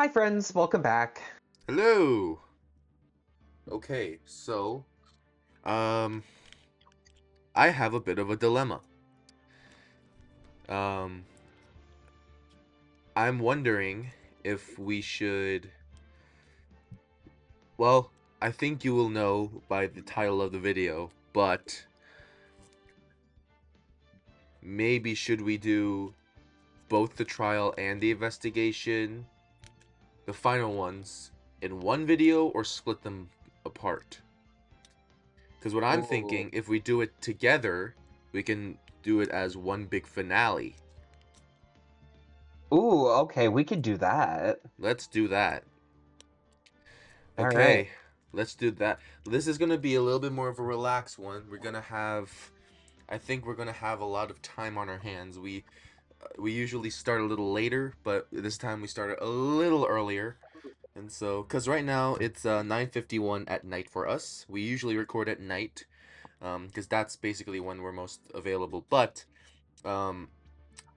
Hi friends, welcome back. Hello. Okay, so um I have a bit of a dilemma. Um I'm wondering if we should well, I think you will know by the title of the video, but maybe should we do both the trial and the investigation, the final ones, in one video or split them apart? Because what I'm Ooh. thinking, if we do it together, we can do it as one big finale. Ooh, okay, we could do that. Let's do that. All right. Okay, let's do that. This is gonna be a little bit more of a relaxed one. I think we're gonna have a lot of time on our hands. We usually start a little later, but this time we started a little earlier. And so, cause right now it's 9:51 at night for us. We usually record at night, cause that's basically when we're most available. But um,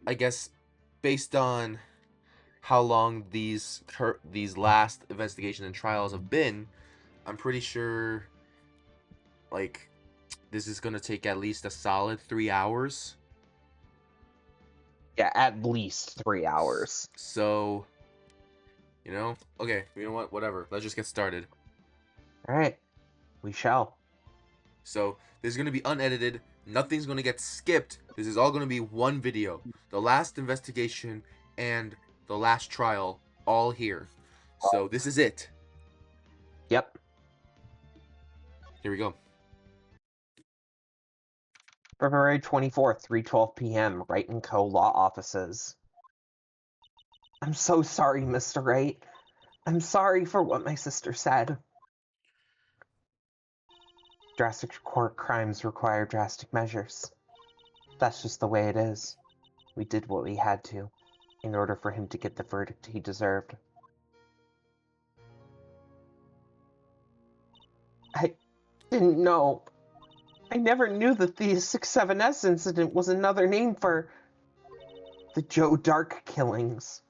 I guess based on how long these last investigations and trials have been, I'm pretty sure like this is gonna take at least a solid 3 hours. Yeah, at least 3 hours. So, okay, you know what? Whatever. Let's just get started. All right, we shall. So, this is gonna be unedited. Nothing's gonna get skipped. This is all gonna be one video. The last investigation and the last trial, all here. So, this is it. Yep. Here we go. February 24th, 3:12 p.m., Wright & Co. Law Offices. I'm so sorry, Mr. Wright. I'm sorry for what my sister said. Drastic court crimes require drastic measures. That's just the way it is. We did what we had to, in order for him to get the verdict he deserved. I didn't know. I never knew that the 6-7S incident was another name for the Joe Dark killings.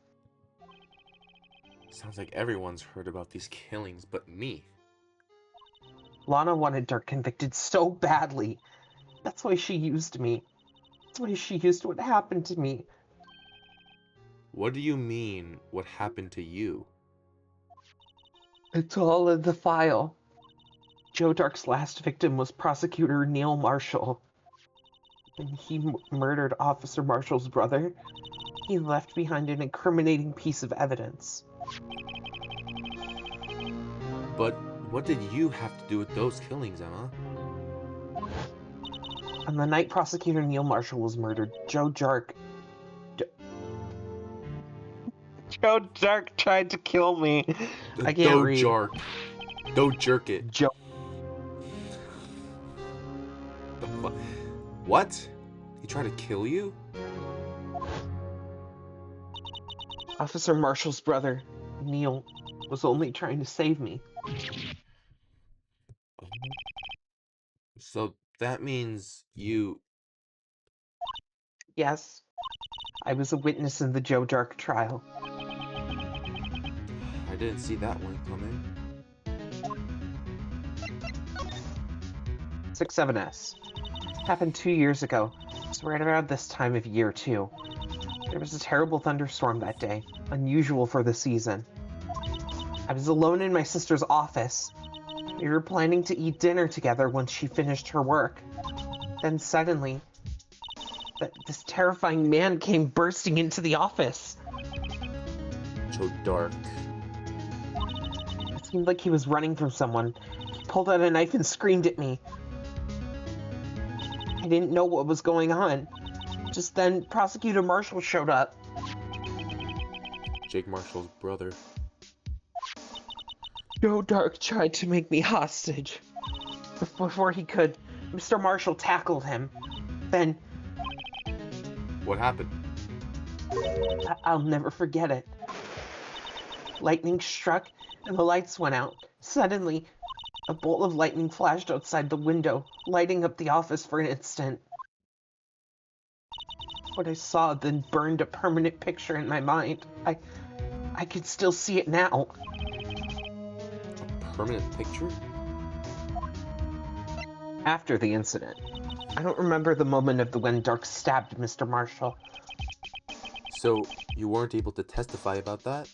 Sounds like everyone's heard about these killings but me. Lana wanted Dark convicted so badly. That's why she used me. That's why she used what happened to me. What do you mean, what happened to you? It's all in the file. Joe Dark's last victim was prosecutor Neil Marshall. When he murdered Officer Marshall's brother, he left behind an incriminating piece of evidence. But what did you have to do with those killings, Emma? On the night prosecutor Neil Marshall was murdered, Joe Dark tried to kill me. I can't Don't read. jerk. Don't jerk it. Joe. What? He tried to kill you? Officer Marshall's brother, Neil, was only trying to save me. So that means you... Yes, I was a witness in the Joe Dark trial. I didn't see that one coming. 6-7S. Happened 2 years ago. It's right around this time of year, too. There was a terrible thunderstorm that day, unusual for the season. I was alone in my sister's office. We were planning to eat dinner together once she finished her work. Then suddenly, this terrifying man came bursting into the office. So dark. It seemed like he was running from someone. He pulled out a knife and screamed at me. I didn't know what was going on. Just then, Prosecutor Marshall showed up. Jake Marshall's brother. Joe Dark tried to make me hostage. Before he could, Mr. Marshall tackled him. Then, What happened? I'll never forget it. Lightning struck and the lights went out. Suddenly, a bolt of lightning flashed outside the window, lighting up the office for an instant. What I saw then burned a permanent picture in my mind. I can still see it now. A permanent picture? After the incident. I don't remember the moment of when Dark stabbed Mr. Marshall. So, you weren't able to testify about that?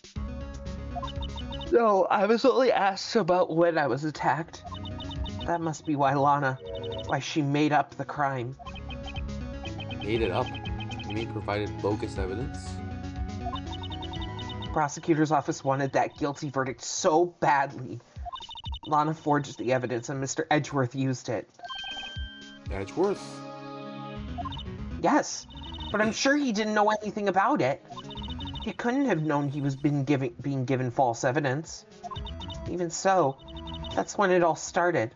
No, I was only asked about when I was attacked. That must be why she made up the crime. Made it up? You mean provided bogus evidence? Prosecutor's office wanted that guilty verdict so badly. Lana forged the evidence and Mr. Edgeworth used it. Edgeworth? Yes, but I'm sure he didn't know anything about it. He couldn't have known he was being given false evidence. Even so, that's when it all started.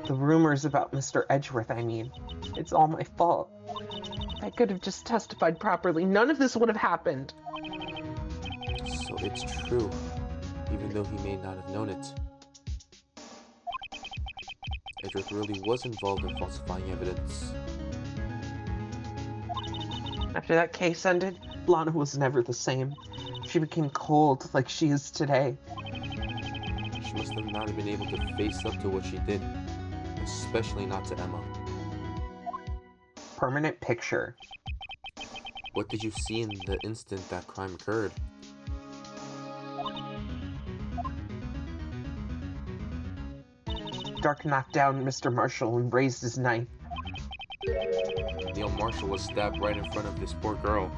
The rumors about Mr. Edgeworth, I mean. It's all my fault. If I could have just testified properly, none of this would have happened. So it's true, even though he may not have known it. Edgeworth really was involved in falsifying evidence. After that case ended, Lana was never the same. She became cold like she is today. She must have not been able to face up to what she did, especially not to Emma. Permanent picture. What did you see in the instant that crime occurred? Dark knocked down Mr. Marshall and raised his knife. Neil Marshall was stabbed right in front of this poor girl.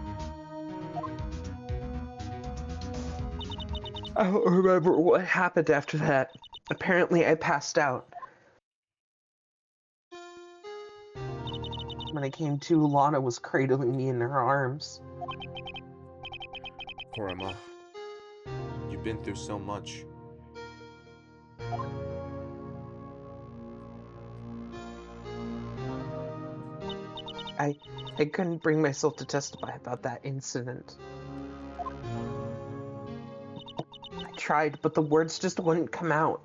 I don't remember what happened after that. Apparently, I passed out. When I came to, Lana was cradling me in her arms. Poor Emma. You've been through so much. I couldn't bring myself to testify about that incident. I tried, but the words just wouldn't come out.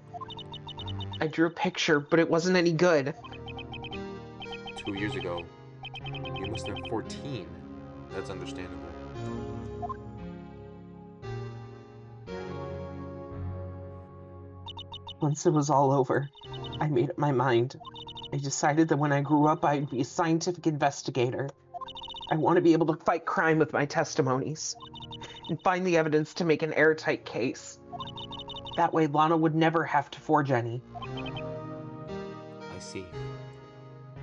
I drew a picture, but it wasn't any good. 2 years ago, you must have been 14. That's understandable. Once it was all over, I made up my mind. I decided that when I grew up, I'd be a scientific investigator. I want to be able to fight crime with my testimonies and find the evidence to make an airtight case. That way, Lana would never have to forge any. I see.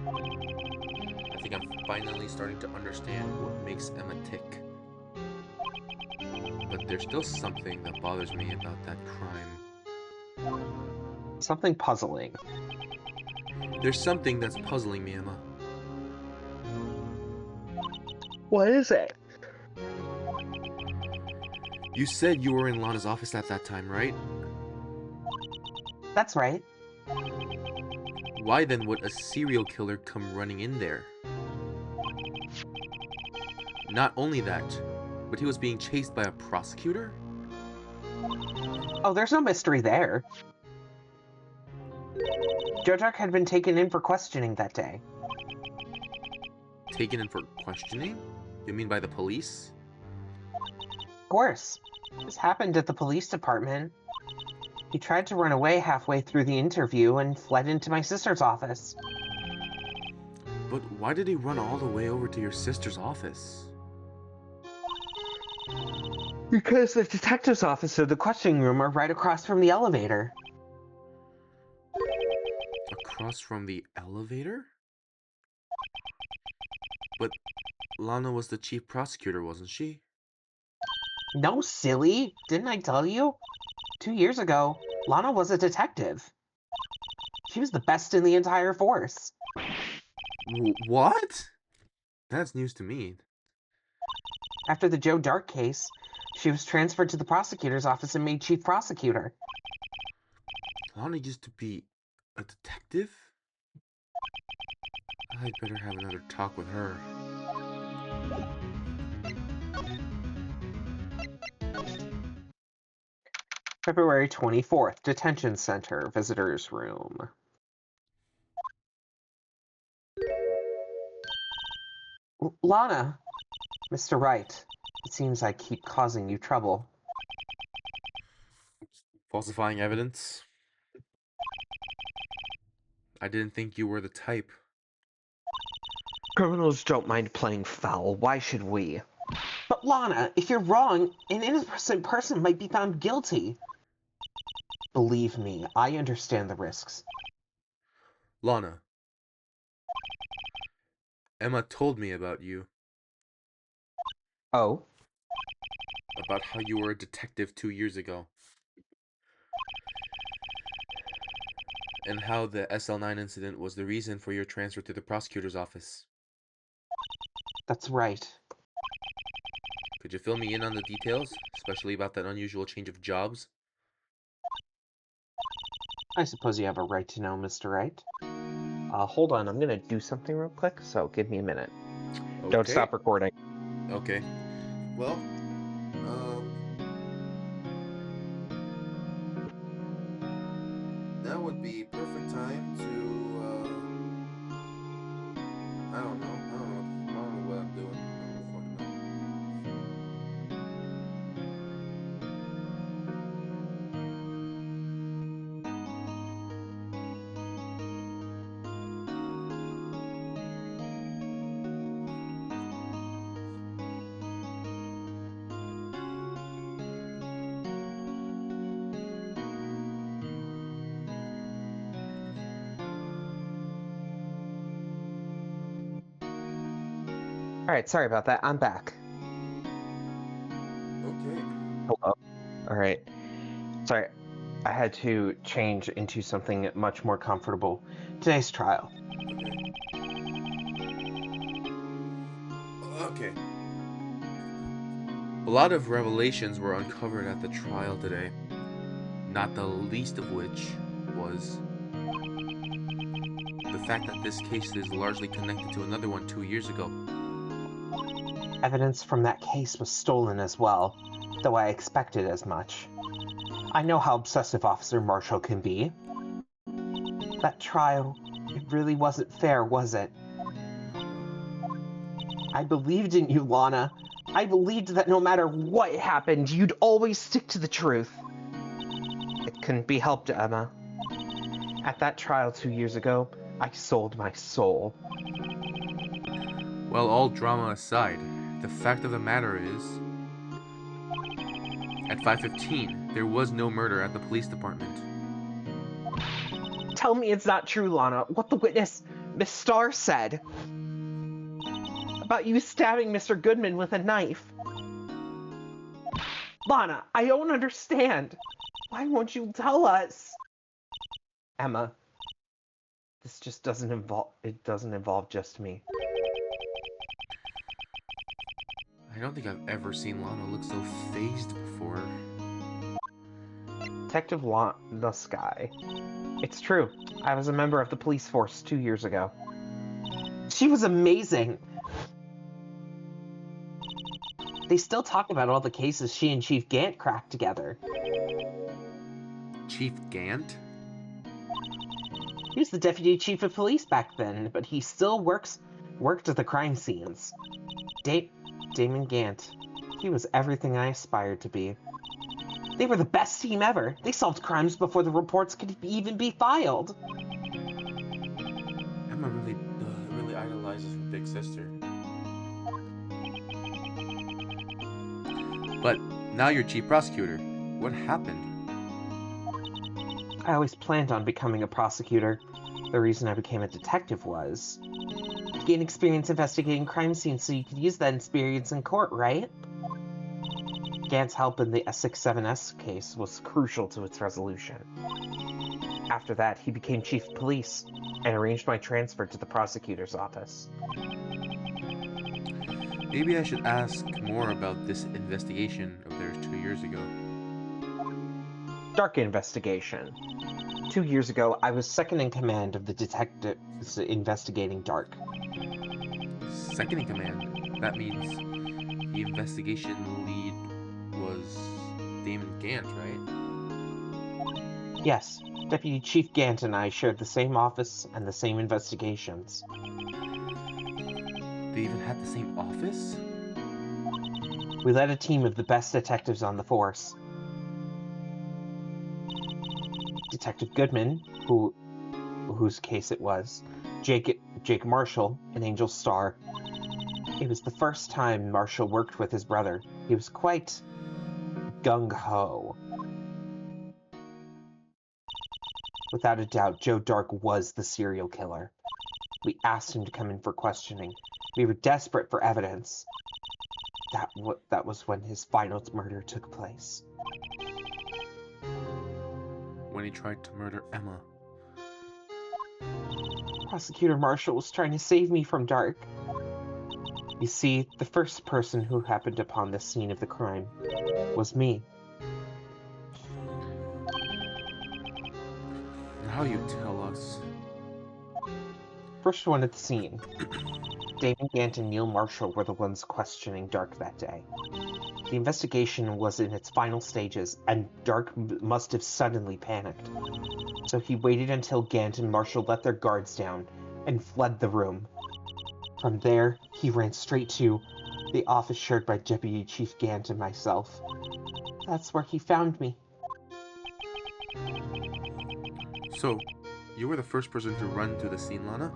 I think I'm finally starting to understand what makes Emma tick. But there's still something that bothers me about that crime. Something puzzling. There's something that's puzzling me, Emma. What is it? You said you were in Lana's office at that time, right? That's right. Why then would a serial killer come running in there? Not only that, but he was being chased by a prosecutor? Oh, there's no mystery there. Joe Dark had been taken in for questioning that day. Taken in for questioning? You mean by the police? Of course. This happened at the police department. He tried to run away halfway through the interview and fled into my sister's office. But why did he run all the way over to your sister's office? Because the detective's office and the questioning room are right across from the elevator. Across from the elevator? But Lana was the chief prosecutor, wasn't she? No, silly. Didn't I tell you? 2 years ago, Lana was a detective. She was the best in the entire force. What? That's news to me. After the Joe Dark case, she was transferred to the prosecutor's office and made chief prosecutor. Lana used to be a detective? I'd better have another talk with her. February 24th, Detention Center, Visitors Room. Lana! Mr. Wright, it seems I keep causing you trouble. Falsifying evidence? I didn't think you were the type. Criminals don't mind playing foul. Why should we? But Lana, if you're wrong, an innocent person might be found guilty. Believe me, I understand the risks. Lana, Emma told me about you. Oh? About how you were a detective 2 years ago. And how the SL9 incident was the reason for your transfer to the prosecutor's office. That's right. Could you fill me in on the details, especially about that unusual change of jobs? I suppose you have a right to know, Mr. Wright. Hold on, I'm gonna do something real quick, so give me a minute. Okay. Don't stop recording. Okay. Well, that would be perfect time to, I don't know what I'm doing. I don't fucking know. Alright, sorry about that. I'm back. Okay. Hello. Alright. Sorry, I had to change into something much more comfortable. Today's trial. Okay. A lot of revelations were uncovered at the trial today, not the least of which was the fact that this case is largely connected to another one 2 years ago. Evidence from that case was stolen as well, though I expected as much. I know how obsessive Officer Marshall can be. That trial, it really wasn't fair, was it? I believed in you, Lana. I believed that no matter what happened, you'd always stick to the truth. It couldn't be helped, Emma. At that trial 2 years ago, I sold my soul. Well, all drama aside, the fact of the matter is, at 5:15, there was no murder at the police department. Tell me it's not true, Lana. What the witness, Miss Starr, said about you stabbing Mr. Goodman with a knife. Lana, I don't understand. Why won't you tell us? Emma, this just doesn't involve just me. I don't think I've ever seen Lana look so phased before. Detective the Sky. It's true. I was a member of the police force 2 years ago. She was amazing. They still talk about all the cases she and Chief Gant cracked together. Chief Gant? He was the deputy chief of police back then, but he still worked at the crime scenes. Damon Gant. He was everything I aspired to be. They were the best team ever. They solved crimes before the reports could even be filed. Emma really idolizes her big sister. But now you're chief prosecutor. What happened? I always planned on becoming a prosecutor. The reason I became a detective was to gain experience investigating crime scenes so you could use that experience in court, right? Gant's help in the S67S case was crucial to its resolution. After that, he became chief of police and arranged my transfer to the prosecutor's office. Maybe I should ask more about this investigation of theirs 2 years ago. Dark investigation. 2 years ago, I was second in command of the detectives investigating Dark. Second in command? That means the investigation lead was Damon Gant, right? Yes, Deputy Chief Gant and I shared the same office and the same investigations. They even had the same office? We led a team of the best detectives on the force. Detective Goodman, whose case it was, Jake Marshall, and Angel Starr. It was the first time Marshall worked with his brother. He was quite gung-ho. Without a doubt, Joe Dark was the serial killer. We asked him to come in for questioning. We were desperate for evidence. That was when his final murder took place. When he tried to murder Emma. Prosecutor Marshall was trying to save me from Dark. You see, the first person who happened upon the scene of the crime was me. Now you tell us. First one at the scene. Damon Gant and Neil Marshall were the ones questioning Dark that day. The investigation was in its final stages, and Dark must have suddenly panicked. So he waited until Gant and Marshall let their guards down and fled the room. From there, he ran straight to the office shared by Deputy Chief Gant and myself. That's where he found me. So, you were the first person to run to the scene, Lana?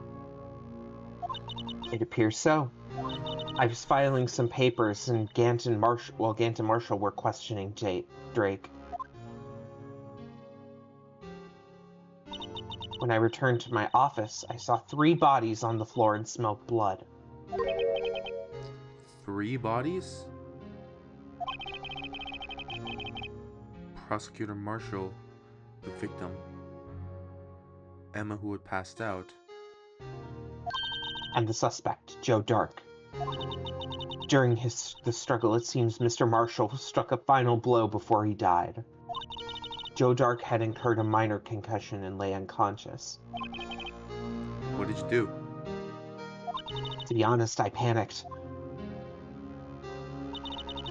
It appears so. I was filing some papers, and Gant and Marshall were questioning Drake. When I returned to my office, I saw 3 bodies on the floor and smelled blood. 3 bodies? Prosecutor Marshall, the victim. Emma, who had passed out. And the suspect, Joe Dark. During the struggle, it seems Mr. Marshall struck a final blow before he died. Joe Dark had incurred a minor concussion and lay unconscious. What did you do? To be honest, I panicked.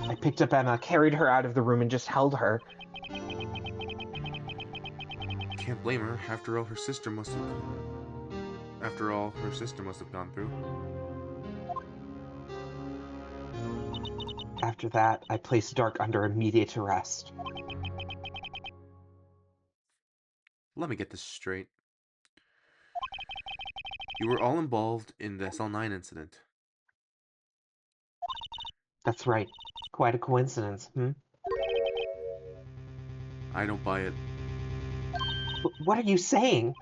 I picked up Emma, carried her out of the room, and just held her. Can't blame her. After all, her sister must have gone through. After that, I placed Dark under immediate arrest. Let me get this straight. You were all involved in the SL9 incident. That's right. Quite a coincidence, I don't buy it. What are you saying?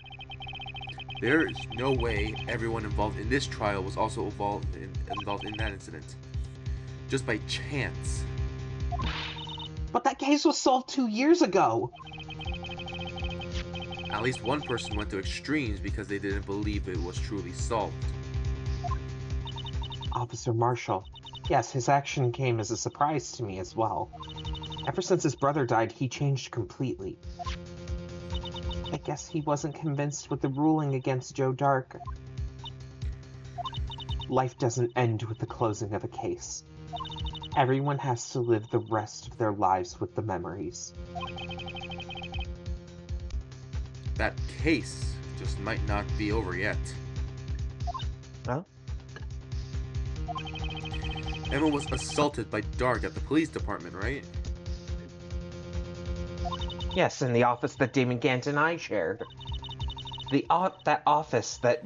There is no way everyone involved in this trial was also involved in that incident. Just by chance. But that case was solved 2 years ago! At least one person went to extremes because they didn't believe it was truly solved. Officer Marshall. Yes, his action came as a surprise to me as well. Ever since his brother died, he changed completely. I guess he wasn't convinced with the ruling against Joe Dark. Life doesn't end with the closing of a case. Everyone has to live the rest of their lives with the memories. That case just might not be over yet. Huh? Emma was assaulted by Dark at the police department, right? Yes, in the office that Damon Gant and I shared. That office that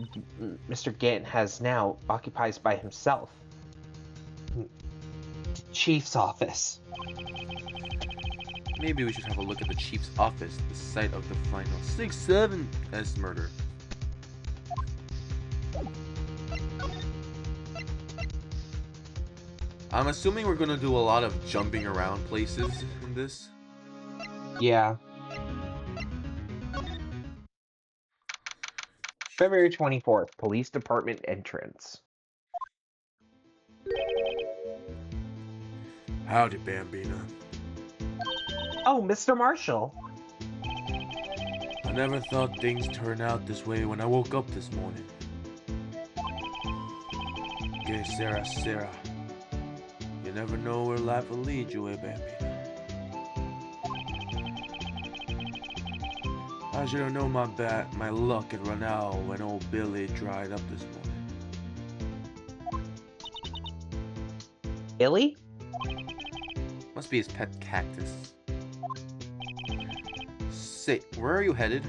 Mr. Gant has now occupies by himself. The Chief's office. Maybe we should have a look at the chief's office, the site of the final 6-7S murder. I'm assuming we're gonna do a lot of jumping around places in this. Yeah. February 24th, Police Department entrance. Howdy, Bambina. Oh, Mr. Marshall. I never thought things turned out this way when I woke up this morning. Que sera, sera. You never know where life will lead you, Bambina. I should have known my luck had run out when old Billy dried up this morning. Billy? Must be his pet cactus. Say, where are you headed?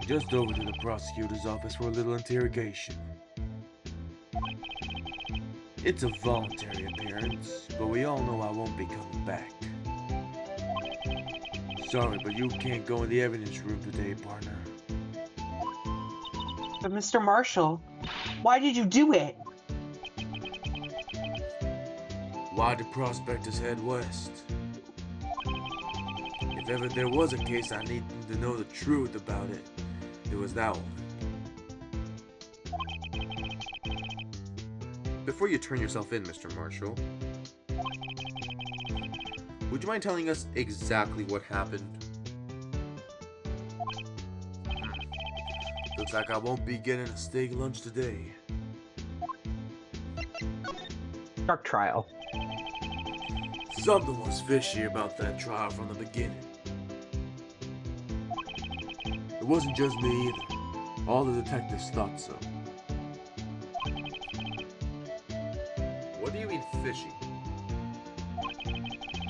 Just over to the prosecutor's office for a little interrogation. It's a voluntary appearance, but we all know I won't be coming back. Sorry, but you can't go in the evidence room today, partner. But Mr. Marshall, why did you do it? Why did prospectors head west? If ever there was a case I needed to know the truth about it, it was that one. Before you turn yourself in, Mr. Marshall, would you mind telling us exactly what happened? Looks like I won't be getting a steak lunch today. Shark trial. Something was fishy about that trial from the beginning. It wasn't just me either. All the detectives thought so. What do you mean fishy?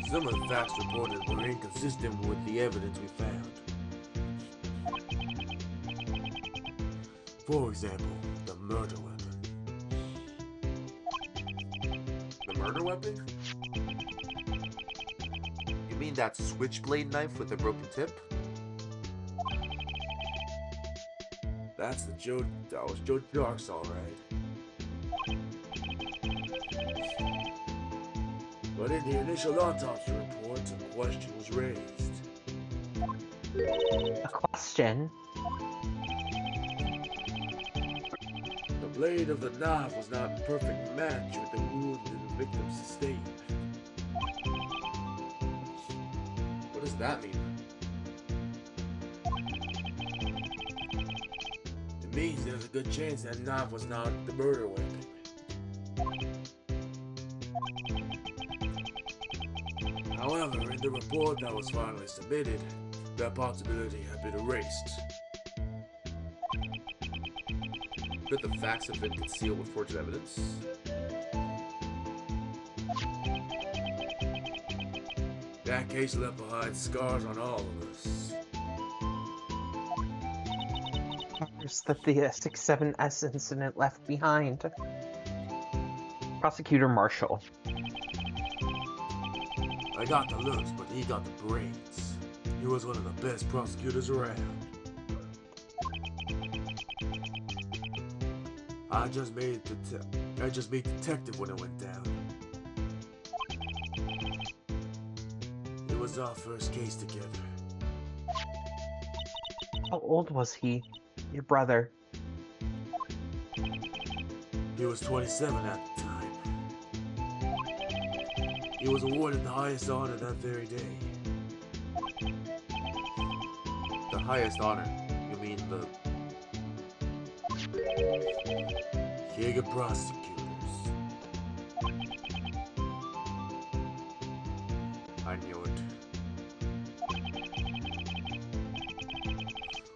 Some of the facts reported were inconsistent with the evidence we found. For example, the murder weapon. The murder weapon? You mean that switchblade knife with the broken tip? That was Joe Dark's alright. But in the initial autopsy report, a question was raised. A question? The blade of the knife was not a perfect match with the wound that the victim sustained. What does that mean? It means there's a good chance that knife was not the murder weapon. However, in the report that was finally submitted, that possibility had been erased. Could the facts have been concealed with forged evidence? That case left behind scars on all of us. Scars that the 6-7S incident left behind. Prosecutor Marshall. I got the looks, but he got the brains. He was one of the best prosecutors around. I just made detective when it went down. It was our first case together. How old was he? Your brother? He was 27 at the time. He was awarded the highest honor that very day. The highest honor? You mean the... King of prosecutors. I knew it.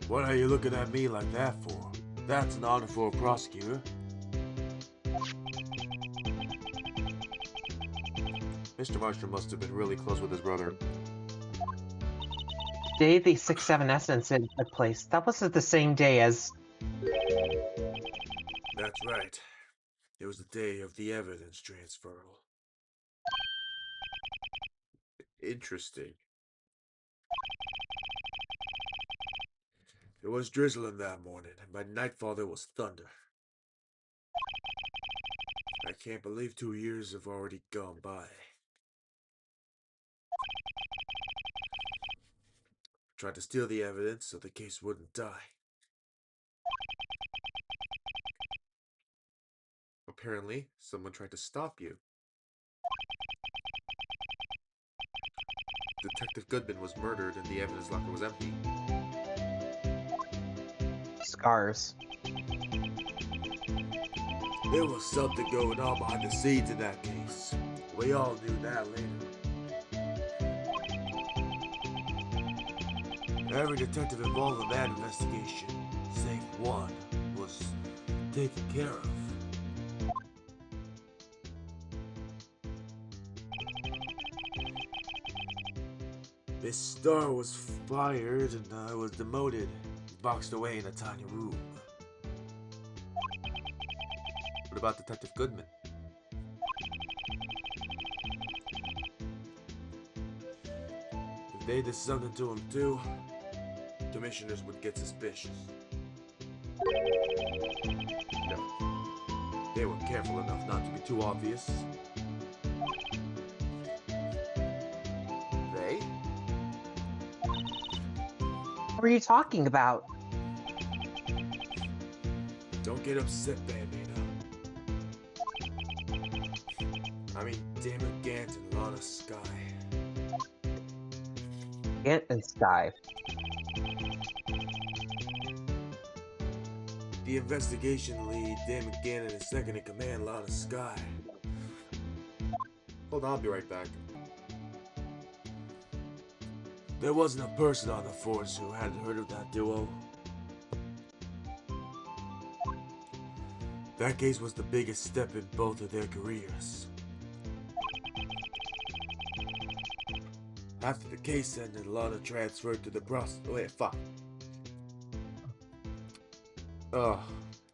What are you looking at me like that for? That's an honor for a prosecutor. Mr. Marshall must have been really close with his brother. The day the 6-7S incident took place, that wasn't the same day as... That's right. It was the day of the evidence transferal. Interesting. It was drizzling that morning, and by nightfall there was thunder. I can't believe 2 years have already gone by. Tried to steal the evidence so the case wouldn't die. Apparently, someone tried to stop you. Detective Goodman was murdered and the evidence locker was empty. Scars. There was something going on behind the scenes in that case. We all knew that later. Every detective involved in that investigation, save one, was taken care of. Miss Star was fired and I was demoted, boxed away in a tiny room. What about Detective Goodman? If they did something to him too, commissioners would get suspicious. No, they were careful enough not to be too obvious. They? What are you talking about? Don't get upset, Bambina. I mean, Damon Gant and Lana Sky. Ant and Sky. The investigation lead, Damon Gant, and his second in command, Lana Sky. Hold on, I'll be right back. There wasn't a person on the force who hadn't heard of that duo. That case was the biggest step in both of their careers. After the case ended, Lana transferred to the Fuck. Ugh.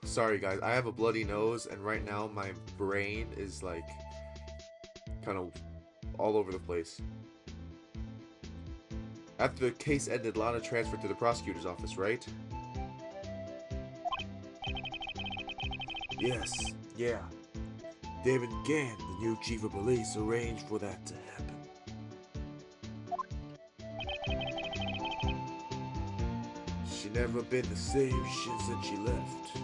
Sorry, guys. I have a bloody nose, and right now my brain is, like, kind of all over the place. After the case ended, Lana transferred to the prosecutor's office, right? Yes, yeah. David Gant, the new chief of police, arranged for that to happen. She never been the same since she left.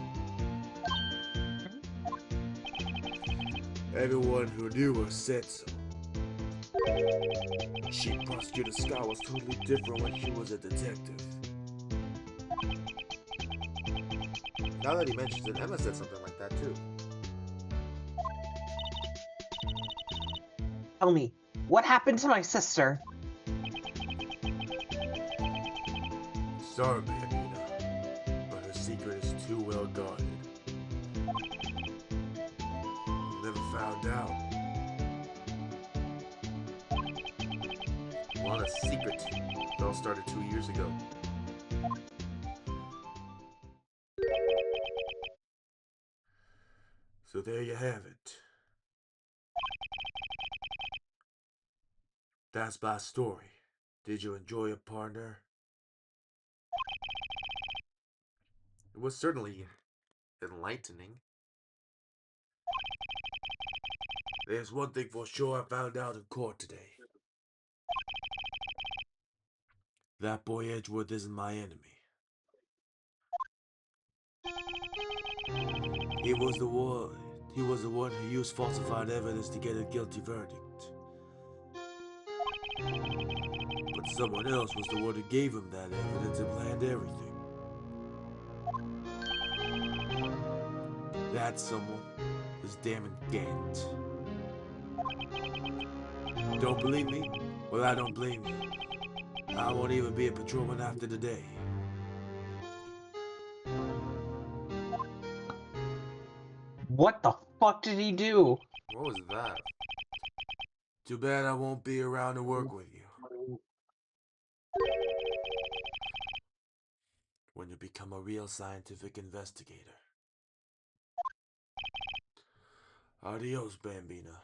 Everyone who knew her said so. Chief Prosecutor Scott was totally different when she was a detective. Now that he mentions it, Emma said something like that too. Tell me, what happened to my sister? Sorry, Bambina, but her secret is too well guarded. Never found out. Lana's secret. It all started 2 years ago. So there you have it. That's my story. Did you enjoy it, partner? It was certainly enlightening. There's one thing for sure I found out in court today. That boy Edgeworth isn't my enemy. He was the one who used falsified evidence to get a guilty verdict. But someone else was the one who gave him that evidence and planned everything. That someone is Damon Gant. Don't believe me? Well, I don't blame you. I won't even be a patrolman after today. What the fuck did he do? What was that? Too bad I won't be around to work with you. When you become a real scientific investigator. Adios, Bambina.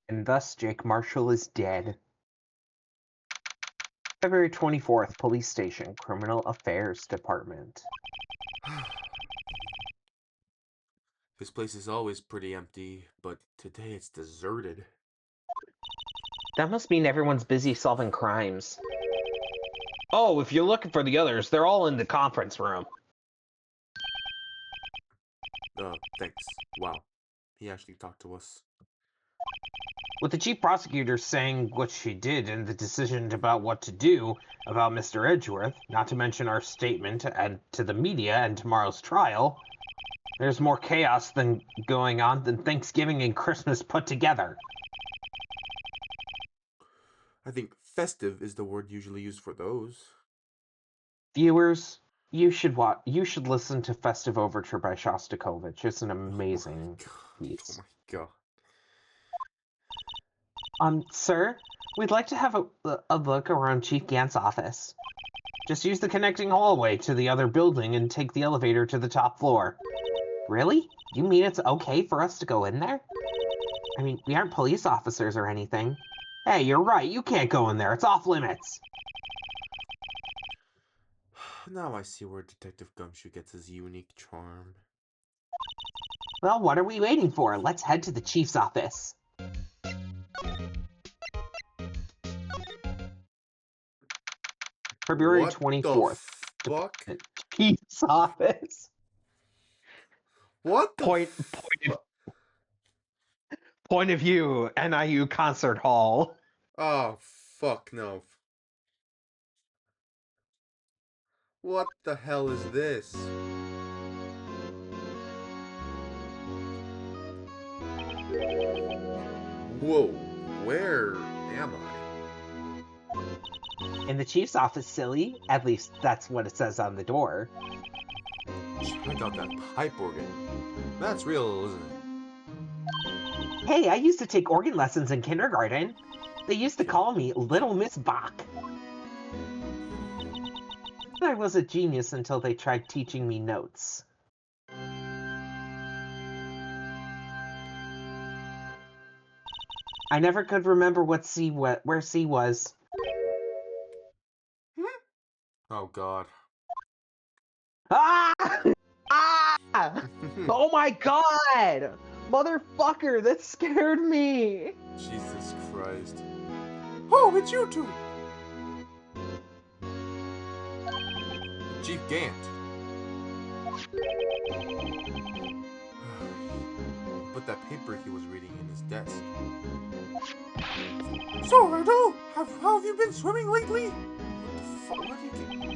And thus Jake Marshall is dead. February 24th, Police Station, Criminal Affairs Department. This place is always pretty empty, but today it's deserted. That must mean everyone's busy solving crimes. Oh, if you're looking for the others, they're all in the conference room. Thanks. Wow. He actually talked to us. With the chief prosecutor saying what she did and the decision about what to do about Mr. Edgeworth, not to mention our statement and to the media and tomorrow's trial, there's more chaos than going on than Thanksgiving and Christmas put together. I think festive is the word usually used for those. Viewers, You should listen to Festive Overture by Shostakovich. It's an amazing God. Oh piece. my god. Sir, we'd like to have a look around Chief Gant's office. Just use the connecting hallway to the other building and take the elevator to the top floor. Really? You mean it's okay for us to go in there? I mean, we aren't police officers or anything. Hey, you're right. You can't go in there. It's off limits. Now I see where Detective Gumshoe gets his unique charm. Well, what are we waiting for? Let's head to the chief's office. February What 24th. the fuck? Chief's office. What the Point of view, NIU Concert Hall. Oh, fuck no. What the hell is this? Whoa, where am I? In the chief's office, silly. At least that's what it says on the door. Check out that pipe organ. That's real, isn't it? Hey, I used to take organ lessons in kindergarten. They used to call me Little Miss Bach. I was a genius until they tried teaching me notes. I never could remember where C was. Oh god. Ah! Ah! Oh my god! Motherfucker, that scared me! Jesus Christ. Oh, it's you two! Chief Gant. Put that paper he was reading in his desk. So, Riddle, how have you been swimming lately? What the fuck? What did you get?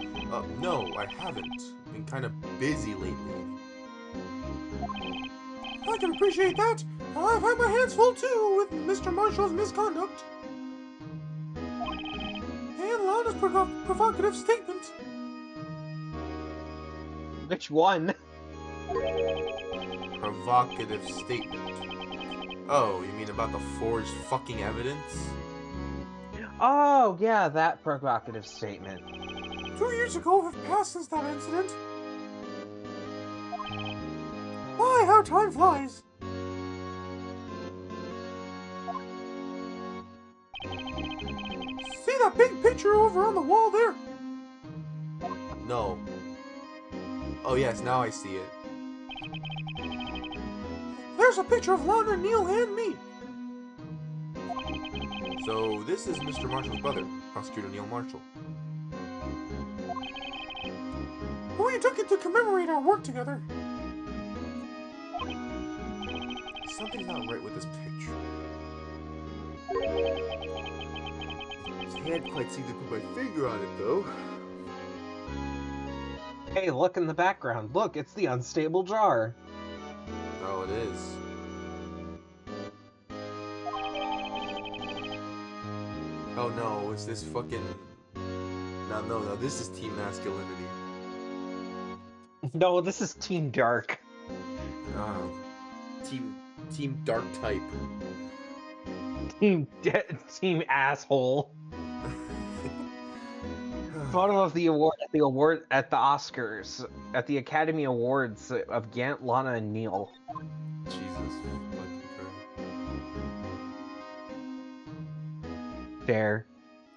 No, I haven't. Been kind of busy lately. I can appreciate that. I've had my hands full too with Mr. Marshall's misconduct. And Lana's provocative statement. Which one? Provocative statement. Oh, you mean about the forged fucking evidence? Oh, yeah, that provocative statement. 2 years ago have passed since that incident. Why, how time flies! See that big picture over on the wall there? No. Oh yes, now I see it. There's a picture of Lana, Neil, and me. So this is Mr. Marshall's brother, Prosecutor Neil Marshall. We took it to commemorate our work together. Something's not right with this picture. Can't quite seem to put my finger on it, though. Hey, look in the background. Look, it's the unstable jar. Oh, it is. Oh no, is this fucking... No, this is team masculinity. No, this is Team Dark. Team dark type. Team asshole. Photo of the award at the Oscars, at the Academy Awards of Gant, Lana, and Neil. Jesus fucking Christ. Stare.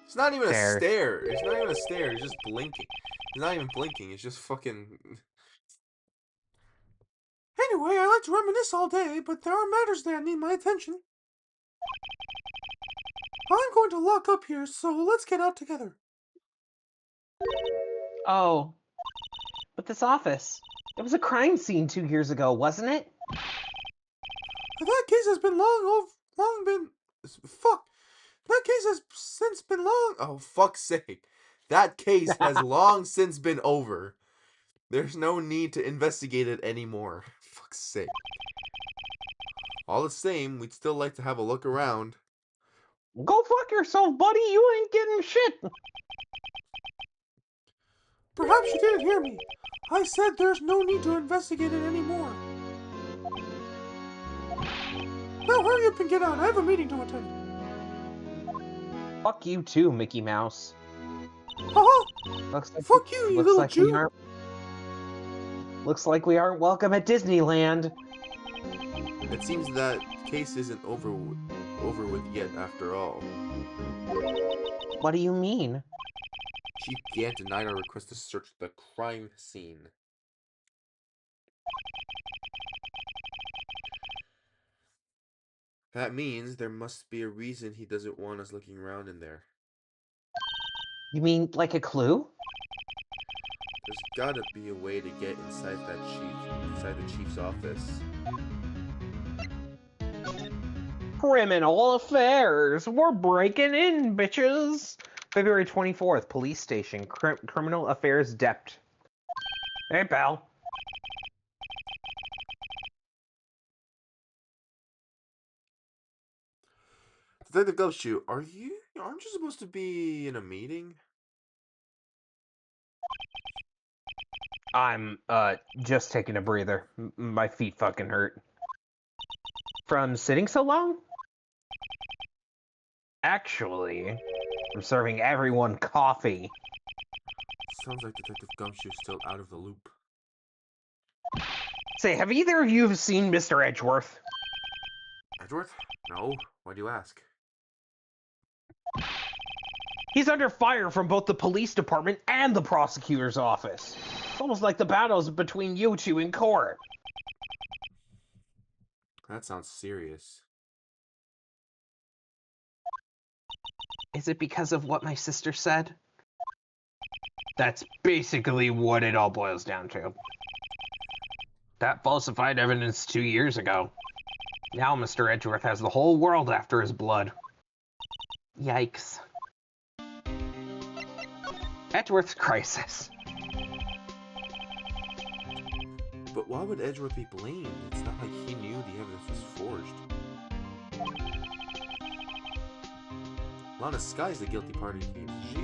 It's not even Stare. a stare. It's not even a stare. It's just blinking. It's not even blinking. It's just fucking... Anyway, I like to reminisce all day, but there are matters that need my attention. I'm going to lock up here, so let's get out together. Oh. But this office. It was a crime scene 2 years ago, wasn't it? That case has been long been... Fuck. That case has since been long... Oh, fuck's sake. That case has long since been over. There's no need to investigate it anymore. Fuck's sake. All the same, we'd still like to have a look around. Go fuck yourself, buddy. You ain't getting shit. Perhaps you didn't hear me. I said there's no need to investigate it anymore. Now hurry up and get out. I have a meeting to attend. Fuck you too, Mickey Mouse. Haha! Fuck you, you little Jew! Looks like we aren't welcome at Disneyland. It seems that case isn't over with yet after all. What do you mean? Chief Gant denied our request to search the crime scene. That means there must be a reason he doesn't want us looking around in there. You mean like a clue? There's gotta be a way to get inside the chief's office. Criminal affairs! We're breaking in, bitches! February 24th, police station, criminal affairs depth. Hey, pal. Detective Gumshoe, aren't you supposed to be in a meeting? I'm, just taking a breather. My feet fucking hurt. From sitting so long? Actually, I'm serving everyone coffee. Sounds like Detective Gumshoe's still out of the loop. Say, have either of you seen Mr. Edgeworth? Edgeworth? No. Why do you ask? He's under fire from both the police department and the prosecutor's office. It's almost like the battles between you two in court. That sounds serious. Is it because of what my sister said? That's basically what it all boils down to. That falsified evidence 2 years ago. Now Mr. Edgeworth has the whole world after his blood. Yikes. Edgeworth's crisis. But why would Edgeworth be blamed? It's not like he knew the evidence was forged. Lana Sky's the guilty party, isn't she?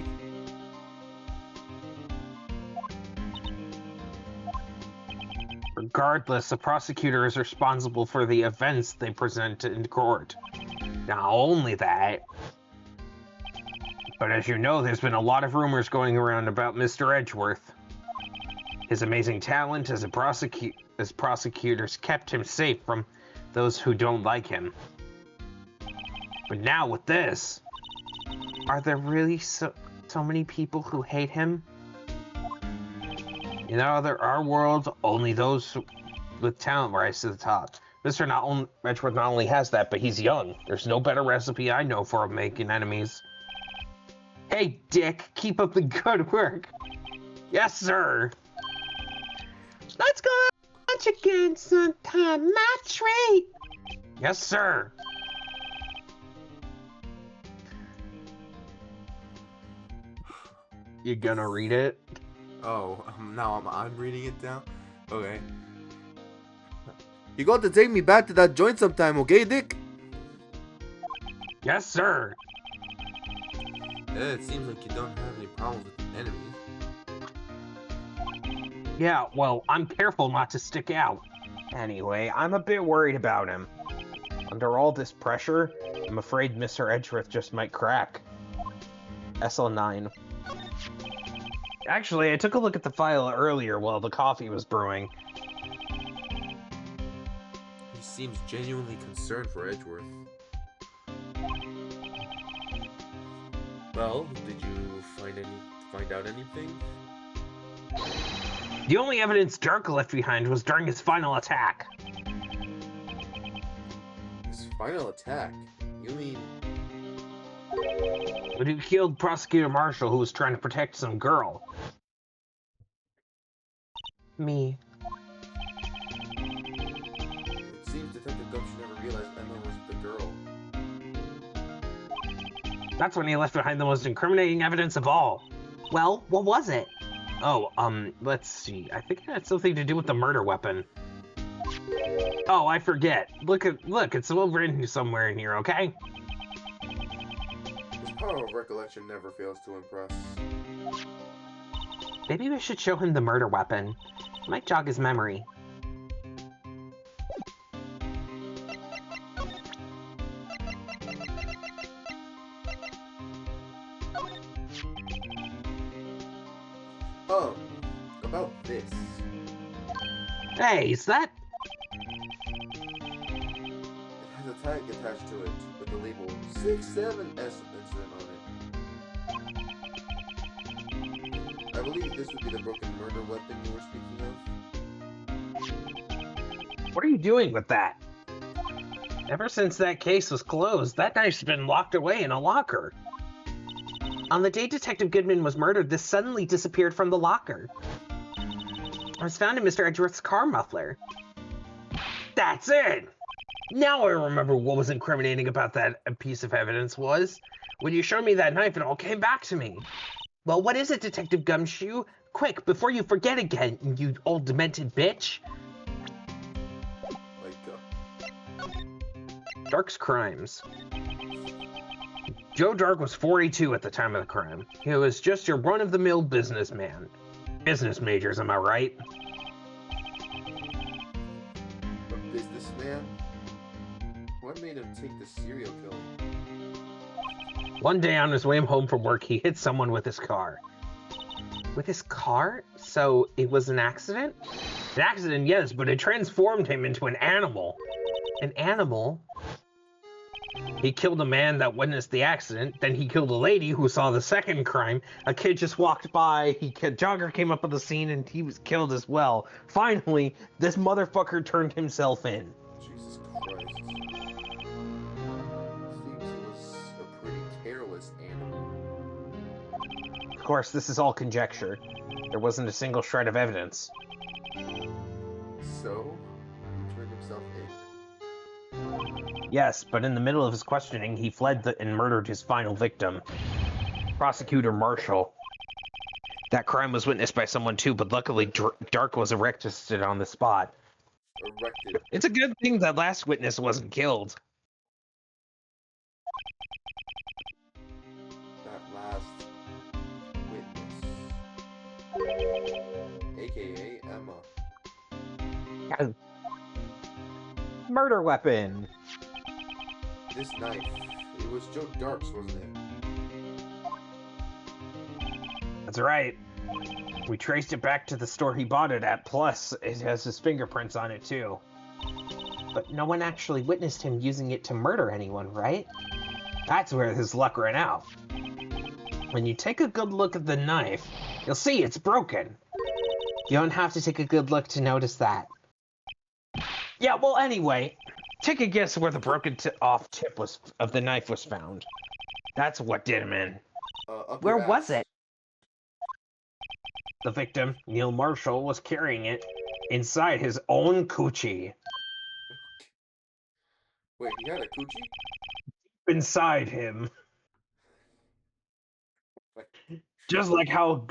Regardless, the prosecutor is responsible for the events they present in court. Not only that, but as you know, there's been a lot of rumors going around about Mr. Edgeworth. His amazing talent as prosecutors kept him safe from those who don't like him. But now with this, are there really so many people who hate him? In our world, only those with talent rise to the top. Mr. Edgeworth not only has that, but he's young. There's no better recipe I know for making enemies. Hey, Dick, keep up the good work. Yes, sir. Let's go lunch again sometime. My treat. Yes, sir. You gonna read it? Oh, now I'm reading it down? Okay. You got to take me back to that joint sometime, okay, Dick? Yes, sir. It seems like you don't have any problems with enemies. Yeah, well, I'm careful not to stick out. Anyway, I'm a bit worried about him. Under all this pressure, I'm afraid Mr. Edgeworth just might crack. SL9. Actually, I took a look at the file earlier while the coffee was brewing. He seems genuinely concerned for Edgeworth. Well, did you find out anything? The only evidence Dirk left behind was during his final attack. His final attack? You mean... When he killed Prosecutor Marshall, who was trying to protect some girl. Me. It seems Detective Gumshoe never realized Emma was the girl. That's when he left behind the most incriminating evidence of all. Well, what was it? Oh, let's see. I think it had something to do with the murder weapon. Oh, I forget. Look, it's all written somewhere in here, okay? His power of recollection never fails to impress. Maybe we should show him the murder weapon. It might jog his memory. About this. Hey, is that... It has a tag attached to it with the label 67S on it. I believe this would be the broken murder weapon you were speaking of. What are you doing with that? Ever since that case was closed, that knife's been locked away in a locker. On the day Detective Goodman was murdered, this suddenly disappeared from the locker. It was found in Mr. Edgeworth's car muffler. That's it! Now I remember what was incriminating about that piece of evidence was. When you showed me that knife, it all came back to me. Well, what is it, Detective Gumshoe? Quick, before you forget again, you old demented bitch. Dark's crimes. Joe Dark was 42 at the time of the crime. He was just your run-of-the-mill businessman. Business majors, am I right? A businessman? What made him take the serial killer? One day on his way home from work, he hit someone with his car. With his car? So it was an accident? An accident, yes, but it transformed him into an animal. An animal? He killed a man that witnessed the accident, then he killed a lady who saw the second crime. A kid just walked by, Jogger came up on the scene and he was killed as well. Finally, this motherfucker turned himself in. Jesus Christ. Seems he was a pretty careless animal. Of course, this is all conjecture. There wasn't a single shred of evidence. So, he turned himself in. Yes, but in the middle of his questioning, he fled and murdered his final victim, Prosecutor Marshall. That crime was witnessed by someone too, but luckily Dark was arrested on the spot. Erected. It's a good thing that last witness wasn't killed. That last witness. AKA Emma. Murder weapon! This knife, it was Joe Dark's, wasn't it? That's right. We traced it back to the store he bought it at, plus it has his fingerprints on it too. But no one actually witnessed him using it to murder anyone, right? That's where his luck ran out. When you take a good look at the knife, you'll see it's broken. You don't have to take a good look to notice that. Yeah, well, anyway, take a guess where the broken off tip of the knife was found. That's what did him in. Where was it? The victim, Neil Marshall, was carrying it inside his own coochie. Wait, he had a coochie? Inside him. Just like how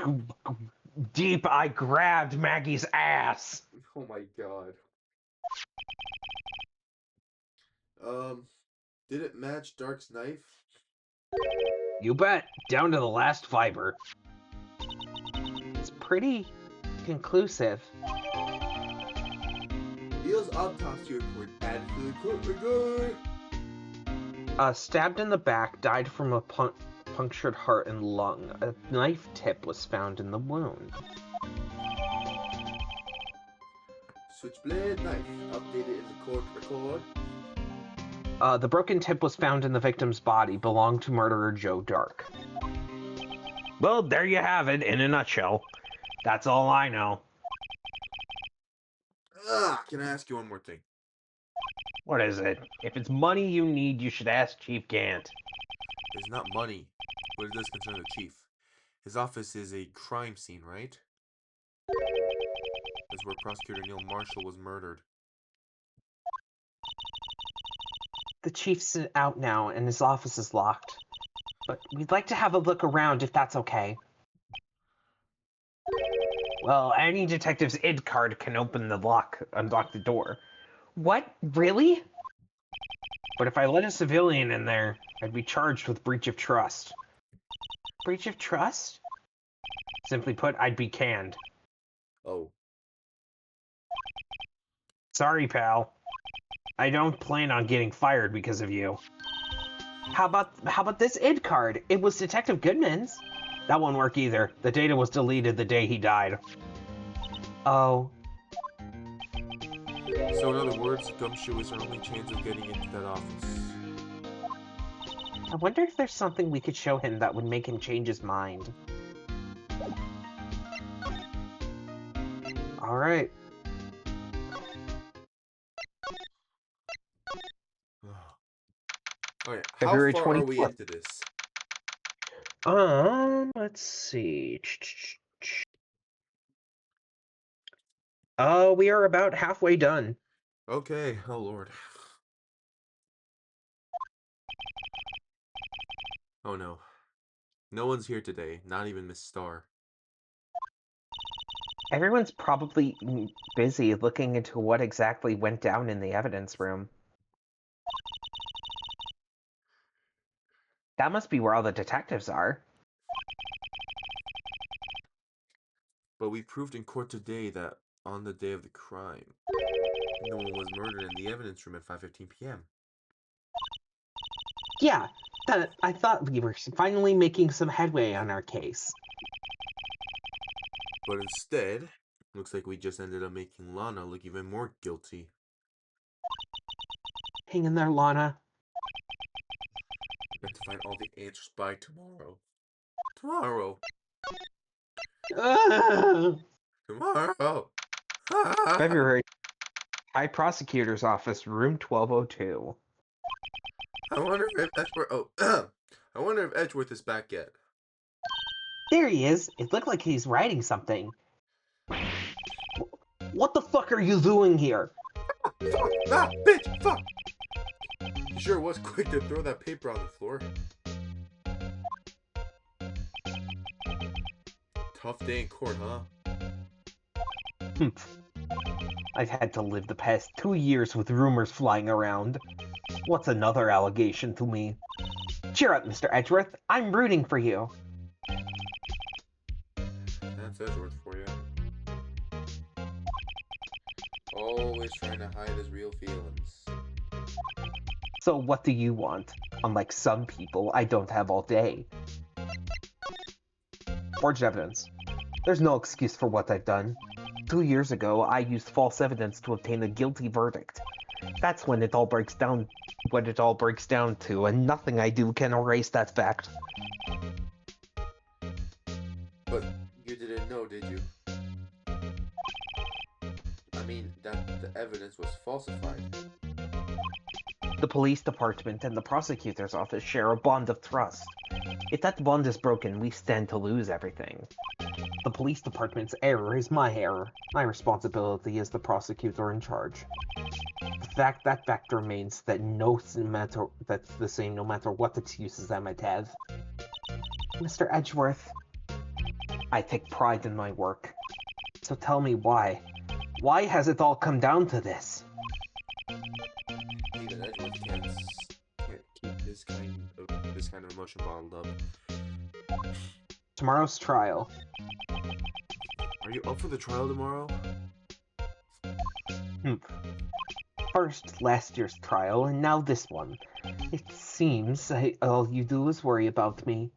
deep I grabbed Maggie's ass. Oh my god. Did it match Dark's knife? You bet. Down to the last fiber. It's pretty conclusive. Neil's autopsy report added to the court record. Stabbed in the back, died from a punctured heart and lung. A knife tip was found in the wound. Switchblade knife updated in the court record. The broken tip was found in the victim's body, belonged to murderer Joe Dark. Well, there you have it, in a nutshell. That's all I know. Can I ask you one more thing? What is it? If it's money you need, you should ask Chief Gant. It's not money, but it does concern the chief. His office is a crime scene, right? That's where Prosecutor Neil Marshall was murdered. The chief's out now, and his office is locked. But we'd like to have a look around, if that's okay. Well, any detective's ID card can unlock the door. What? Really? But if I let a civilian in there, I'd be charged with breach of trust. Breach of trust? Simply put, I'd be canned. Oh. Sorry, pal. I don't plan on getting fired because of you. How about this id card? It was Detective Goodman's. That won't work either. The data was deleted the day he died. Oh. So in other words, Gumshoe is our only chance of getting into that office. I wonder if there's something we could show him that would make him change his mind. Alright. Alright, how February far are we 24th. into this? Let's see. We are about halfway done. Okay, oh lord. Oh no. No one's here today, not even Miss Starr. Everyone's probably busy looking into what exactly went down in the evidence room. That must be where all the detectives are. But we proved in court today that on the day of the crime, no one was murdered in the evidence room at 5:15 p.m. Yeah, I thought we were finally making some headway on our case. But instead, looks like we just ended up making Lana look even more guilty. Hang in there, Lana. We have to find all the answers by tomorrow. Tomorrow! Tomorrow! February. High Prosecutor's Office, room 1202. I wonder if Edgeworth. Oh, I wonder if Edgeworth is back yet. There he is. It looked like he's writing something. What the fuck are you doing here? Fuck! Ah, bitch! Fuck! He sure was quick to throw that paper on the floor. Tough day in court, huh? I've had to live the past 2 years with rumors flying around. What's another allegation to me? Cheer up, Mr. Edgeworth. I'm rooting for you. That's Edgeworth for you. Always trying to hide his real feelings. So what do you want? Unlike some people, I don't have all day. Forged evidence. There's no excuse for what I've done. 2 years ago, I used false evidence to obtain a guilty verdict. That's when it all breaks down, to, and nothing I do can erase that fact. But you didn't know, did you? I mean, that the evidence was falsified. The police department and the prosecutor's office share a bond of trust. If that bond is broken, we stand to lose everything. The police department's error is my error. My responsibility is the prosecutor in charge. That fact remains that that's the same no matter what excuses I might have. Mr. Edgeworth, I take pride in my work. So tell me why. Why has it all come down to this? Even Edgeworth can't keep this kind of emotion bottled up. Tomorrow's trial. Are you up for the trial tomorrow? First, last year's trial, and now this one. It seems all you do is worry about me.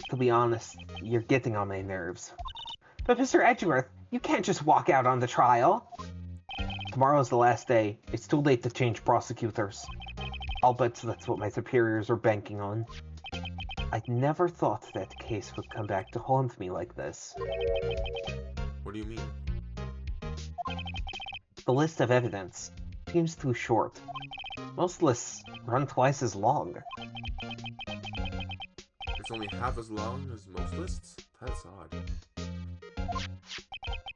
To be honest, you're getting on my nerves. But Mr. Edgeworth, you can't just walk out on the trial. Tomorrow's the last day. It's too late to change prosecutors. I'll bet that's what my superiors are banking on. I'd never thought that case would come back to haunt me like this. What do you mean? The list of evidence seems too short. Most lists run twice as long. It's only half as long as most lists? That's odd.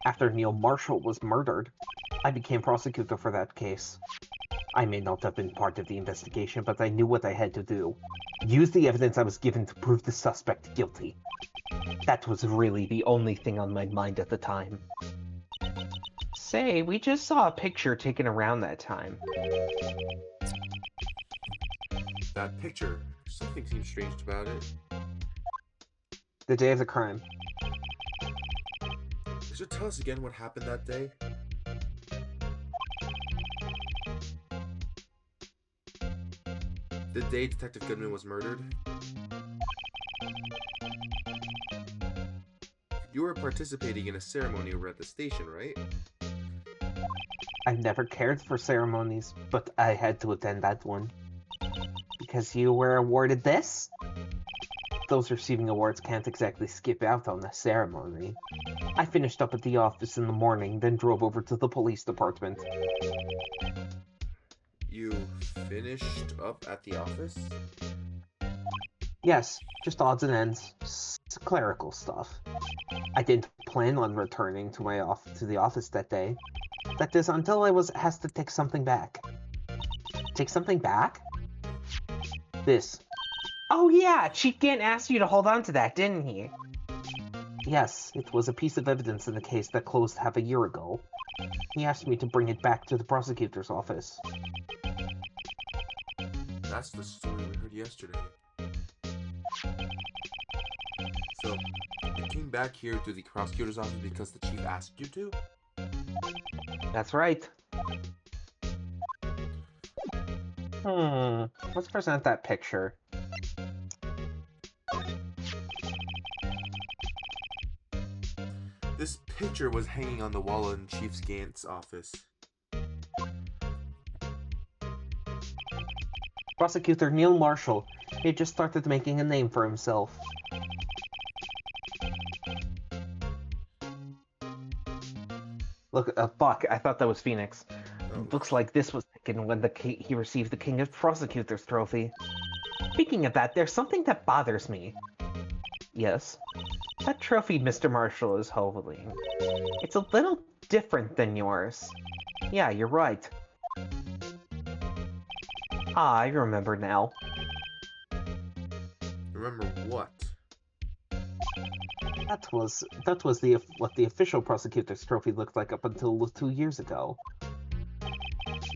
After Neil Marshall was murdered, I became prosecutor for that case. I may not have been part of the investigation, but I knew what I had to do. Use the evidence I was given to prove the suspect guilty. That was really the only thing on my mind at the time. Say, we just saw a picture taken around that time. That picture. Something seems strange about it. The day of the crime. Could you tell us again what happened that day? The day Detective Goodman was murdered? You were participating in a ceremony over at the station, right? I've never cared for ceremonies, but I had to attend that one. Because you were awarded this? Those receiving awards can't exactly skip out on the ceremony. I finished up at the office in the morning, then drove over to the police department. You finished up at the office? Yes, just odds and ends. Clerical stuff. I didn't plan on returning to the office that day. That is, until I was asked to take something back. Take something back? This. Oh yeah, Chief Gant asked you to hold on to that, didn't he? Yes, it was a piece of evidence in the case that closed half a year ago. He asked me to bring it back to the prosecutor's office. That's the story we heard yesterday. So, you came back here to the prosecutor's office because the chief asked you to? That's right. Let's present that picture. This picture was hanging on the wall in Chief Gant's office. Prosecutor Neil Marshall. He had just started making a name for himself. Look, fuck, I thought that was Phoenix. Oh. Looks like this was taken when he received the King of Prosecutors trophy. Speaking of that, there's something that bothers me. Yes? That trophy Mr. Marshall is holding. It's a little different than yours. Yeah, you're right. Ah, I remember now. Remember what? That was what the official prosecutor's trophy looked like up until 2 years ago.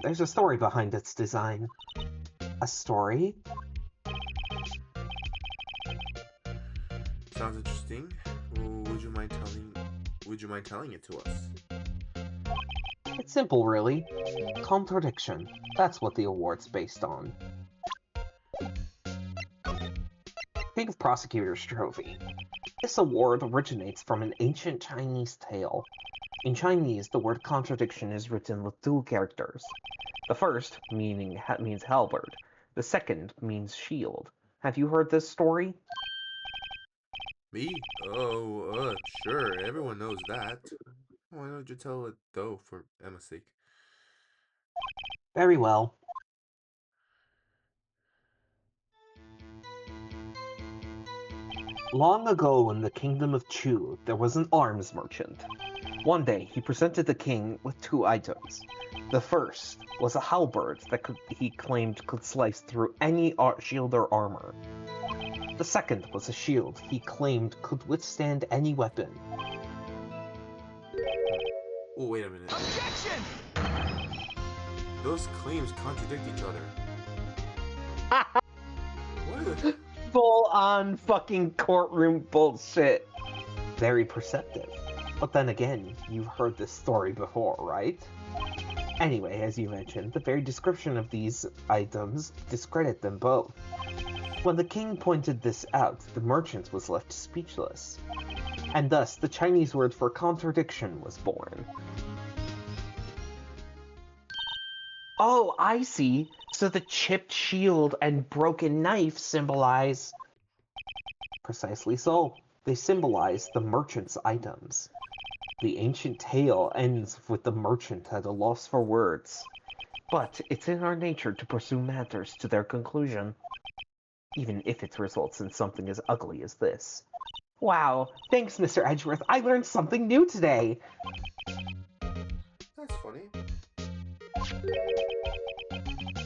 There's a story behind its design. A story? Sounds interesting. Would you mind telling it to us? It's simple, really. Contradiction. That's what the award's based on. King of Prosecutors Trophy. This award originates from an ancient Chinese tale. In Chinese, the word contradiction is written with 2 characters. The first means halberd. The second means shield. Have you heard this story? Me? Oh, sure. Everyone knows that. Why don't you tell it, though, for Emma's sake? Very well. Long ago in the kingdom of Chu, there was an arms merchant. One day, he presented the king with 2 items. The first was a halberd that he claimed could slice through any shield or armor. The second was a shield he claimed could withstand any weapon. Oh, wait a minute. Objection! Those claims contradict each other. What? Full-on fucking courtroom bullshit. Very perceptive. But then again, you've heard this story before, right? Anyway, as you mentioned, the very description of these items discredit them both. When the king pointed this out, the merchant was left speechless. And thus, the Chinese word for contradiction was born. Oh, I see. So the chipped shield and broken knife symbolize... Precisely so. They symbolize the merchant's items. The ancient tale ends with the merchant at a loss for words. But it's in our nature to pursue matters to their conclusion, even if it results in something as ugly as this. Wow, thanks, Mr. Edgeworth. I learned something new today. That's funny.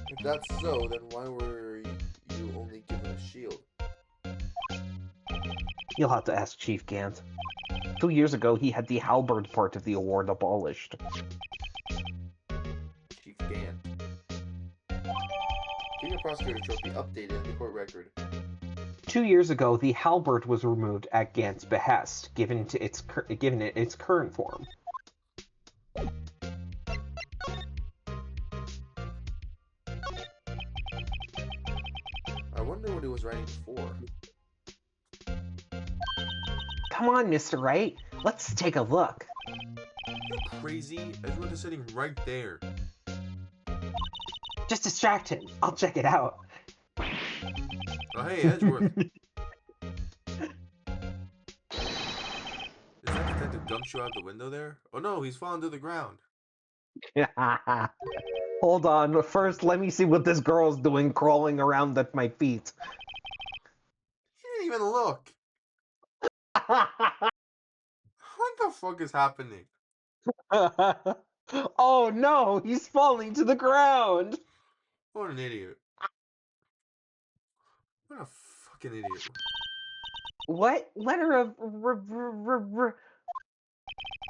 If that's so, then why were you only given a shield? You'll have to ask Chief Gant. 2 years ago, he had the halberd part of the award abolished. Chief Gant. King of Prosecutor Trophy updated in the court record. 2 years ago, the halberd was removed at Gant's behest, given it its current form. I wonder what he was writing before. Come on, Mr. Wright. Let's take a look. You're crazy. Edgeworth is sitting right there. Just distract him. I'll check it out. Oh, hey, Edgeworth. Is that Detective Gumshoe out the window there? Oh no, he's fallen to the ground. Hold on, but first let me see what this girl's doing crawling around at my feet. He didn't even look. What the fuck is happening? Oh no, he's falling to the ground! What an idiot. What a fucking idiot. What letter of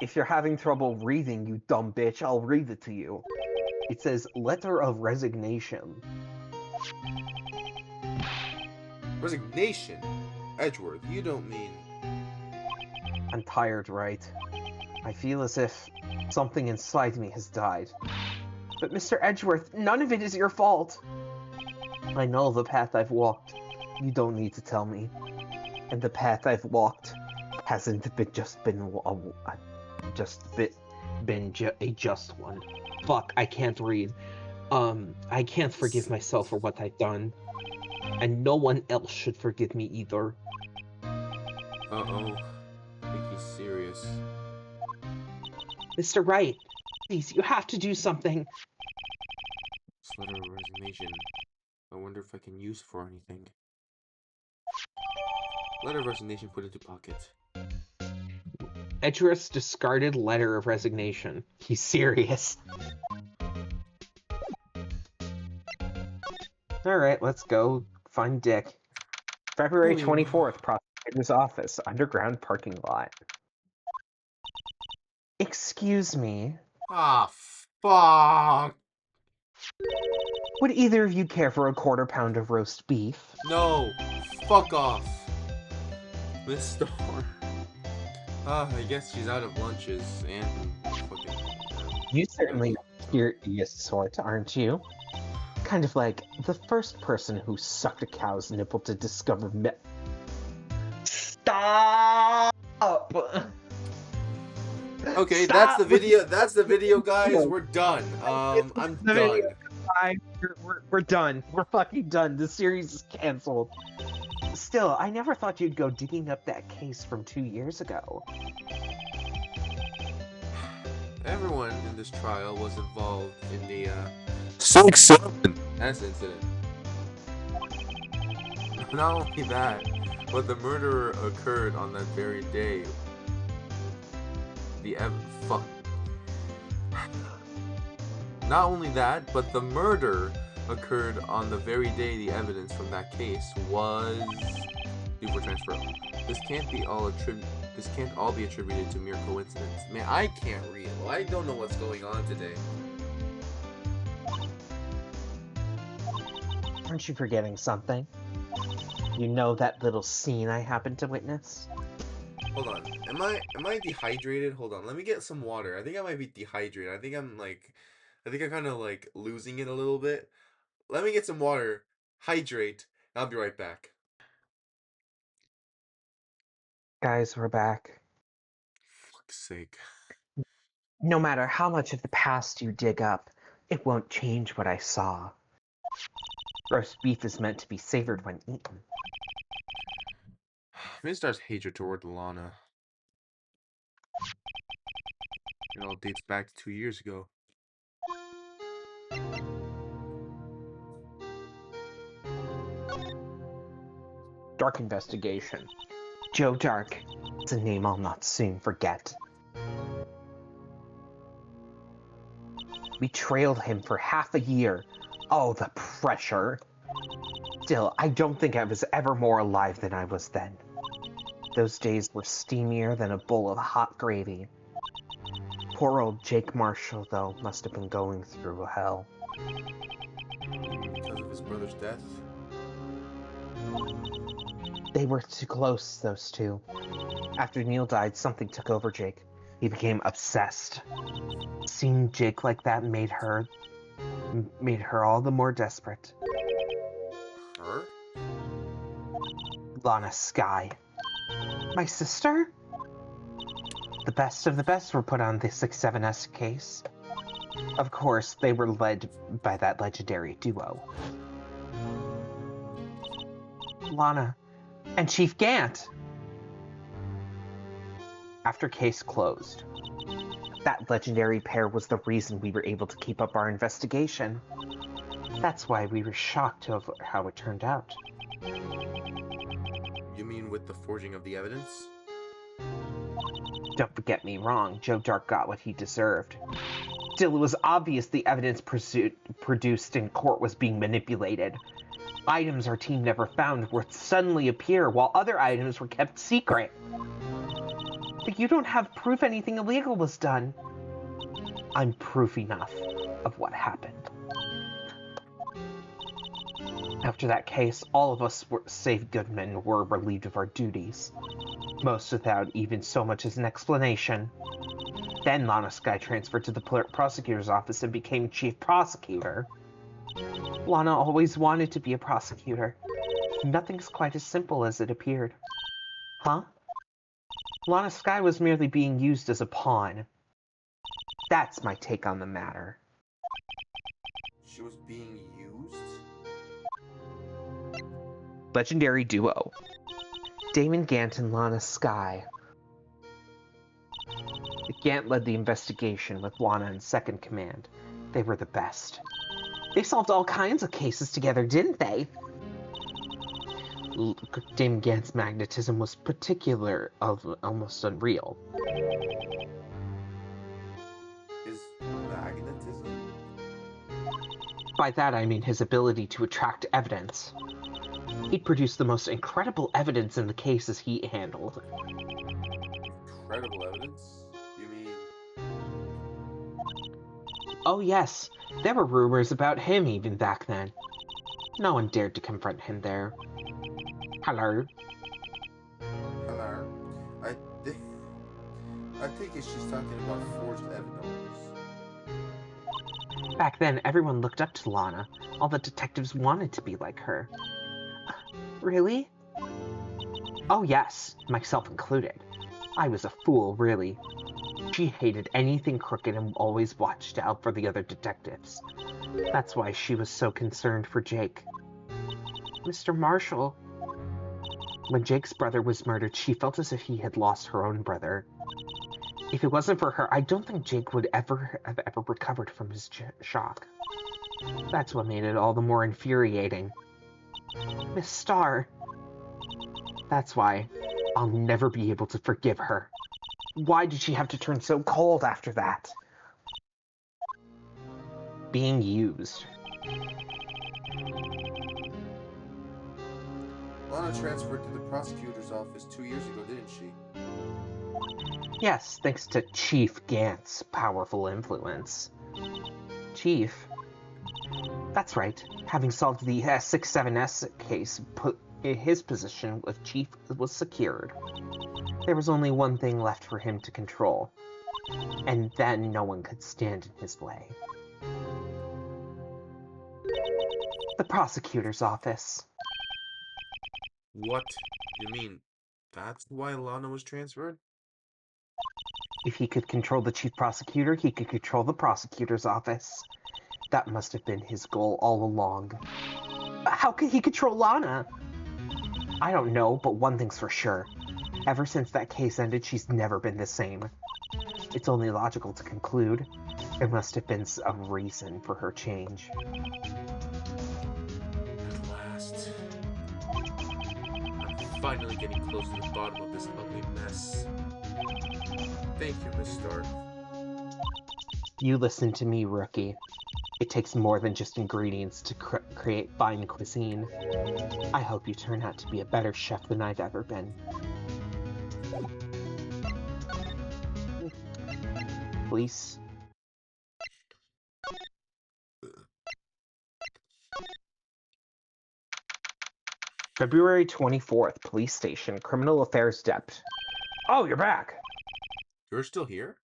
If you're having trouble reading, you dumb bitch, I'll read it to you. It says letter of resignation. Resignation? Edgeworth, you don't mean... I'm tired, right? I feel as if something inside me has died. But Mr. Edgeworth, none of it is your fault. I know the path I've walked. You don't need to tell me. And the path I've walked hasn't been a just one. Fuck, I can't read. I can't forgive myself for what I've done. And no one else should forgive me either. Uh-oh. I think he's serious. Mr. Wright, please, you have to do something. This letter of resignation. I wonder if I can use it for anything. Letter of resignation put into pocket. Edgeworth's discarded letter of resignation. He's serious. Alright, let's go find Dick. February 24th, prosecutor's office, underground parking lot. Excuse me. Ah, fuck! Would either of you care for a quarter pound of roast beef? No! Fuck off! This store. I guess she's out of lunches and fucking... You certainly are curious sort, aren't you? Kind of like the first person who sucked a cow's nipple to discover Stop! Okay, Stop! that's the video. That's the video, guys. We're done. I'm The done. video. We're done. We're fucking done. The series is canceled. Still, I never thought you'd go digging up that case from 2 years ago. Everyone in this trial was involved in the 6-7 incident. Not only that, but the murder occurred on that very day. Not only that, but the murder occurred on the very day the evidence from that case was before transfer. This can't all be attributed to mere coincidence. Man, I can't read. Well, I don't know what's going on today. Aren't you forgetting something? You know that little scene I happened to witness? Hold on. Am I dehydrated? Hold on. Let me get some water. I think I might be dehydrated. I think I'm kind of like losing it a little bit. Let me get some water. Hydrate. I'll be right back. Guys, we're back. Fuck's sake. No matter how much of the past you dig up, it won't change what I saw. Roast beef is meant to be savored when eaten. Minstar's hatred toward Lana. It all dates back to 2 years ago. Dark Investigation. Joe Dark. It's a name I'll not soon forget. We trailed him for half a year. Oh, the pressure. Still, I don't think I was ever more alive than I was then. Those days were steamier than a bowl of hot gravy. Poor old Jake Marshall, though, must have been going through hell. Because of his brother's death? They were too close, those two. After Neil died, something took over Jake. He became obsessed. Seeing Jake like that made her all the more desperate. Her? Lana Skye. My sister? The best of the best were put on the 6-7S case. Of course, they were led by that legendary duo. Lana and Chief Gant. After case closed, that legendary pair was the reason we were able to keep up our investigation. That's why we were shocked over how it turned out. You mean with the forging of the evidence? Don't get me wrong, Joe Dark got what he deserved. Still, it was obvious the evidence produced in court was being manipulated. Items our team never found would suddenly appear, while other items were kept secret. But you don't have proof anything illegal was done. I'm proof enough of what happened. After that case, all of us, save Goodman, were relieved of our duties. Most without even so much as an explanation. Then Lana Skye transferred to the prosecutor's office and became chief prosecutor. Lana always wanted to be a prosecutor. Nothing's quite as simple as it appeared. Huh? Lana Skye was merely being used as a pawn. That's my take on the matter. She was being used? Legendary duo. Damon Gant and Lana Skye. Gant led the investigation with Lana in second command. They were the best. They solved all kinds of cases together, didn't they? Damon Gant's magnetism was almost unreal. His magnetism? By that I mean his ability to attract evidence. He'd produced the most incredible evidence in the cases he handled. Incredible evidence? You mean... Oh yes, there were rumors about him even back then. No one dared to confront him there. Hello? Hello? I think she's talking about forged evidence. Back then, everyone looked up to Lana. All the detectives wanted to be like her. Really? Oh yes, myself included. I was a fool, really. She hated anything crooked and always watched out for the other detectives. That's why she was so concerned for Jake. Mr. Marshall. When Jake's brother was murdered, she felt as if he had lost her own brother. If it wasn't for her, I don't think Jake would have ever recovered from his shock. That's what made it all the more infuriating. Miss Starr. That's why I'll never be able to forgive her. Why did she have to turn so cold after that? Being used. Lana transferred to the prosecutor's office 2 years ago, didn't she? Yes, thanks to Chief Gant's powerful influence. Chief? That's right. Having solved the 6-7S case, his position with Chief was secured. There was only one thing left for him to control. And then no one could stand in his way. The prosecutor's office. What? You mean that's why Lana was transferred? If he could control the chief prosecutor, he could control the prosecutor's office. That must have been his goal all along. How could he control Lana? I don't know, but one thing's for sure. Ever since that case ended, she's never been the same. It's only logical to conclude there must have been a reason for her change. At last. I'm finally getting close to the bottom of this ugly mess. Thank you, Miss Stark. You listen to me, rookie. It takes more than just ingredients to create fine cuisine. I hope you turn out to be a better chef than I've ever been. Please. February 24th, police station, criminal affairs depth. Oh, you're back. You're still here?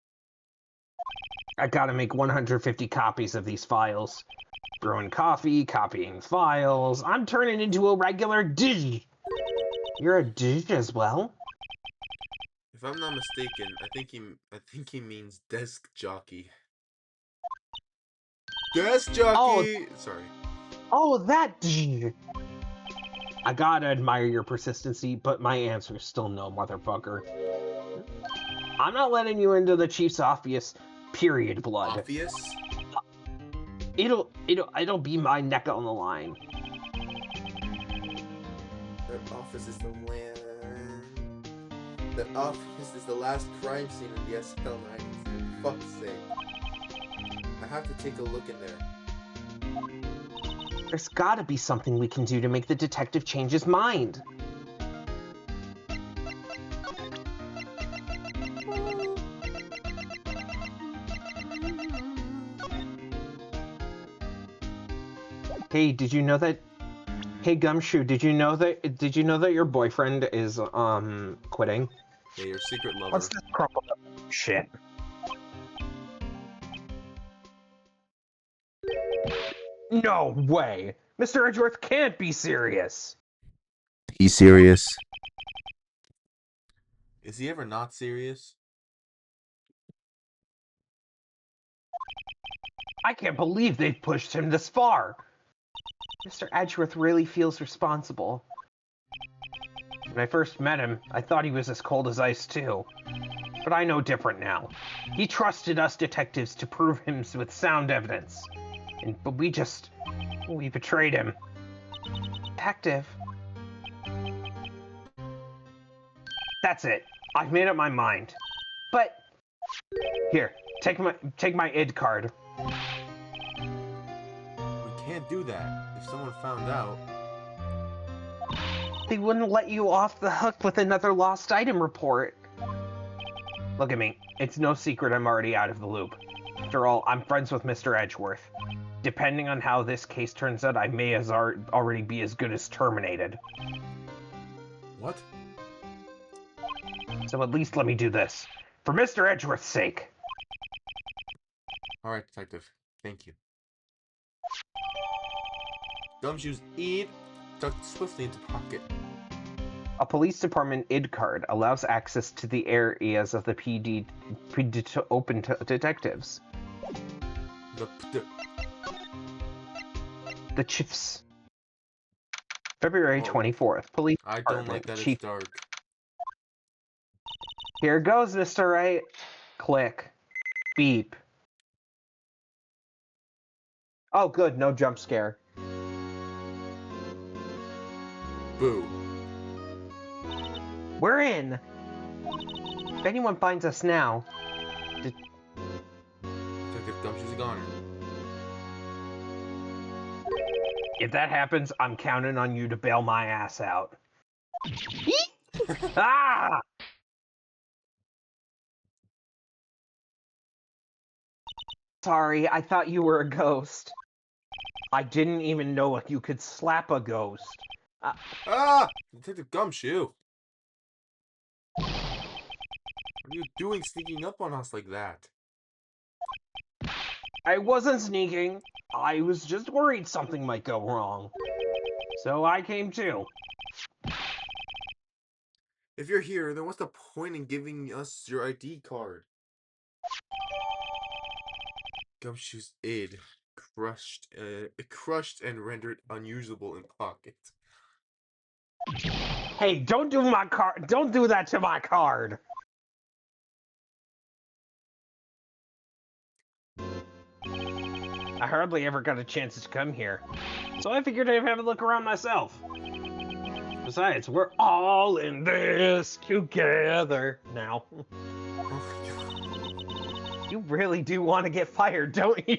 I gotta make 150 copies of these files. Brewing coffee, copying files. I'm turning into a regular dig. You're a dig as well? If I'm not mistaken, I think he means desk jockey. Desk jockey. Sorry. Oh, that dig. I gotta admire your persistency, but my answer's still no, motherfucker. I'm not letting you into the chief's office, period, blood. Obvious. It'll be my neck on the line. That office is the land. That office is the last crime scene in the SL90s. For fuck's sake. I have to take a look in there. There's gotta be something we can do to make the detective change his mind. Hey, did you know that? Hey, Gumshoe, did you know that your boyfriend is quitting? Yeah, your secret lover. What's this crumpled up shit? No way! Mr. Edgeworth can't be serious! He's serious. Is he ever not serious? I can't believe they've pushed him this far! Mr. Edgeworth really feels responsible. When I first met him, I thought he was as cold as ice too. But I know different now. He trusted us detectives to prove him with sound evidence. But we betrayed him. Detective. That's it. I've made up my mind. But here, take my ID card. We can't do that. If someone found out, They wouldn't let you off the hook with another lost item report. Look at me. It's no secret I'm already out of the loop. After all, I'm friends with Mr. Edgeworth. Depending on how this case turns out, I may already be as good as terminated. what? So at least let me do this. For Mr. Edgeworth's sake. Alright, detective. Thank you. Gumshoe's eat tucked swiftly into pocket. A police department ID card allows access to the areas of the PD to open to detectives. The Chiefs. February 24th. Police I don't Department. like that Chief. it's dark. Here goes, Mr. Right. Click. Beep. Oh, good. No jump scare. Boo. We're in. If anyone finds us now, Detective Gumshoe's a goner. if that happens, I'm counting on you to bail my ass out. Ah! Sorry, I thought you were a ghost. I didn't even know you could slap a ghost. Ah! Detective Gumshoe! What are you doing sneaking up on us like that? I wasn't sneaking. I was just worried something might go wrong. So I came too. If you're here, then what's the point in giving us your ID card? Gumshoe's id crushed and rendered unusable in pocket. Hey, don't do my card. Don't do that to my card. I hardly ever got a chance to come here, so I figured I'd have a look around myself. Besides, we're all in this together now. You really do want to get fired, don't you?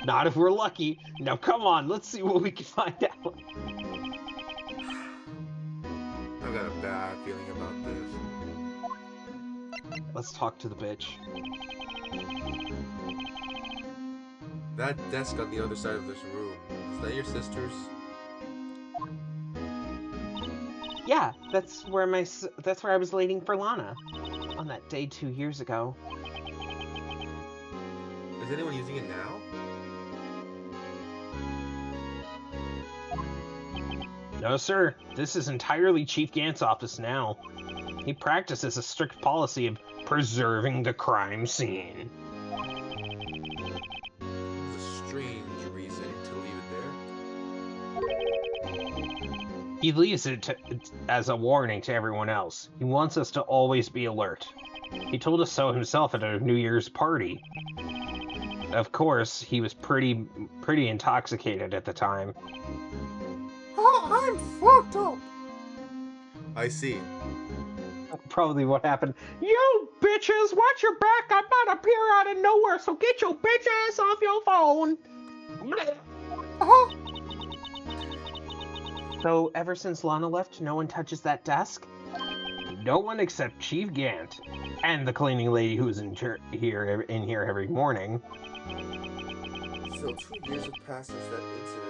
Not if we're lucky. Now come on, let's see what we can find out. I've got a bad feeling about this. Let's talk to the bitch. That desk on the other side of this room, is that your sister's? Yeah, that's where I was waiting for Lana on that day 2 years ago. Is anyone using it now? No, sir. This is entirely Chief Gant's office now. He practices a strict policy of preserving the crime scene. It's a strange reason to leave it there. He leaves it as a warning to everyone else. He wants us to always be alert. He told us so himself at a New Year's party. Of course, he was pretty intoxicated at the time. Oh, I'm fucked up! I see. Probably what happened. You bitches, watch your back! I might appear out of nowhere, so get your bitch ass off your phone! So, ever since Lana left, no one touches that desk? No one except Chief Gant and the cleaning lady who's in here every morning. Still, 2 years have passed since that incident.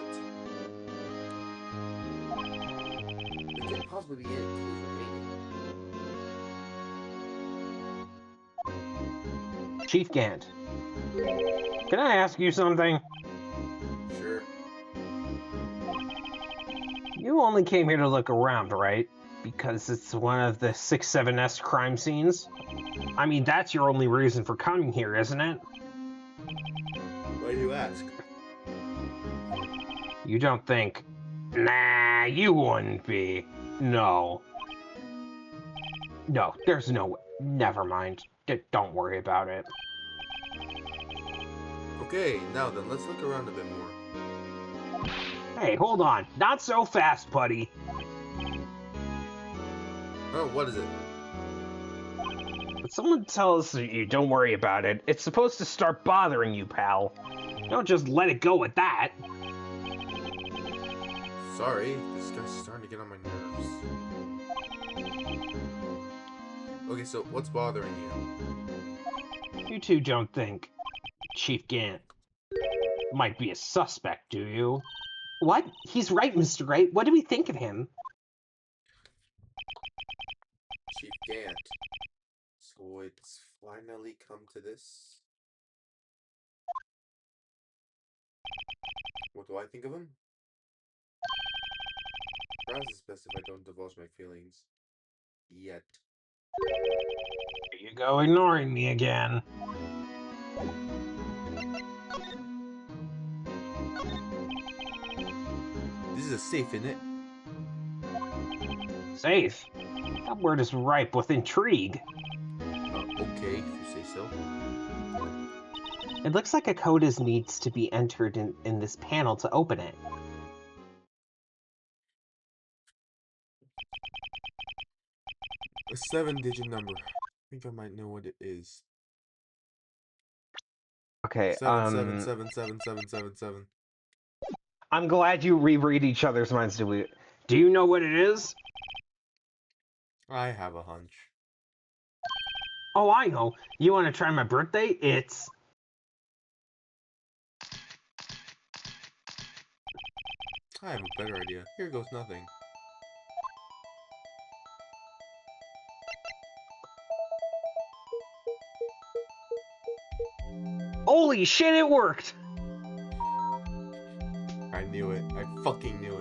It can't possibly be any clues remaining. Chief Gant, can I ask you something? Sure. You only came here to look around, right? Because it's one of the 6-7S crime scenes? I mean, that's your only reason for coming here, isn't it? Why do you ask? You don't think... Nah, you wouldn't be. No. No, there's no way. Never mind. Don't worry about it. Okay, now then, let's look around a bit more. Hey, hold on. Not so fast, buddy. Oh, what is it? But someone tells you don't worry about it. It's supposed to start bothering you, pal. Don't just let it go at that. Sorry, this guy's starting to get on my nerves. Okay, so what's bothering you? You two don't think Chief Gant might be a suspect, do you? What? He's right, Mr. Wright. What do we think of him? Chief Gant. So it's finally come to this. What do I think of him? Perhaps it's best if I don't divulge my feelings. Yet. Here you go ignoring me again. This is a safe, isn't it? Safe? That word is ripe with intrigue. Okay, if you say so. It looks like a code needs to be entered in this panel to open it. A 7-digit number. I think I might know what it is. Okay, 7777777. I'm glad you reread each other's minds. Do you know what it is? I have a hunch. Oh, I know. You want to try my birthday? It's... I have a better idea. Here goes nothing. Holy shit, it worked! I knew it. I fucking knew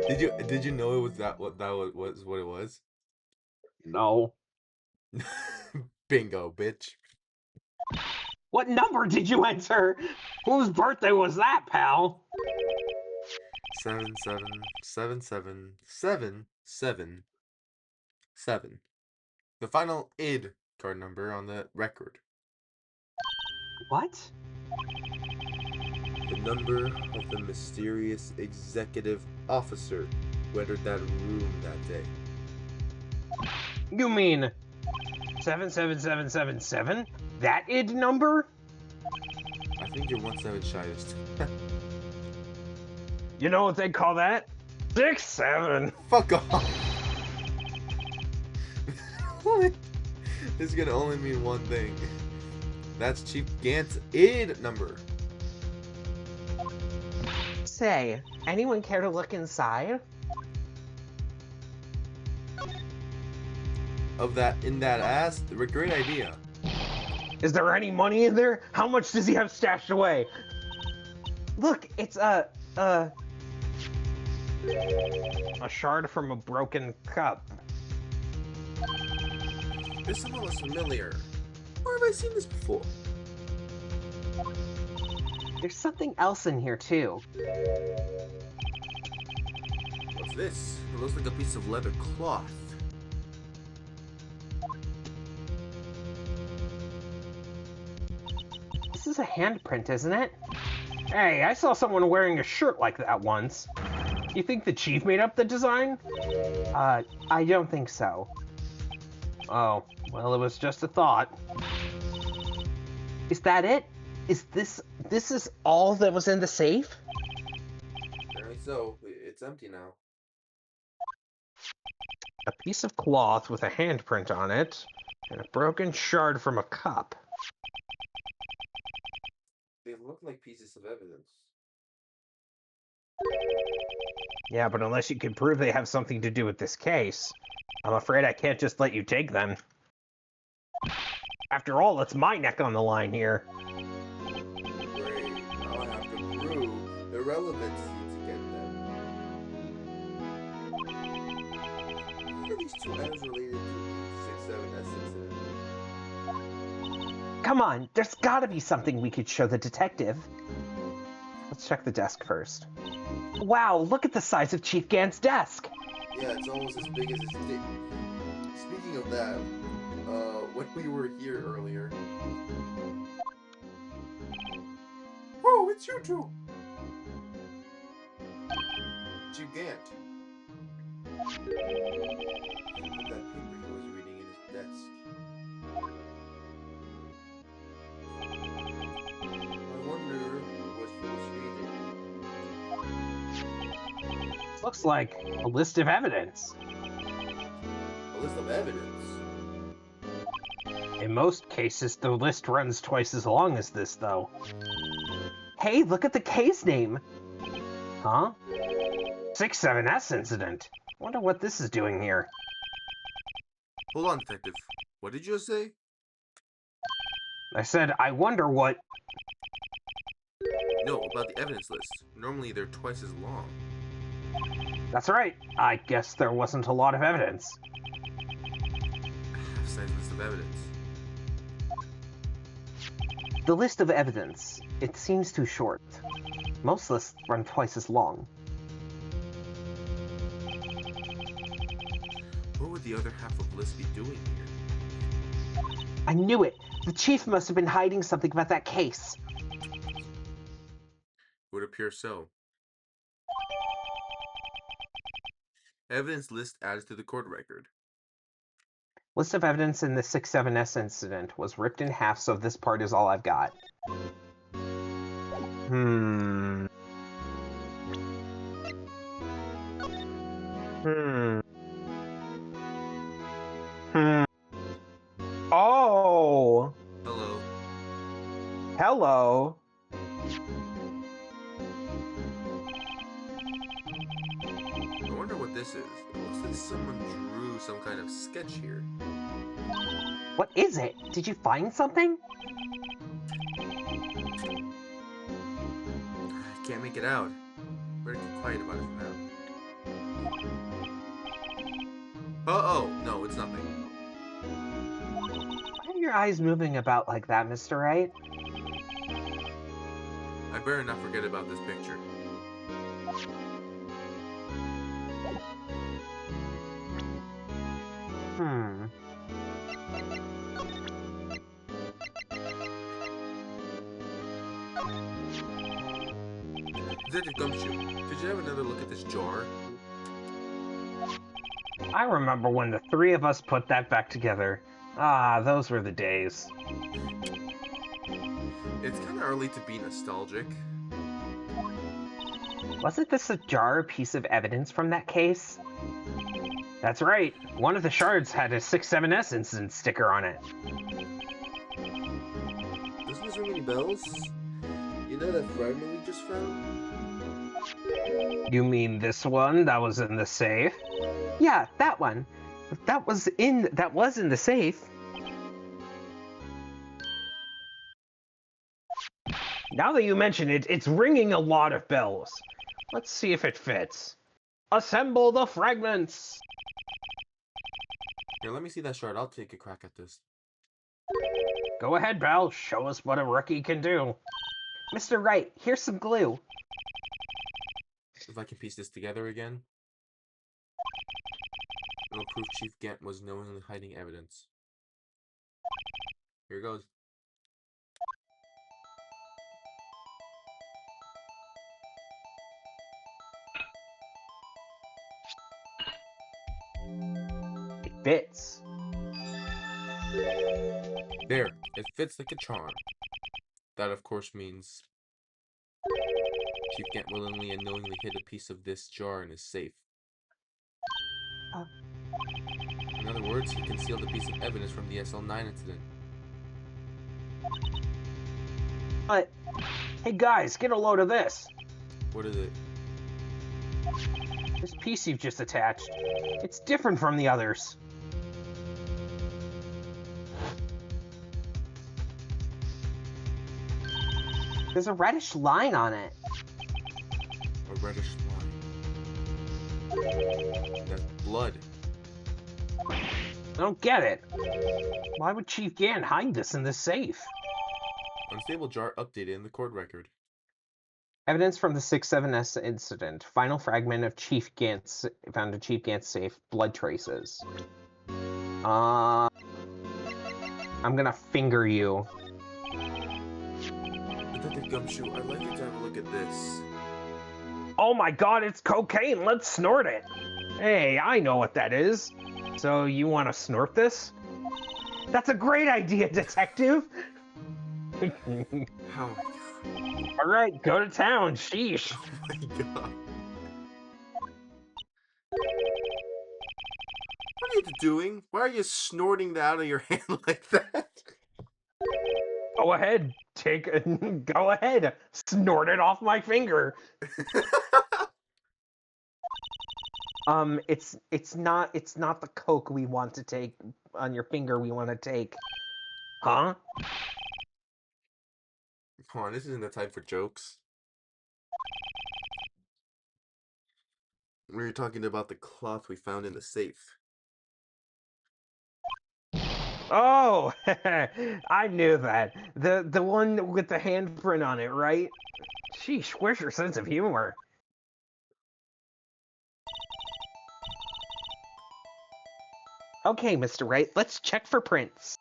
it. Did you know it was what it was? No. Bingo, bitch. What number did you enter? Whose birthday was that, pal? 7777777. The final ID card number on the record. What? The number of the mysterious executive officer who entered that room that day. You mean 77777? That ID number? I think you're 1/7 shyest. You know what they call that? 6-7. Fuck off. This is gonna only mean one thing. That's Chief Gant's ID number. Say, anyone care to look inside? Of that, in that ass, great idea. Is there any money in there? How much does he have stashed away? Look, it's A shard from a broken cup. This symbol is familiar. Where have I seen this before? there's something else in here too. What's this? It looks like a piece of leather cloth. This is a handprint, isn't it? Hey, I saw someone wearing a shirt like that once. You think the chief made up the design? I don't think so. Oh, well, it was just a thought. Is that it? Is this is all that was in the safe? Apparently so. It's empty now. A piece of cloth with a handprint on it, and a broken shard from a cup. They look like pieces of evidence. Yeah, but unless you can prove they have something to do with this case, I'm afraid I can't just let you take them. After all, it's my neck on the line here. Great. Now I have to prove the relevancy to get them. How are these two items related to the 6-7S incident? Come on, there's gotta be something we could show the detective. Let's check the desk first. Wow, look at the size of Chief Gant's desk! Yeah, it's almost as big as his dick. Speaking of that, when we were here earlier... Oh, it's you two! Chief Gant. Look at that paper he was reading in his desk. I wonder what he was reading. Looks like a list of evidence. A list of evidence? In most cases, the list runs twice as long as this, though. Hey, look at the case name! Huh? 6-7S incident. Wonder what this is doing here. Hold on, detective. What did you just say? I said, I wonder what... No, about the evidence list. Normally they're twice as long. That's right. I guess there wasn't a lot of evidence. Half-size list of evidence. The list of evidence. It seems too short. Most lists run twice as long. What would the other half of the list be doing here? I knew it! The chief must have been hiding something about that case. Would appear so. Evidence list added to the court record. List of evidence in the 6-7S incident was ripped in half, so this part is all I've got. Hmm. Oh! Hello. Hello! I wonder what this is. It looks like someone drew some kind of sketch here. What is it? Did you find something? I can't make it out. Better get quiet about it for now. Oh, no, it's nothing. Why are your eyes moving about like that, Mr. Wright? I better not forget about this picture. Detective Gumshoe, did you have another look at this jar? I remember when the three of us put that back together. Ah, those were the days. It's kind of early to be nostalgic. Wasn't this a jar piece of evidence from that case? That's right. One of the shards had a 6-7S incident sticker on it. those ringing bells? You know that fragment we just found? You mean this one that was in the safe? Yeah, that one. That was in the safe. Now that you mention it, it's ringing a lot of bells. Let's see if it fits. Assemble the fragments! Here, let me see that shard. I'll take a crack at this. Go ahead, pal. Show us what a rookie can do. Mr. Wright, here's some glue. If I can piece this together again, it'll prove Chief Gant was knowingly hiding evidence. Here goes. It fits. There, it fits like a charm. That, of course, means Chief Gant willingly and knowingly hid a piece of this jar in his safe. In other words, he concealed a piece of evidence from the SL9 incident. But Hey guys, get a load of this. What is it? This piece you've just attached. It's different from the others. there's a reddish line on it. A reddish line. That's blood. I don't get it. Why would Chief Gant hide this in the safe? Unstable jar updated in the court record. Evidence from the 6-7S incident. Final fragment of Chief Gant's found in Chief Gant's safe. Blood traces. I'm gonna finger you. Detective Gumshoe, I'd like you to have a look at this. Oh my god, it's cocaine! Let's snort it! Hey, I know what that is. So you want to snort this? That's a great idea, detective! How? Alright, go to town, sheesh. Oh my god. What are you doing? Why are you snorting that out of your hand like that? Go ahead, go ahead, snort it off my finger. It's not the coke we want to take on your finger we want to take. Huh? Come on, this isn't the time for jokes. We were talking about the cloth we found in the safe. Oh, I knew that. The one with the handprint on it, right? Sheesh, where's your sense of humor? Okay, Mr. Wright, let's check for prints.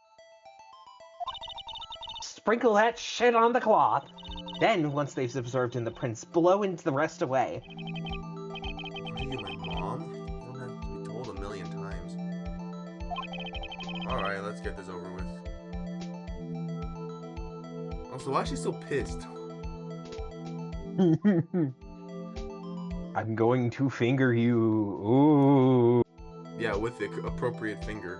Sprinkle that shit on the cloth. Then, once they've absorbed in the prints, blow into the rest away. What are you, my mom? You don't have to be told a million times. Alright, let's get this over with. Also, why is she so pissed? I'm going to finger you. Ooh. Yeah, with the appropriate finger.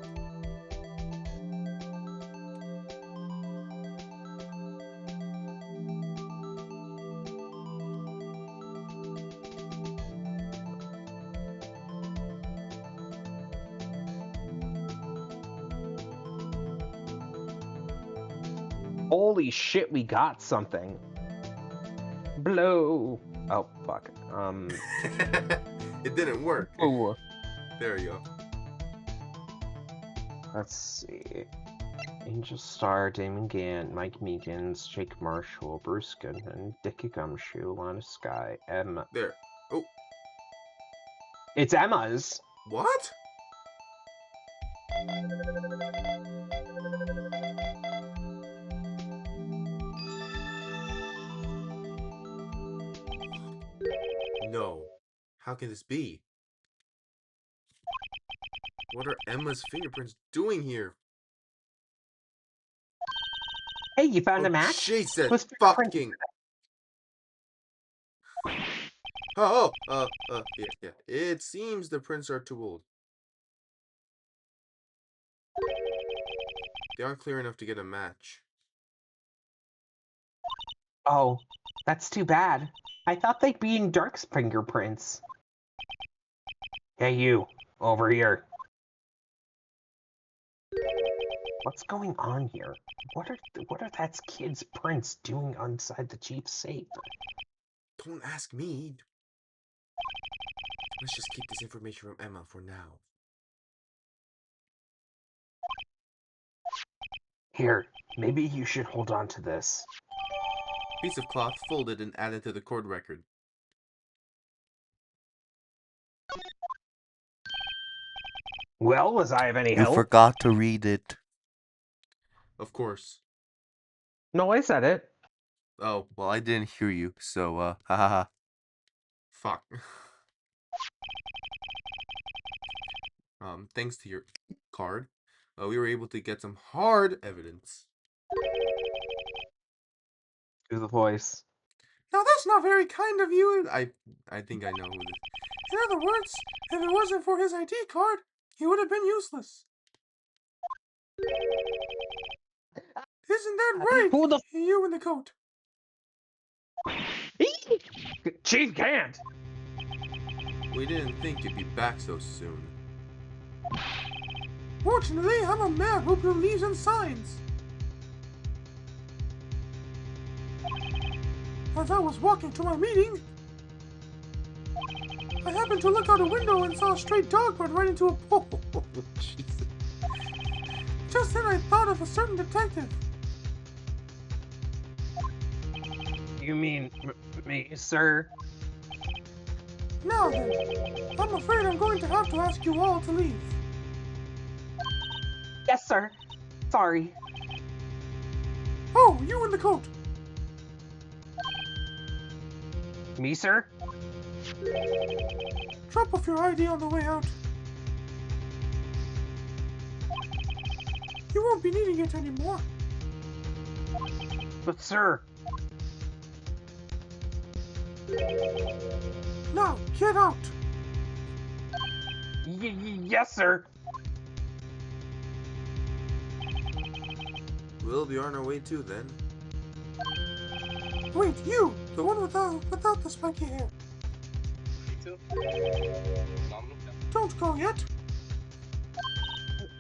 Holy shit, we got something. Blow. Oh, fuck. It didn't work. Ooh. There you go. Let's see. Angel Star, Damon Gant, Mike Meekins, Jake Marshall, Bruce Goodman, Dickie Gumshoe, Lana Sky, Emma. There. Oh, It's Emma's. what? No. How can this be? What are Emma's fingerprints doing here? Hey, you found a Oh, match? Jesus What's the print? fucking. Yeah. It seems the prints are too old. They aren't clear enough to get a match. Oh, that's too bad. I thought they'd be in Dark's fingerprints. Hey, you, over here. What's going on here? What are that kid's prints doing inside the chief's safe? Don't ask me. Let's just keep this information from Emma for now. Here, maybe you should hold on to this. Piece of cloth folded and added to the court record. Well, was I of any You help? forgot to read it. Of course. No, I said it. Oh, Well, I didn't hear you, so, ha ha ha. fuck. Thanks to your card, we were able to get some hard evidence. Do the voice. Now that's not very kind of you. I think I know who this. In other words, if it wasn't for his ID card, he would have been useless. Isn't that right? Who the You in the coat. Chief can't! We didn't think you'd be back so soon. Fortunately, I'm a man who believes in science. As I was walking to my meeting, I happened to look out a window and saw a stray dog run right into a pole. Jesus. Just then I thought of a certain detective. You mean me? sir? Now then, I'm afraid I'm going to have to ask you all to leave. Yes, sir. Sorry. Oh, you in the coat. Me, sir? Drop off your ID on the way out. You won't be needing it anymore. But, sir, Now, get out. yes, sir. We'll be on our way too then. Wait, you! The one without the spiky hair. Don't go yet.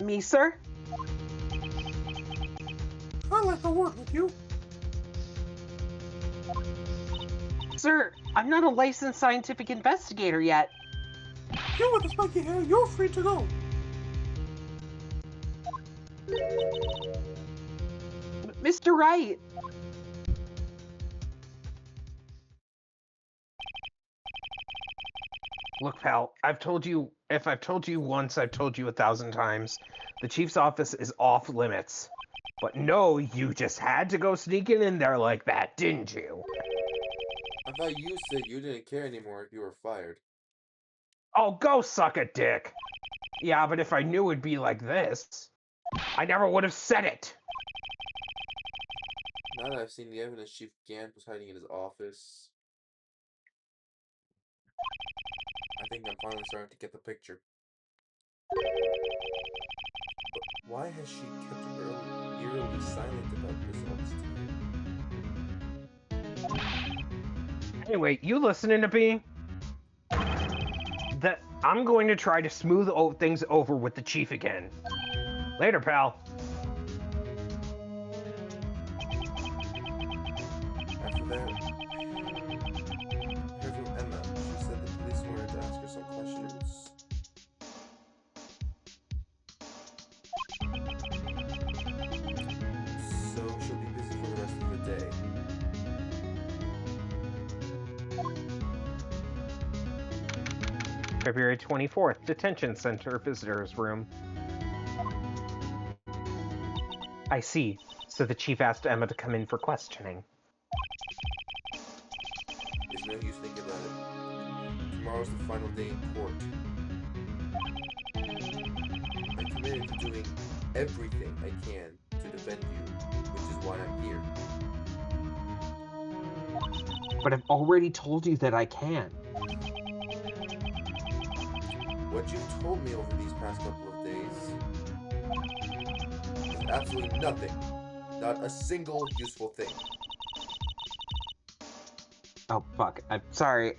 Me, sir? I'd like a word with you. Sir, I'm not a licensed scientific investigator yet. You with the spiky hair, you're free to go. Mr. Wright. Look, pal, if I've told you once, I've told you 1,000 times. The chief's office is off limits. But no, you just had to go sneaking in there like that, didn't you? I thought you said you didn't care anymore if you were fired. Oh, go suck a dick. Yeah, but if I knew it'd be like this, I never would have said it. Now that I've seen the evidence Chief Gant was hiding in his office, I think I'm finally starting to get the picture. But why has she kept eerily silent about this all this time? Anyway, you listening to me? That I'm going to try to smooth things over with the chief again. Later, pal. After that, heard from Emma. She said the police wanted to ask her some questions. So she'll be busy for the rest of the day. February 24th, Detention Center Visitors Room. I see. So the chief asked Emma to come in for questioning. There's no use thinking about it. Tomorrow's the final day in court. I'm committed to doing everything I can to defend you, which is why I'm here. But I've already told you that I can. What you've told me over these past couple of days is absolutely nothing. Not a single useful thing. Oh, fuck. I'm sorry.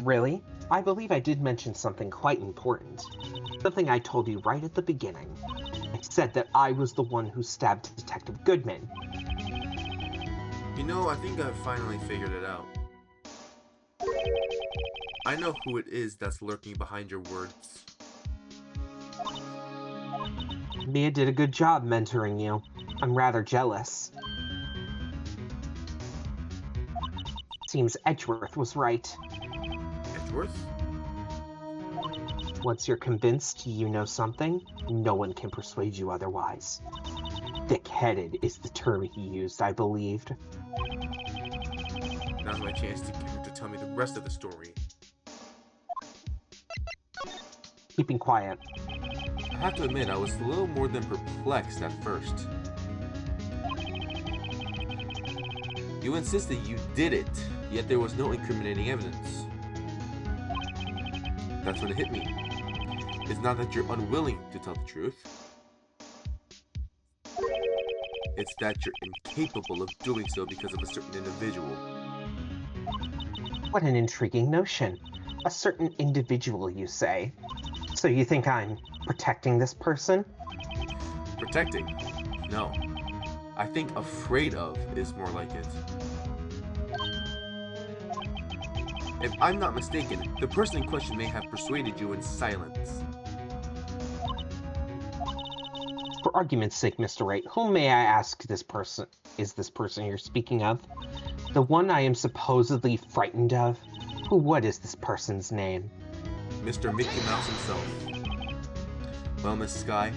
Really? I believe I did mention something quite important. Something I told you right at the beginning. I said that I was the one who stabbed Detective Goodman. You know, I think I've finally figured it out. I know who it is that's lurking behind your words. Mia did a good job mentoring you. I'm rather jealous. Seems Edgeworth was right. Edgeworth? Once you're convinced you know something, no one can persuade you otherwise. Thick-headed is the term he used, I believed. Now's my chance to get her to tell me the rest of the story. Keeping quiet. I have to admit, I was a little more than perplexed at first. You insisted you did it, yet there was no incriminating evidence. That's when it hit me. It's not that you're unwilling to tell the truth. It's that you're incapable of doing so because of a certain individual. What an intriguing notion. A certain individual, you say. So you think I'm protecting this person? Protecting? No. I think afraid of is more like it. If I'm not mistaken, the person in question may have persuaded you in silence. For argument's sake, Mr. Wright, whom may I ask this person is this person you're speaking of? The one I am supposedly frightened of? What is this person's name? Mr. Mickey Mouse himself. Well, Miss Sky,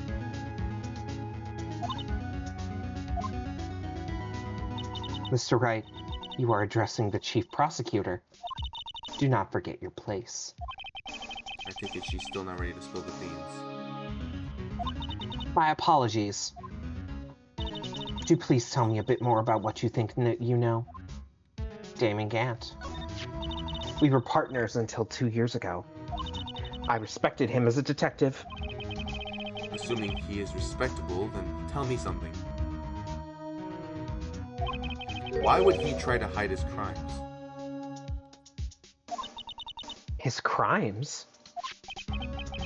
Mr. Wright, you are addressing the chief prosecutor. Do not forget your place. I take it she's still not ready to spill the beans. My apologies. Could you please tell me a bit more about what you think you know? Damon Gant. We were partners until 2 years ago. I respected him as a detective. Assuming he is respectable, then tell me something. Why would he try to hide his crimes? His crimes?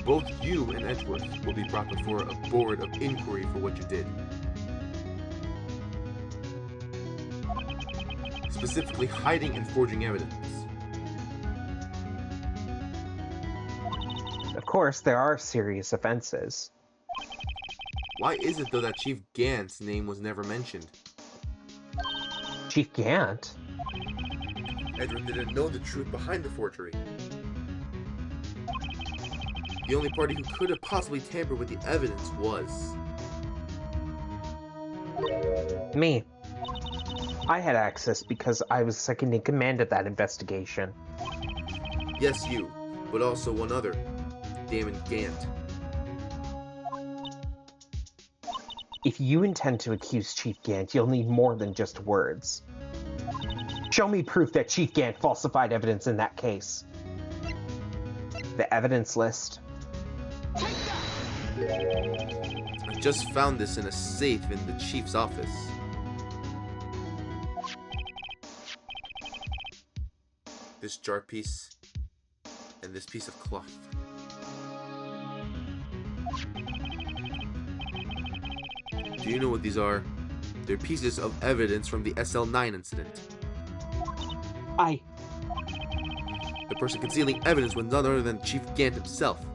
Both you and Edgeworth will be brought before a board of inquiry for what you did. Specifically, hiding and forging evidence. Of course, there are serious offenses. Why is it, though, that Chief Gant's name was never mentioned? Chief Gant? Edward didn't know the truth behind the forgery. The only party who could have possibly tampered with the evidence was... Me. I had access because I was second in command of that investigation. Yes, you, but also one other, Damon Gant. If you intend to accuse Chief Gant, you'll need more than just words. Show me proof that Chief Gant falsified evidence in that case. The evidence list. I just found this in a safe in the chief's office. This jar piece and this piece of cloth. Do you know what these are? They're pieces of evidence from the SL9 incident. The person concealing evidence was none other than Chief Gant himself.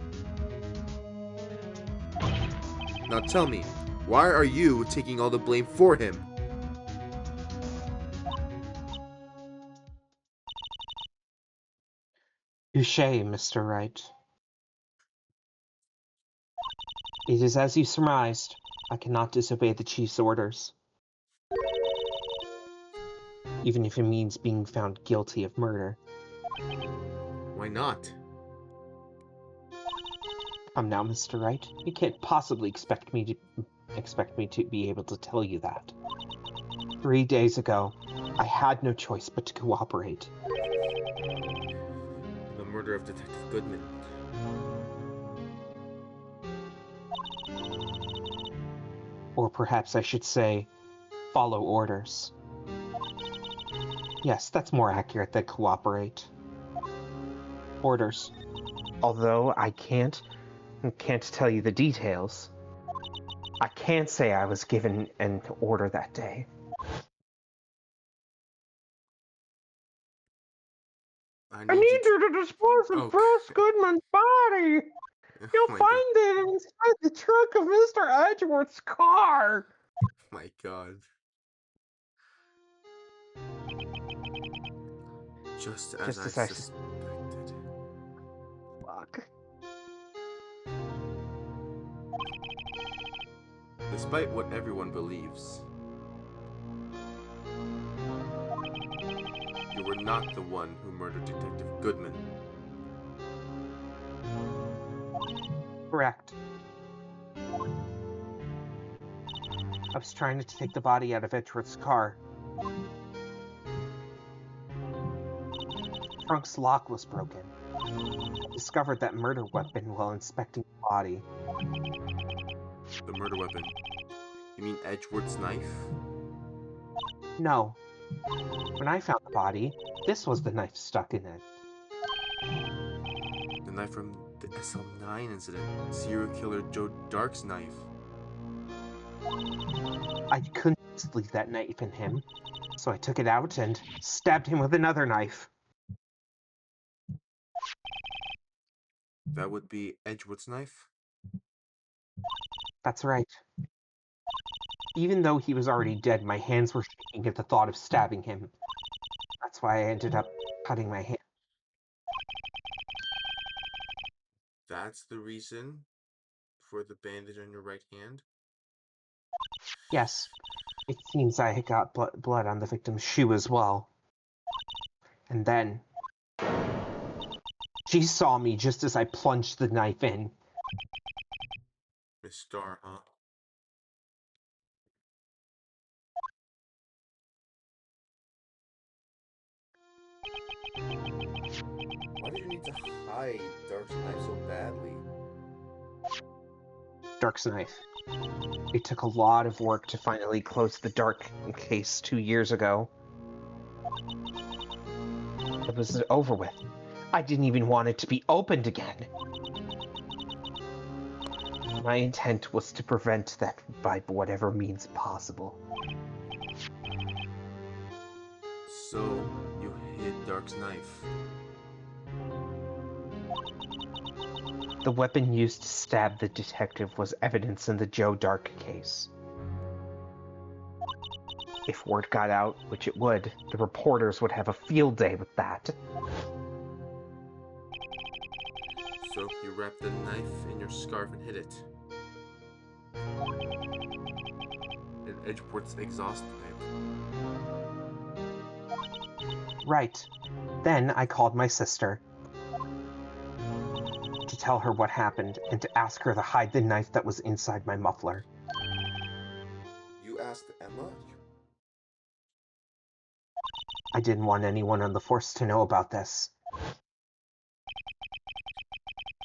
Now tell me, why are you taking all the blame for him? Touché, Mr. Wright. It is as you surmised. I cannot disobey the Chief's orders. Even if it means being found guilty of murder. Why not? Come now, Mr. Wright. You can't possibly expect me to be able to tell you that. 3 days ago, I had no choice but to cooperate. The murder of Detective Goodman. Or perhaps I should say, follow orders. Yes, that's more accurate than cooperate. Orders. Although I can't tell you the details. I can't say I was given an order that day. I I need need you you to dispose of Okay. Press Goodman's body. Oh You'll my find it inside the trunk of Mr. Edgeworth's car. my god. Just as Just I as I suspected. Fuck. Despite what everyone believes, you were not the one who murdered Detective Goodman. Correct. I was trying to take the body out of Edgeworth's car. The trunk's lock was broken. I discovered that murder weapon while inspecting the body. The murder weapon. You mean Edgeworth's knife? No. When I found the body, this was the knife stuck in it. The knife from the SL9 incident. Serial killer Joe Dark's knife. I couldn't just leave that knife in him, so I took it out and stabbed him with another knife. That would be Edgeworth's knife? That's right. Even though he was already dead, my hands were shaking at the thought of stabbing him. That's why I ended up cutting my hand. That's the reason for the bandage on your right hand? Yes, it seems I had got blood on the victim's shoe as well. And then she saw me just as I plunged the knife in. Miss Starr, huh? Why did you need to hide Dark's knife so badly? Dark's knife. It took a lot of work to finally close the Dark case 2 years ago. It was over with. I didn't even want it to be opened again. My intent was to prevent that by whatever means possible. So, you hid Dark's knife. The weapon used to stab the detective was evidence in the Joe Dark case. If word got out, which it would, the reporters would have a field day with that. So, you wrapped the knife in your scarf and hid it. In Edgeworth's exhaust pipe. Right. Then I called my sister to tell her what happened and to ask her to hide the knife that was inside my muffler. You asked Emma? I didn't want anyone on the force to know about this.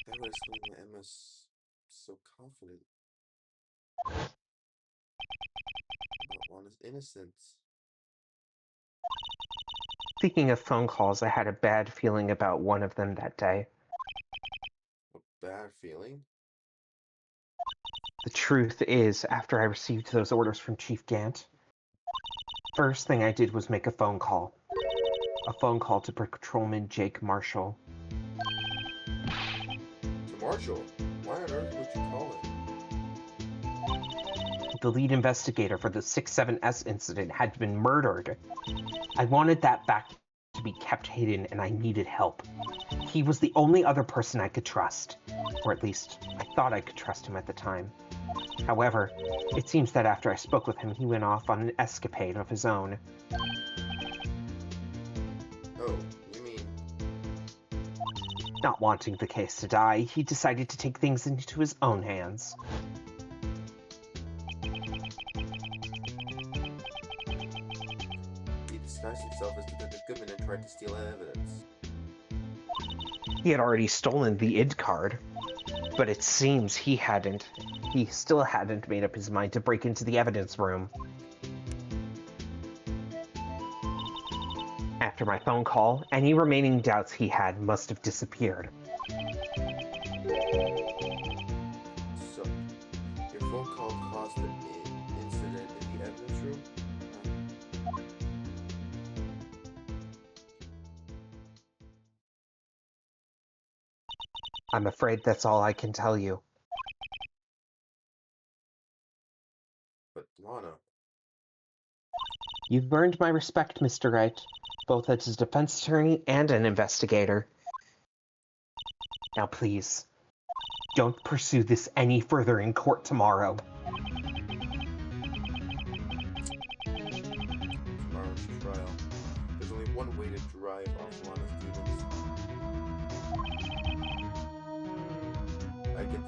That would explain why Emma's so confident about Juana's innocence. Speaking of phone calls, I had a bad feeling about one of them that day. A bad feeling? The truth is, after I received those orders from Chief Gant, first thing I did was make a phone call. A phone call to Patrolman Jake Marshall. To Marshall? Why on earth would you call him? The lead investigator for the 6-7S incident had been murdered. I wanted that fact to be kept hidden, and I needed help. He was the only other person I could trust. Or at least, I thought I could trust him at the time. However, it seems that after I spoke with him, he went off on an escapade of his own. Oh, you mean... Not wanting the case to die, he decided to take things into his own hands. He disguised himself as Detective Goodman and tried to steal evidence. He had already stolen the ID card, but it seems he still hadn't made up his mind to break into the evidence room. After my phone call, any remaining doubts he had must have disappeared. So, your phone call caused an incident in the evidence room? I'm afraid that's all I can tell you. But Lana, You've earned my respect, Mr. Wright, both as a defense attorney and an investigator. Now please, don't pursue this any further in court tomorrow. tomorrow's trial. There's only one way to drive off Lana's demons. I've got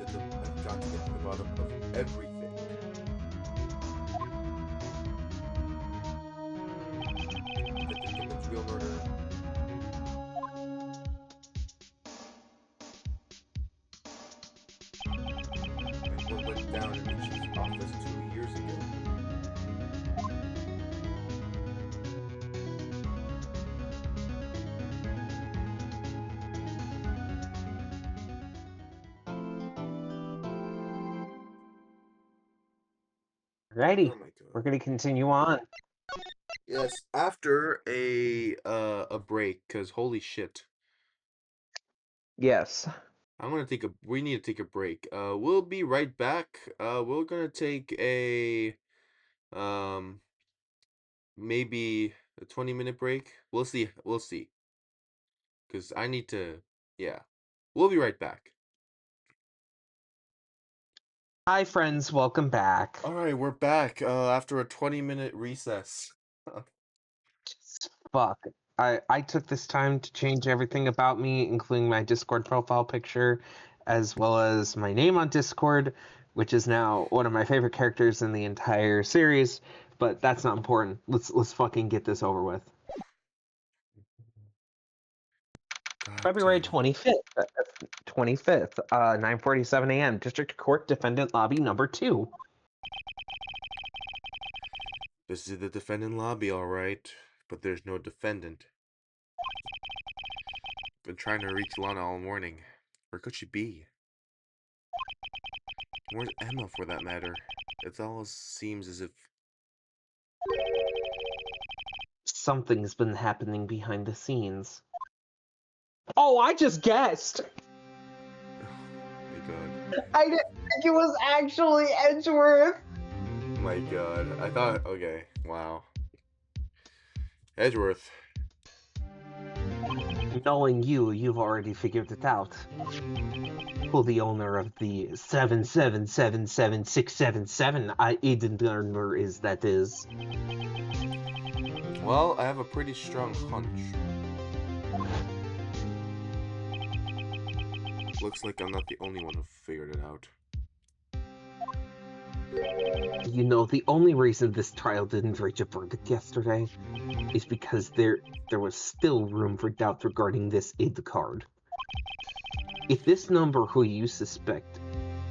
to get to the bottom of everything. Get the demon's real murder. And what went down in Richie's office 2 years ago. Alrighty, Oh my god. we're going to continue on. Yes, after a break, cause holy shit. Yes. We need to take a break. We'll be right back. We're gonna take a maybe a 20-minute break. We'll see. We'll see. Cause I need to, yeah. We'll be right back. Hi, friends. Welcome back. All right, we're back. After a 20-minute recess. Fuck. I took this time to change everything about me, including my Discord profile picture, as well as my name on Discord, which is now one of my favorite characters in the entire series. But that's not important. Let's fucking get this over with. God February damn. 25th, 9:47 a.m. District Court Defendant Lobby number 2. This is the defendant lobby, all right, but there's no defendant. Been trying to reach Lana all morning. Where could she be? Where's Emma, for that matter? It all seems as if... Something's been happening behind the scenes. Oh, I just guessed! My god. I didn't think it was actually Edgeworth! My god. I thought... Okay. Wow. Edgeworth. Knowing you've already figured it out. Who the owner of the 7777677 Aiden number is, that is. Well, I have a pretty strong hunch. Looks like I'm not the only one who figured it out. You know, the only reason this trial didn't reach a verdict yesterday is because there was still room for doubt regarding this ID card. If this number who you suspect,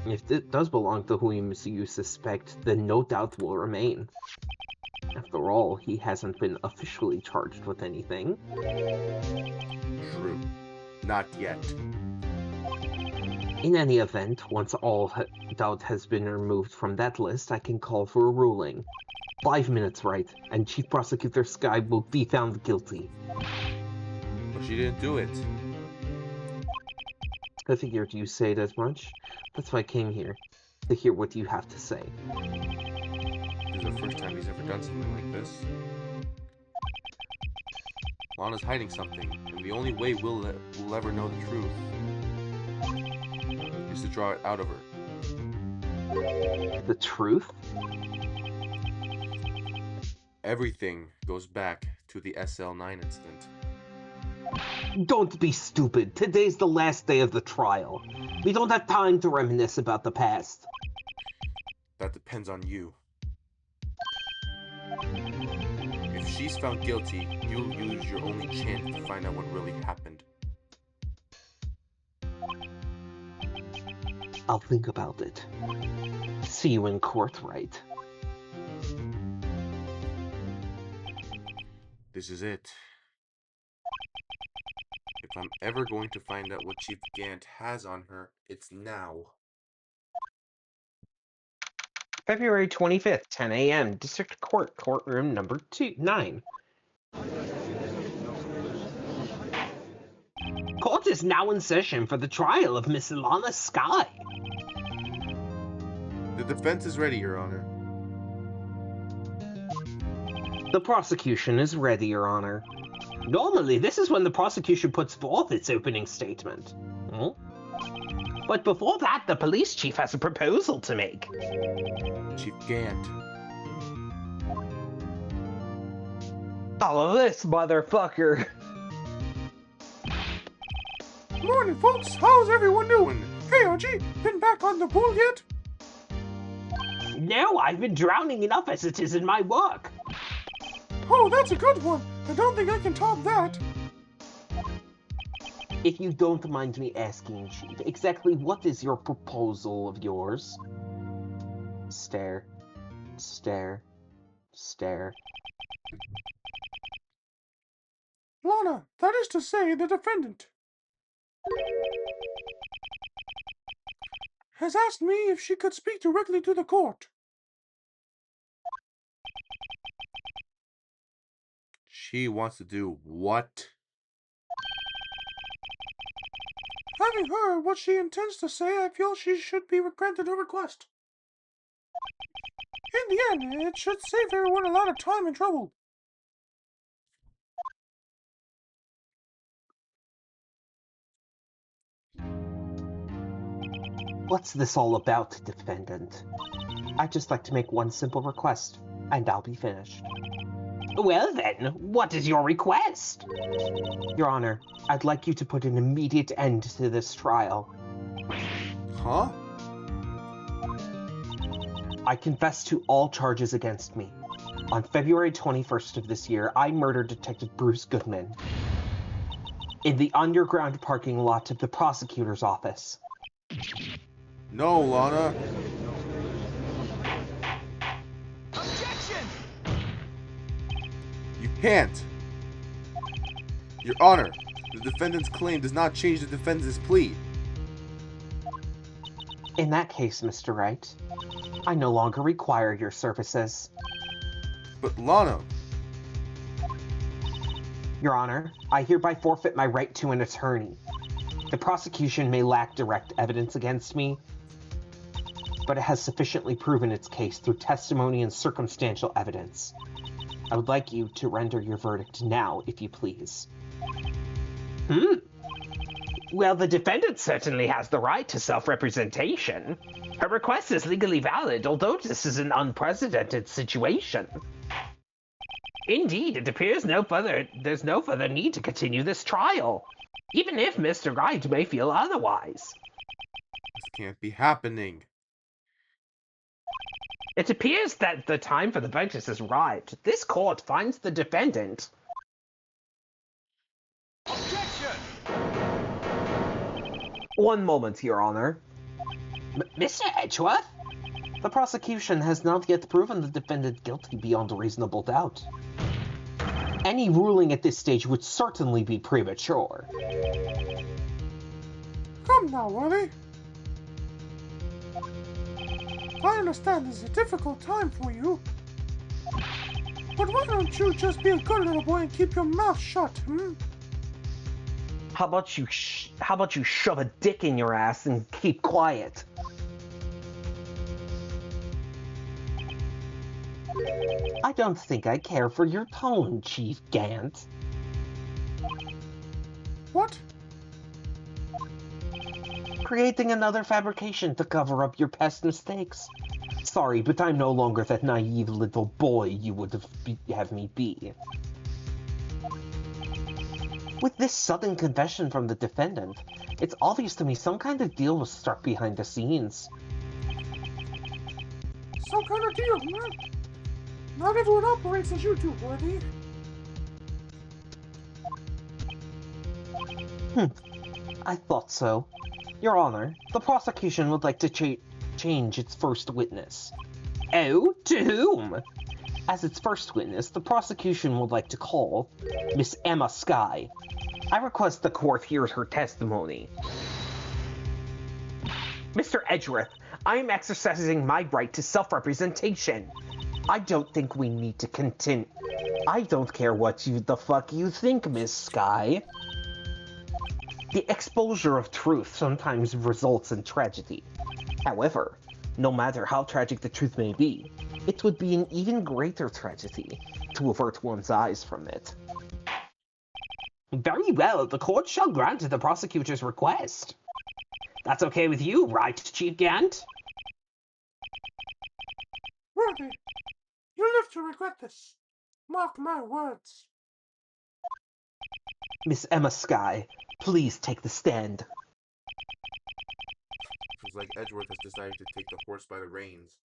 if it does belong to who you suspect, then no doubt will remain. After all, he hasn't been officially charged with anything. True. Not yet. In any event, once all doubt has been removed from that list, I can call for a ruling. 5 minutes, right, and Chief Prosecutor Sky will be found guilty. But she didn't do it. I figured you said as much. That's why I came here, to hear what you have to say. This is the first time he's ever done something like this. Lana's hiding something, and the only way we'll ever know the truth is to draw it out of her. The truth? Everything goes back to the SL9 incident. Don't be stupid. Today's the last day of the trial. We don't have time to reminisce about the past. That depends on you. If she's found guilty, you'll lose your only chance to find out what really happened. I'll think about it. See you in court, right? This is it. If I'm ever going to find out what Chief Gant has on her, it's now. February 25th, 10 a.m., District Court, courtroom number 9. Court is now in session for the trial of Miss Ilana Sky. The defense is ready, Your Honor. The prosecution is ready, Your Honor. Normally, this is when the prosecution puts forth its opening statement. But before that, the police chief has a proposal to make. Chief Gant. All of this, motherfucker. Morning, folks. How's everyone doing? Hey, OG, been back on the pool yet? No, I've been drowning enough as it is in my work. Oh, that's a good one. I don't think I can top that. If you don't mind me asking, Chief, exactly what is your proposal of yours? Stare. Stare. Stare. Lana, that is to say, the defendant, has asked me if she could speak directly to the court. She wants to do what? Having heard what she intends to say, I feel she should be granted her request. In the end, it should save everyone a lot of time and trouble. What's this all about, defendant? I'd just like to make one simple request, and I'll be finished. Well then, what is your request? Your Honor, I'd like you to put an immediate end to this trial. Huh? I confess to all charges against me. On February 21st of this year, I murdered Detective Bruce Goodman in the underground parking lot of the prosecutor's office. No, Lana. Objection! You can't. Your Honor, the defendant's claim does not change the defendant's plea. In that case, Mr. Wright, I no longer require your services. But Lana... Your Honor, I hereby forfeit my right to an attorney. The prosecution may lack direct evidence against me, but it has sufficiently proven its case through testimony and circumstantial evidence. I would like you to render your verdict now, if you please. Well, the defendant certainly has the right to self-representation. Her request is legally valid, although this is an unprecedented situation. Indeed, it appears there's no further need to continue this trial, even if Mr. Wright may feel otherwise. This can't be happening. It appears that the time for the verdict has arrived. This court finds the defendant... Objection! One moment, Your Honor. Mr. Edgeworth? The prosecution has not yet proven the defendant guilty beyond a reasonable doubt. Any ruling at this stage would certainly be premature. Come now, Worthy. I understand this is a difficult time for you. But why don't you just be a good little boy and keep your mouth shut, How about you shove a dick in your ass and keep quiet? I don't think I care for your tone, Chief Gant. What? Creating another fabrication to cover up your past mistakes. Sorry, but I'm no longer that naive little boy you would have me be. With this sudden confession from the defendant, it's obvious to me some kind of deal was struck behind the scenes. Some kind of deal, Not everyone operates as you do, Worthy. I thought so. Your Honor, the prosecution would like to change its first witness. Oh, to whom? As its first witness, the prosecution would like to call Miss Emma Skye. I request the court hears her testimony. Mr. Edgeworth, I am exercising my right to self-representation. I don't think we need to continue. I don't care what the fuck you think, Miss Skye. The exposure of truth sometimes results in tragedy. However, no matter how tragic the truth may be, it would be an even greater tragedy to avert one's eyes from it. Very well, the court shall grant the prosecutor's request. That's okay with you, right, Chief Gant? Worthy, you'll live to regret this. Mark my words. Miss Emma Skye, please take the stand. It's like Edgeworth has decided to take the horse by the reins.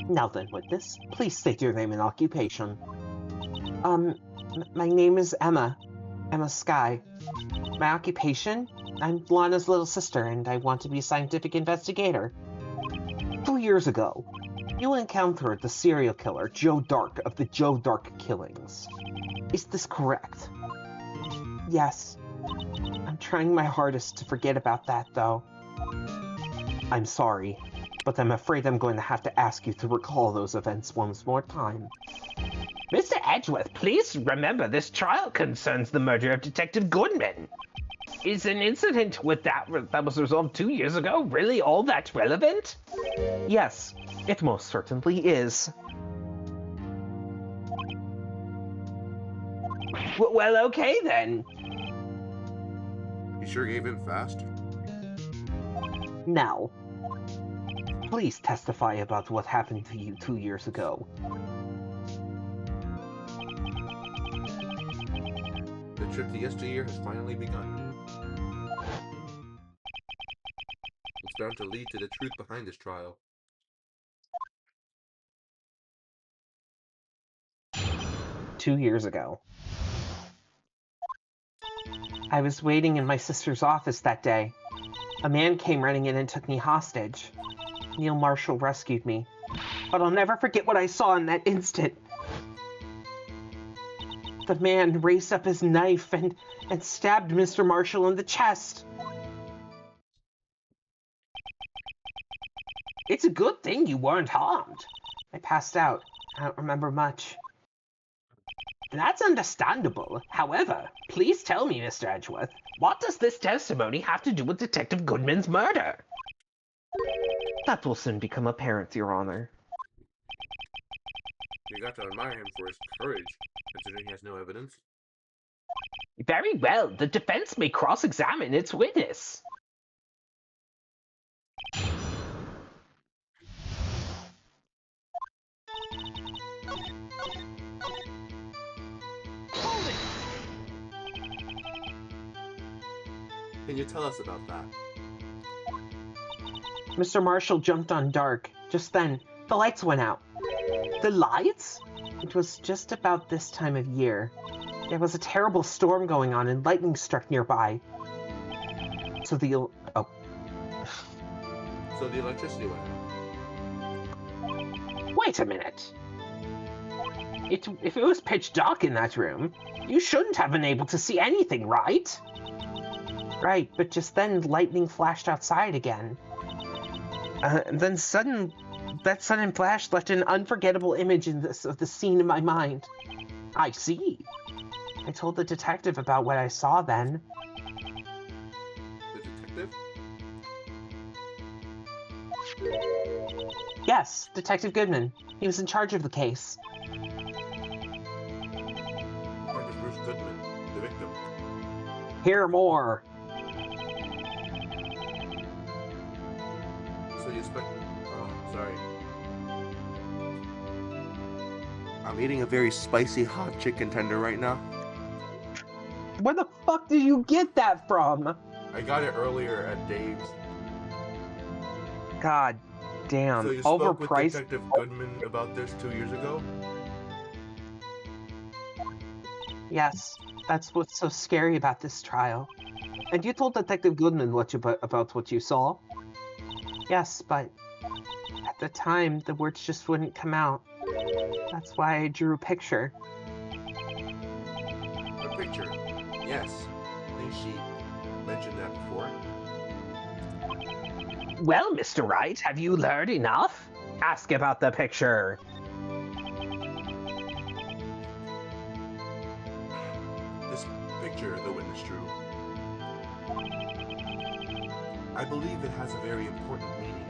Now then, witness, please state your name and occupation. My name is Emma Skye. My occupation? I'm Lana's little sister, and I want to be a scientific investigator. 2 years ago, you encountered the serial killer Joe Dark of the Joe Dark killings. Is this correct? Yes. I'm trying my hardest to forget about that, though. I'm sorry, but I'm afraid I'm going to have to ask you to recall those events once more time. Mr. Edgeworth, please remember this trial concerns the murder of Detective Goodman. Is an incident with that was resolved 2 years ago really all that relevant? Yes, it most certainly is. Well, okay then. You sure gave in fast? Now, please testify about what happened to you 2 years ago. The trip to yesteryear has finally begun. It's bound to lead to the truth behind this trial. Two years ago. I was waiting in my sister's office that day. A man came running in and took me hostage. Neil Marshall rescued me. But I'll never forget what I saw in that instant. The man raised up his knife and stabbed Mr. Marshall in the chest. It's a good thing you weren't harmed. I passed out. I don't remember much. That's understandable. However, please tell me, Mr. Edgeworth, what does this testimony have to do with Detective Goodman's murder? That will soon become apparent, Your Honor. You got to admire him for his courage, considering he has no evidence. Very well. The defense may cross-examine its witness. Can you tell us about that? Mr. Marshall jumped on Dark. Just then, the lights went out. The lights? It was just about this time of year. There was a terrible storm going on and lightning struck nearby. So the electricity went out. Wait a minute. If it was pitch dark in that room, you shouldn't have been able to see anything, right? Right, but just then lightning flashed outside again. And then that sudden flash left an unforgettable image of the scene in my mind. I see. I told the detective about what I saw then. The detective? Yes, Detective Goodman. He was in charge of the case. Detective Bruce Goodman, the victim. Hear more. So you expect... Oh, sorry. I'm eating a very spicy hot chicken tender right now. Where the fuck did you get that from? I got it earlier at Dave's. God damn. So you spoke with Overpriced. Detective Goodman about this 2 years ago? Yes, that's what's so scary about this trial. And you told Detective Goodman about what you saw? Yes, but at the time, the words just wouldn't come out. That's why I drew a picture. A picture. Yes. I think she mentioned that before. Well, Mr. Wright, have you learned enough? Ask about the picture. This picture, the witness drew, I believe it has a very important meaning.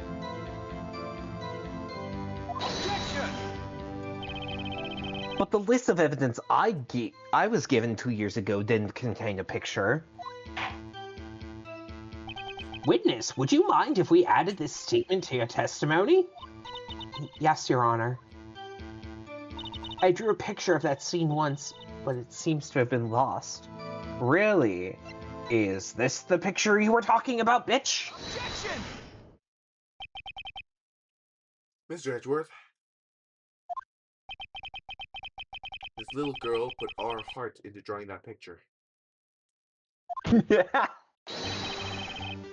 Objection! But the list of evidence I was given 2 years ago didn't contain a picture. Witness, would you mind if we added this statement to your testimony? Yes, Your Honor. I drew a picture of that scene once, but it seems to have been lost. Really? Is this the picture you were talking about, bitch? Objection! Mr. Edgeworth, this little girl put all her heart into drawing that picture.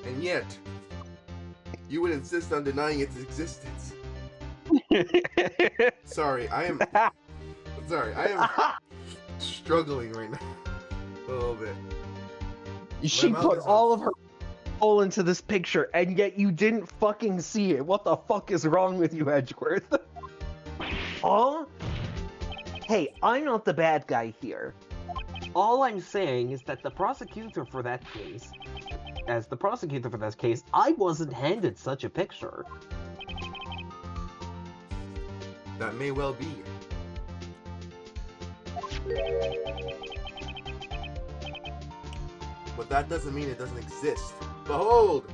And yet, you would insist on denying its existence. Sorry, I am struggling right now. A little bit. She My mouth put is all on- of her soul into this picture, and yet you didn't fucking see it. What the fuck is wrong with you, Edgeworth? Huh? Hey, I'm not the bad guy here. All I'm saying is that the prosecutor for that case, I wasn't handed such a picture. That may well be. But that doesn't mean it doesn't exist. Behold!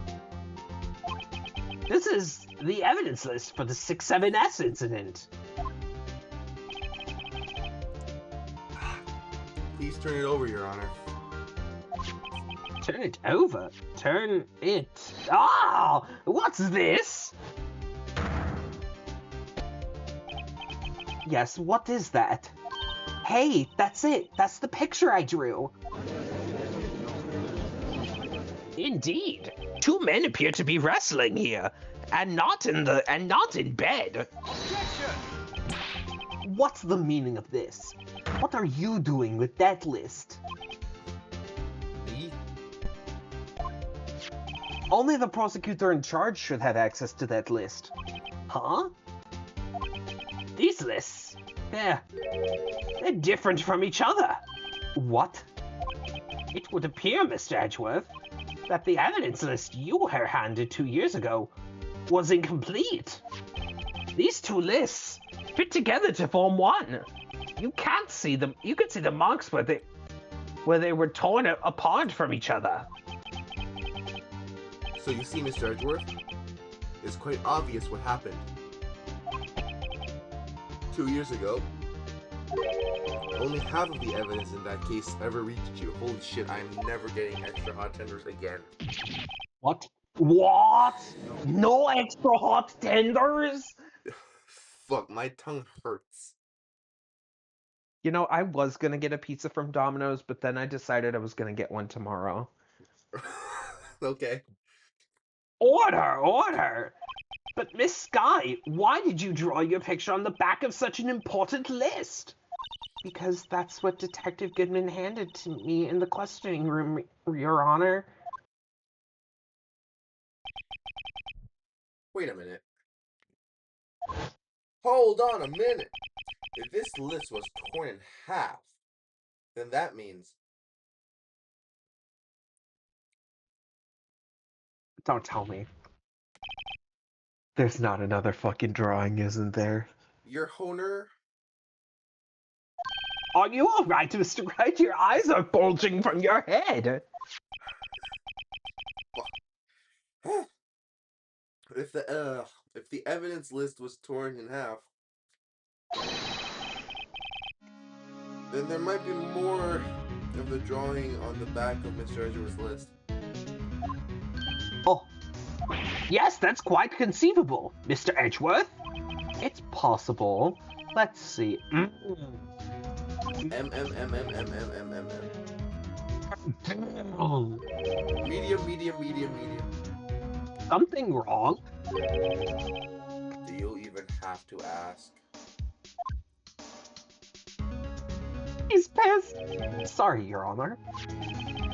This is the evidence list for the 6-7S incident. Please turn it over, Your Honor. Turn it over. Turn it. Ah! What's this? Yes, what is that? Hey, that's it. That's the picture I drew. Indeed. Two men appear to be wrestling here, and not in bed. Objection! What's the meaning of this? What are you doing with that list? Me? Only the prosecutor in charge should have access to that list. Huh? These lists, they're different from each other. What? It would appear, Mr. Edgeworth, that the evidence list you were handed 2 years ago was incomplete. These two lists fit together to form one. You can't see them. You can see the marks where they were torn apart from each other. So you see, Mr. Edgeworth, it's quite obvious what happened. 2 years ago, only half of the evidence in that case ever reached you. Holy shit, I'm never getting extra hot tenders again. What? What? No extra hot tenders? Fuck, my tongue hurts. You know, I was gonna get a pizza from Domino's, but then I decided I was gonna get one tomorrow. Okay. Order! But Miss Sky, why did you draw your picture on the back of such an important list? Because that's what Detective Goodman handed to me in the questioning room, Your Honor. Wait a minute. Hold on a minute. If this list was torn in half, then that means... Don't tell me. There's not another fucking drawing, isn't there? Your Honor... Are you alright, Mr. Wright? Your eyes are bulging from your head. If the evidence list was torn in half, then there might be more of the drawing on the back of Mr. Edgeworth's list. Oh. Yes, that's quite conceivable, Mr. Edgeworth. It's possible. Let's see. Medium. something wrong? Do you even have to ask? He's pissed. Sorry, Your Honor.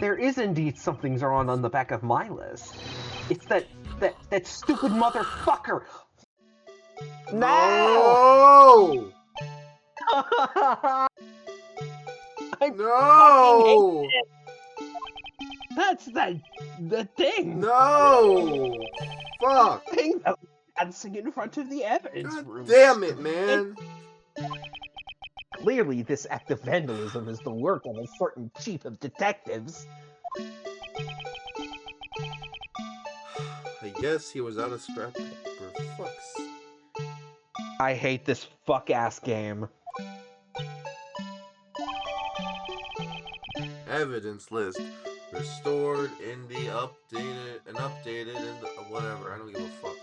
There is indeed something wrong on the back of my list. It's that stupid motherfucker. No! I No! That's the thing. No! Fuck! Thing that was dancing in front of the evidence God room. damn it, man! Clearly, this act of vandalism is the work of a certain chief of detectives. I guess he was out of scrap paper. Fucks. I hate this fuck-ass game. Evidence list restored in the updated in the whatever. I don't give a fuck.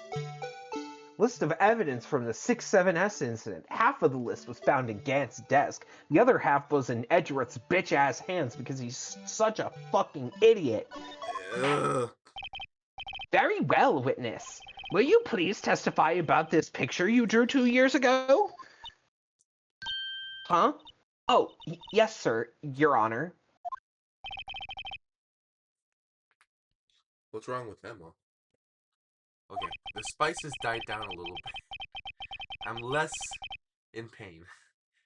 List of evidence from the 6-7S incident. Half of the list was found in Gant's desk. The other half was in Edgeworth's bitch-ass hands because he's such a fucking idiot. Ugh. Very well, witness. Will you please testify about this picture you drew 2 years ago? Huh? Oh, yes, sir, Your Honor. What's wrong with Emma? Okay, the spices died down a little bit. I'm less in pain.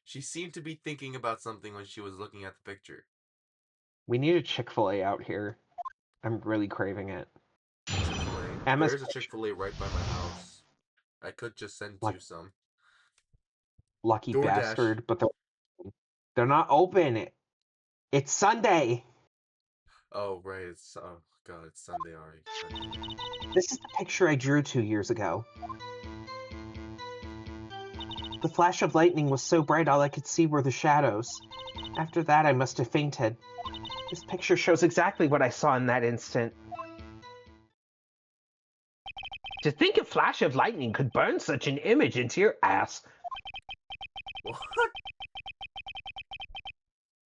She seemed to be thinking about something when she was looking at the picture. We need a Chick-fil-A out here. I'm really craving it. Chick-fil-A. Emma's There's a Chick-fil-A right by my house. I could just send you some. Lucky DoorDash. bastard, but they're not open. It's Sunday. Oh, right. It's, oh, God, it's Sunday already. Sunday. This is the picture I drew 2 years ago. The flash of lightning was so bright all I could see were the shadows. After that, I must have fainted. This picture shows exactly what I saw in that instant. To think a flash of lightning could burn such an image into your ass. What?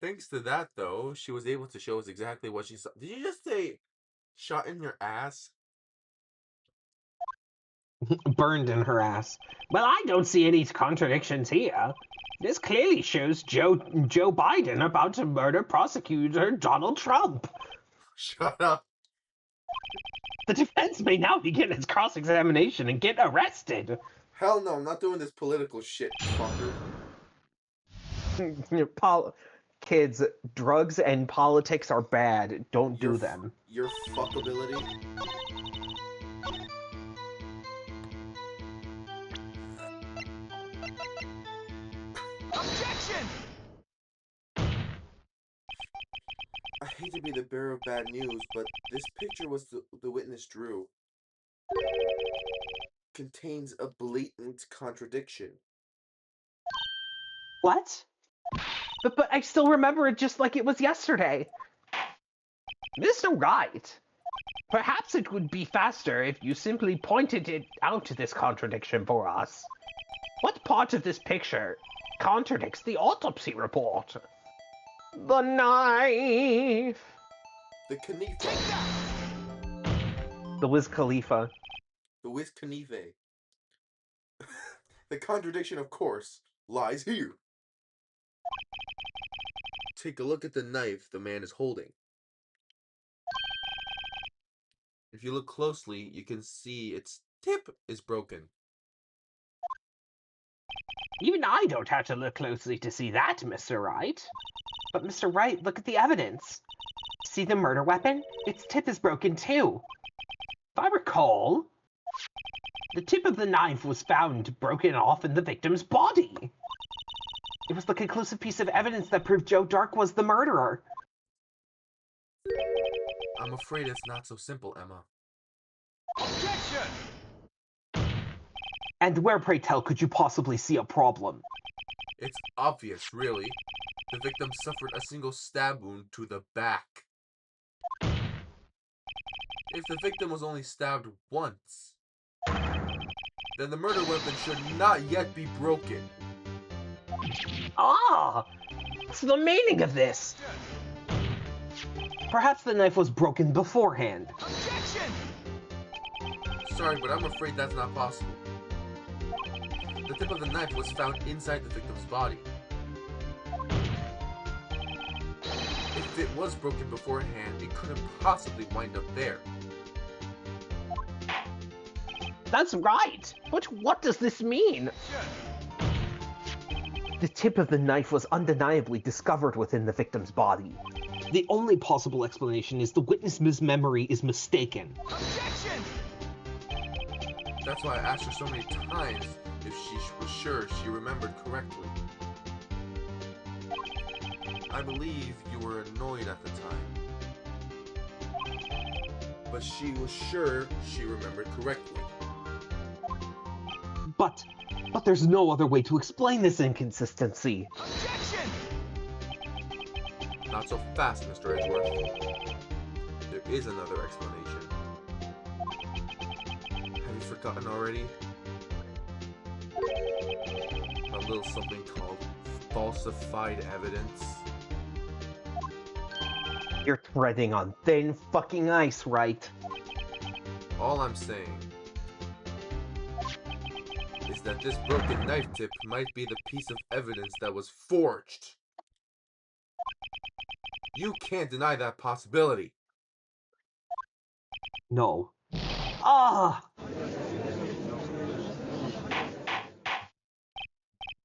Thanks to that, though, she was able to show us exactly what she saw. Did you just say shot in your ass? Burned in her ass. Well, I don't see any contradictions here. This clearly shows Joe Biden about to murder prosecutor Donald Trump. Shut up. The defense may now begin its cross-examination and get arrested. Hell no, I'm not doing this political shit, fucker. Kids, drugs and politics are bad. Don't do them. Your fuckability. Objection! I hate to be the bearer of bad news, but this picture was the witness drew. Contains a blatant contradiction. What? But I still remember it just like it was yesterday. Mr. Wright, perhaps it would be faster if you simply pointed it out this contradiction for us. What part of this picture contradicts the autopsy report? The knife. The Khalifa. The Wiz Khalifa. The Wiz Khalifa. The contradiction, of course, lies here. Take a look at the knife the man is holding. If you look closely, you can see its tip is broken. Even I don't have to look closely to see that, Mr. Wright. But Mr. Wright, look at the evidence. See the murder weapon? Its tip is broken too. If I recall, the tip of the knife was found broken off in the victim's body. It was the conclusive piece of evidence that proved Joe Dark was the murderer. I'm afraid it's not so simple, Emma. Objection! And where, pray tell, could you possibly see a problem? It's obvious, really. The victim suffered a single stab wound to the back. If the victim was only stabbed once, then the murder weapon should not yet be broken. Ah! What's the meaning of this? Perhaps the knife was broken beforehand. Objection! Sorry, but I'm afraid that's not possible. The tip of the knife was found inside the victim's body. If it was broken beforehand, it couldn't possibly wind up there. That's right! But what does this mean? The tip of the knife was undeniably discovered within the victim's body. The only possible explanation is the witness's memory is mistaken. Objection! That's why I asked her so many times if she was sure she remembered correctly. I believe you were annoyed at the time. But she was sure she remembered correctly. But there's no other way to explain this inconsistency. Objection! Not so fast, Mr. Edgeworth. There is another explanation. Have you forgotten already? A little something called falsified evidence. You're treading on thin fucking ice, right? All I'm saying is that this broken knife tip might be the piece of evidence that was forged. You can't deny that possibility. No. Ah!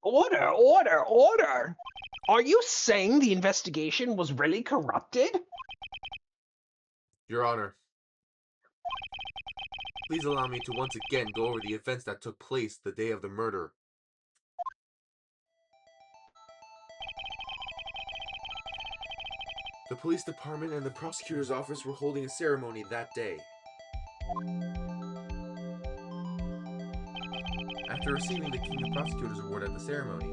Order, order, order! Are you saying the investigation was really corrupted? Your Honor, please allow me to once again go over the events that took place the day of the murder. The police department and the prosecutor's office were holding a ceremony that day. After receiving the King of Prosecutors Award at the ceremony,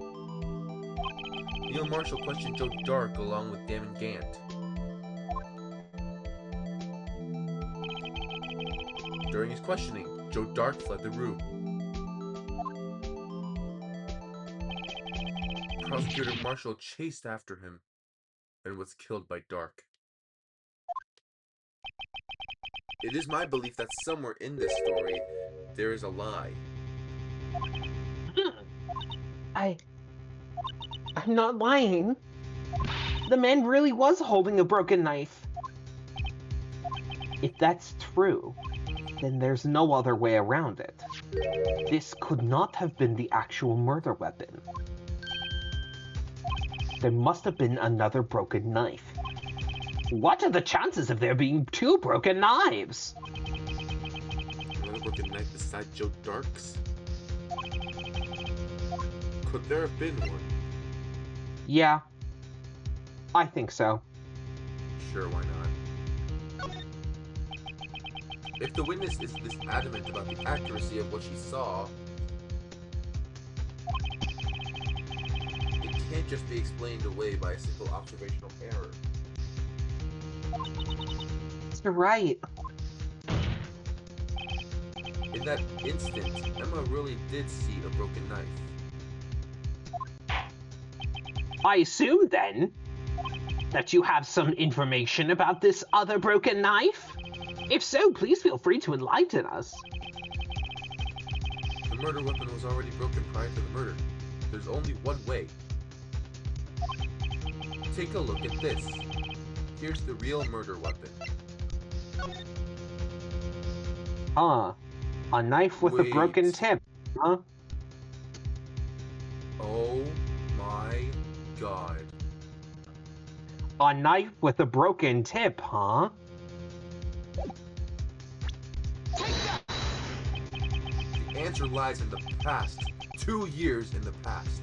Neil Marshall questioned Joe Dark along with Damon Gant. During his questioning, Joe Dark fled the room. Prosecutor Marshall chased after him and was killed by Dark. It is my belief that somewhere in this story, there is a lie. I'm not lying. The man really was holding a broken knife. If that's true, then there's no other way around it. This could not have been the actual murder weapon. There must have been another broken knife. What are the chances of there being two broken knives? Another broken knife beside Joe Dark's? Could there have been one? Yeah, I think so. Sure, why not? If the witness is this adamant about the accuracy of what she saw, it can't just be explained away by a simple observational error. You're right. In that instant, Emma really did see a broken knife. I assume, then, that you have some information about this other broken knife? If so, please feel free to enlighten us. The murder weapon was already broken prior to the murder. There's only one way. Take a look at this. Here's the real murder weapon. Huh. A knife with a broken tip, huh? Oh my god. A knife with a broken tip, huh? The answer lies in the past. 2 years in the past.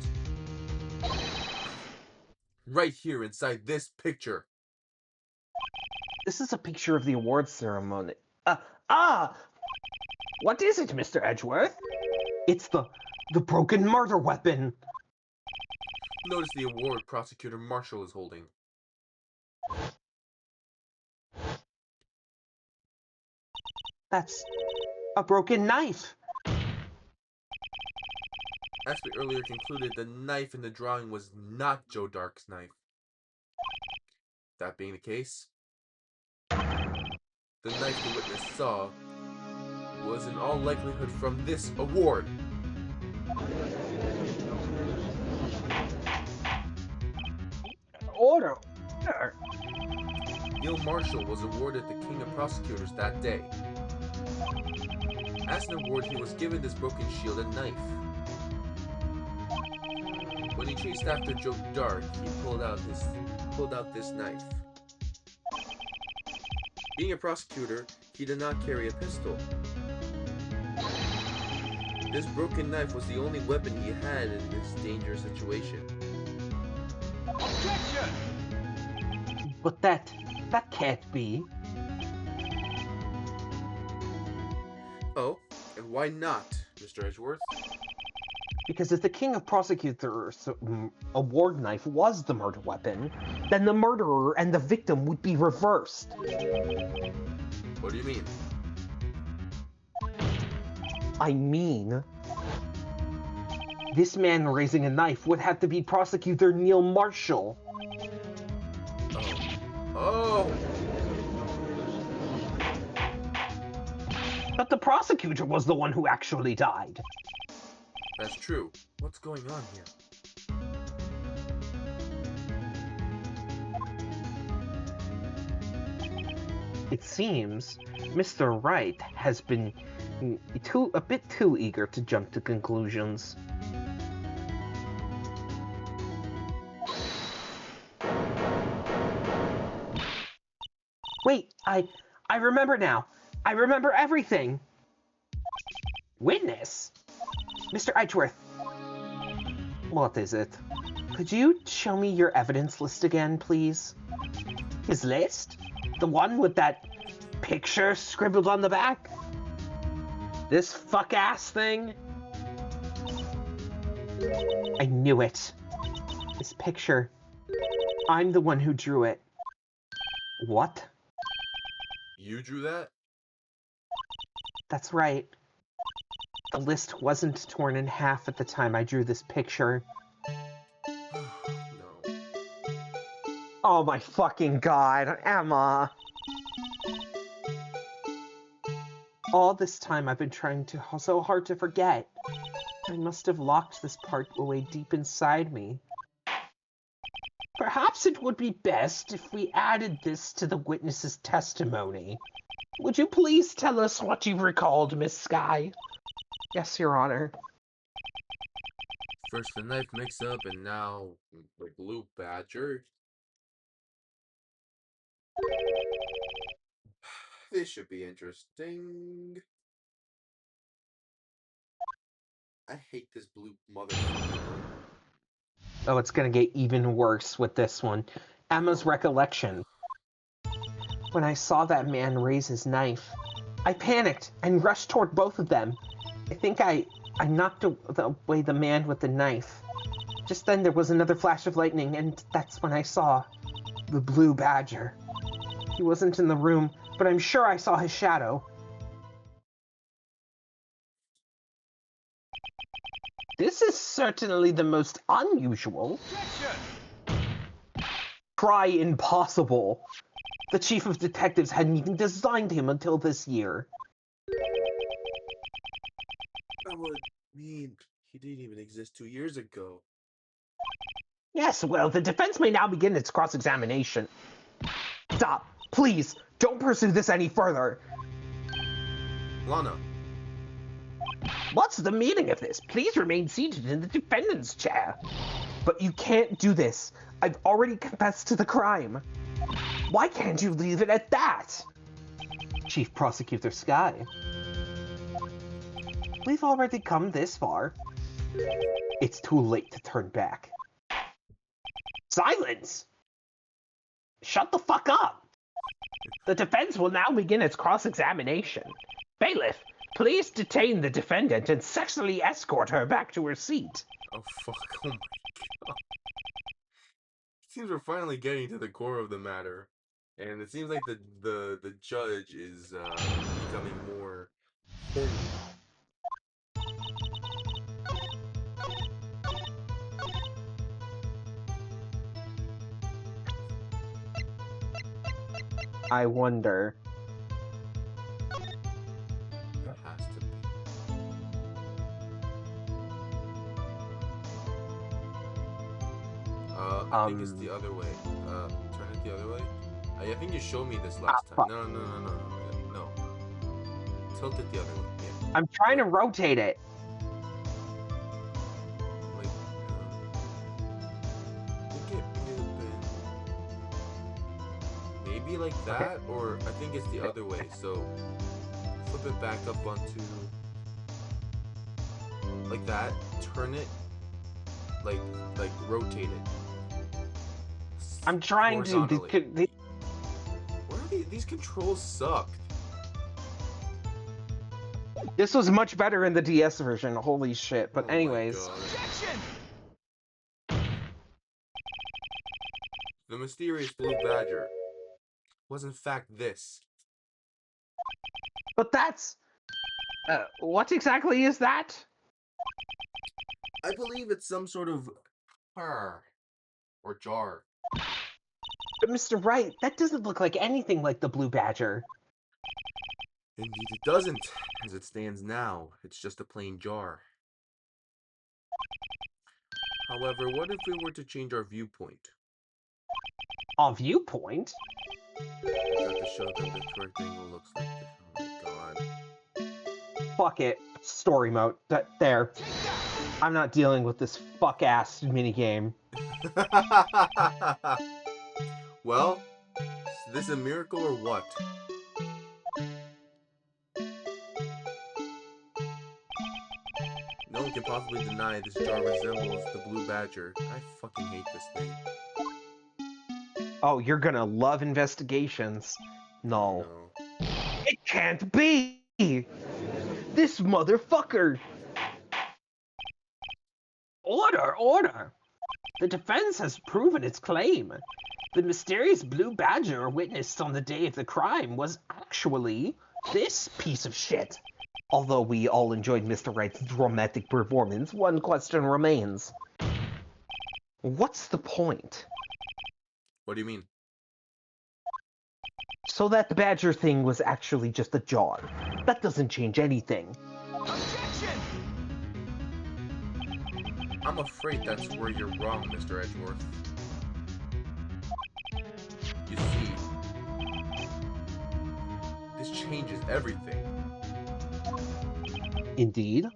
Right here inside this picture. This is a picture of the awards ceremony. What is it, Mr. Edgeworth? It's the broken murder weapon. Notice the award Prosecutor Marshall is holding. That's a broken knife. As we earlier concluded, the knife in the drawing was not Joe Dark's knife. That being the case, the knife the witness saw was in all likelihood from this award. Order! Neil Marshall was awarded the King of Prosecutors that day. As an award, he was given this broken shield and knife. When he chased after Joe Dark, he pulled out this knife. Being a prosecutor, he did not carry a pistol. This broken knife was the only weapon he had in this dangerous situation. Objection! But that can't be. Oh, and why not, Mr. Edgeworth? Because if the King of Prosecutors award knife was the murder weapon, then the murderer and the victim would be reversed. What do you mean? I mean, this man raising a knife would have to be Prosecutor Neil Marshall. Oh! But the prosecutor was the one who actually died. That's true. What's going on here? It seems Mr. Wright has been a bit too eager to jump to conclusions. Wait, I remember now. I remember everything. Witness? Mr. Edgeworth. What is it? Could you show me your evidence list again, please? His list? The one with that picture scribbled on the back? This fuck-ass thing? I knew it. This picture. I'm the one who drew it. What? You drew that? That's right. The list wasn't torn in half at the time I drew this picture. No. Oh my fucking god, Emma! All this time I've been trying so hard to forget. I must have locked this part away deep inside me. Perhaps it would be best if we added this to the witness's testimony. Would you please tell us what you recalled, Miss Sky? Yes, Your Honor. First the knife mix-up, and now the blue badger. This should be interesting. I hate this blue motherfucker. Oh, it's gonna get even worse with this one. Emma's recollection. When I saw that man raise his knife, I panicked and rushed toward both of them. I think I knocked away the man with the knife. Just then there was another flash of lightning, and that's when I saw the blue badger. He wasn't in the room, but I'm sure I saw his shadow. This is certainly the most unusual. Objection! Try impossible. The chief of detectives hadn't even designed him until this year. That would mean he didn't even exist 2 years ago. Yes, well, the defense may now begin its cross-examination. Stop. Please, don't pursue this any further. Lana. What's the meaning of this? Please remain seated in the defendant's chair. But you can't do this. I've already confessed to the crime. Why can't you leave it at that? Chief Prosecutor Sky. We've already come this far. It's too late to turn back. Silence! Shut the fuck up! The defense will now begin its cross-examination. Bailiff, please detain the defendant and sexually escort her back to her seat. Oh fuck, oh my god. It seems we're finally getting to the core of the matter. And it seems like the judge is becoming more horny. I wonder. Perhaps I think it's the other way. Turn it the other way. I think you showed me this last time. Fuck. No. Tilt it the other way. Yeah. I'm trying to rotate it. Like, I think it might have been maybe like that, or I think it's the other way. So flip it back up onto like that. Turn it like rotate it. I'm trying to. Horizontally. Where are these controls suck. This was much better in the DS version. Holy shit! But Oh my anyways, God. Objection! The mysterious blue badger was in fact this. but that's. What exactly is that? I believe it's some sort of or jar. But Mr. Wright, that doesn't look like anything like the Blue Badger. Indeed it doesn't. As it stands now, it's just a plain jar. However, what if we were to change our viewpoint? A viewpoint? I got to show them the correct angle looks like this. Oh my god. Fuck it. Story mode. There. I'm not dealing with this fuck-ass minigame. Well, is this a miracle or what? No one can possibly deny this jar resembles the blue badger. I fucking hate this thing. Oh, you're gonna love investigations. No. It can't be! This motherfucker! Order! Order! The defense has proven its claim. The mysterious blue badger witnessed on the day of the crime was actually this piece of shit. Although we all enjoyed Mr. Wright's dramatic performance, one question remains. What's the point? What do you mean? So that badger thing was actually just a jar. That doesn't change anything. Objection! I'm afraid that's where you're wrong, Mr. Edgeworth. You see, this changes everything. Indeed?